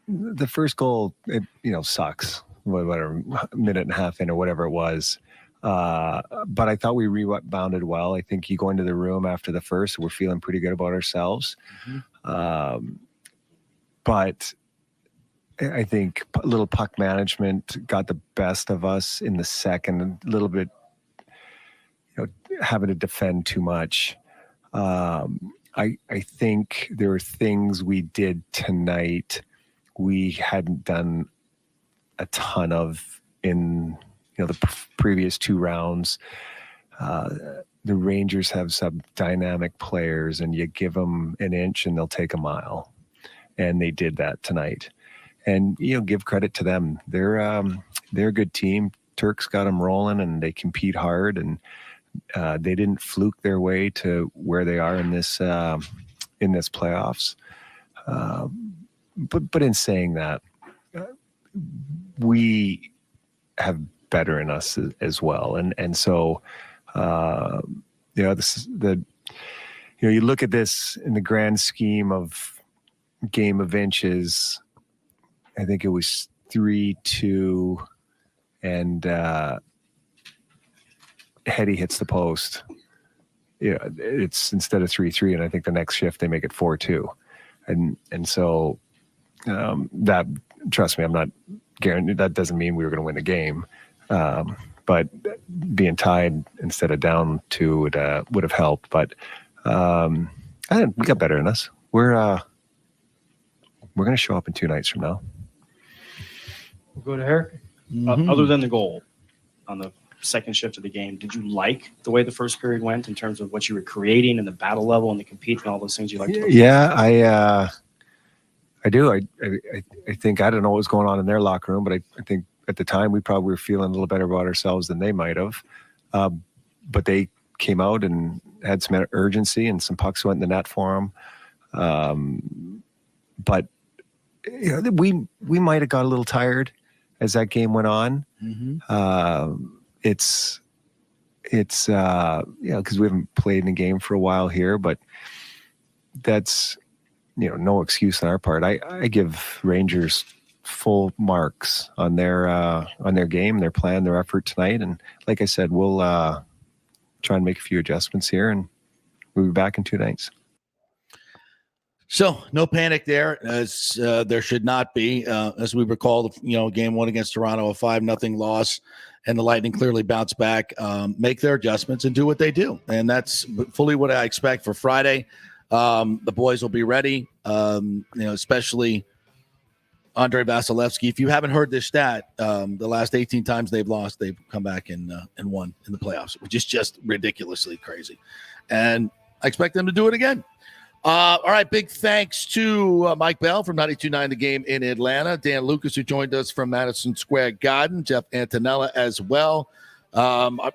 the first goal, it sucks. Whatever, minute and a half in or whatever it was. But I thought we rebounded well. I think you go into the room after the first, we're feeling pretty good about ourselves. Mm-hmm. But I think a little puck management got the best of us in the second, a little bit. Having to defend too much. I think there were things we did tonight we hadn't done a ton of in the previous two rounds. The Rangers have some dynamic players, and you give them an inch and they'll take a mile, and they did that tonight. And give credit to them. They're a good team. Turks got them rolling, and they compete hard, and they didn't fluke their way to where they are in this playoffs. But in saying that, we have better in us as well, and so this is you look at this in the grand scheme of game of inches. I think it was 3-2, and Hetty hits the post. It's instead of 3-3, and I think the next shift they make it 4-2, and so that, trust me, I'm not guaranteed. That doesn't mean we were going to win the game, but being tied instead of down 2 would have helped. But I think we got better in us. We're going to show up in 2 nights from now. We'll go to Eric. Mm-hmm. Other than the goal on the second shift of the game, did you like the way the first period went in terms of what you were creating and the battle level and the compete and all those things you liked? Yeah, I do. I think, I don't know what was going on in their locker room, but I think at the time we probably were feeling a little better about ourselves than they might have. But they came out and had some urgency, and some pucks went in the net for them. But we might have got a little tired as that game went on. Mm-hmm. It's because we haven't played in a game for a while here, but that's, no excuse on our part. I give Rangers full marks on their game, their plan, their effort tonight. And like I said, we'll try and make a few adjustments here, and we'll be back in 2 nights. So no panic there, as there should not be. As we recall, game 1 against Toronto, a 5-0 loss, and the Lightning clearly bounced back, make their adjustments, and do what they do. And that's fully what I expect for Friday. The boys will be ready, especially Andre Vasilevsky. If you haven't heard this stat, the last 18 times they've lost, they've come back and won in the playoffs, which is just ridiculously crazy. And I expect them to do it again. All right, big thanks to Mike Bell from 92.9 The Game in Atlanta, Dan Lucas, who joined us from Madison Square Garden, Jeff Attinella as well.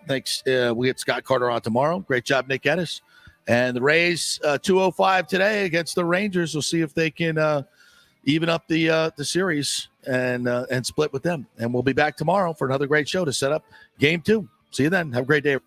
Thanks. We get Scott Carter on tomorrow. Great job, Nick Edis. And the Rays 205 today against the Rangers. We'll see if they can even up the series and split with them. And we'll be back tomorrow for another great show to set up Game 2. See you then. Have a great day.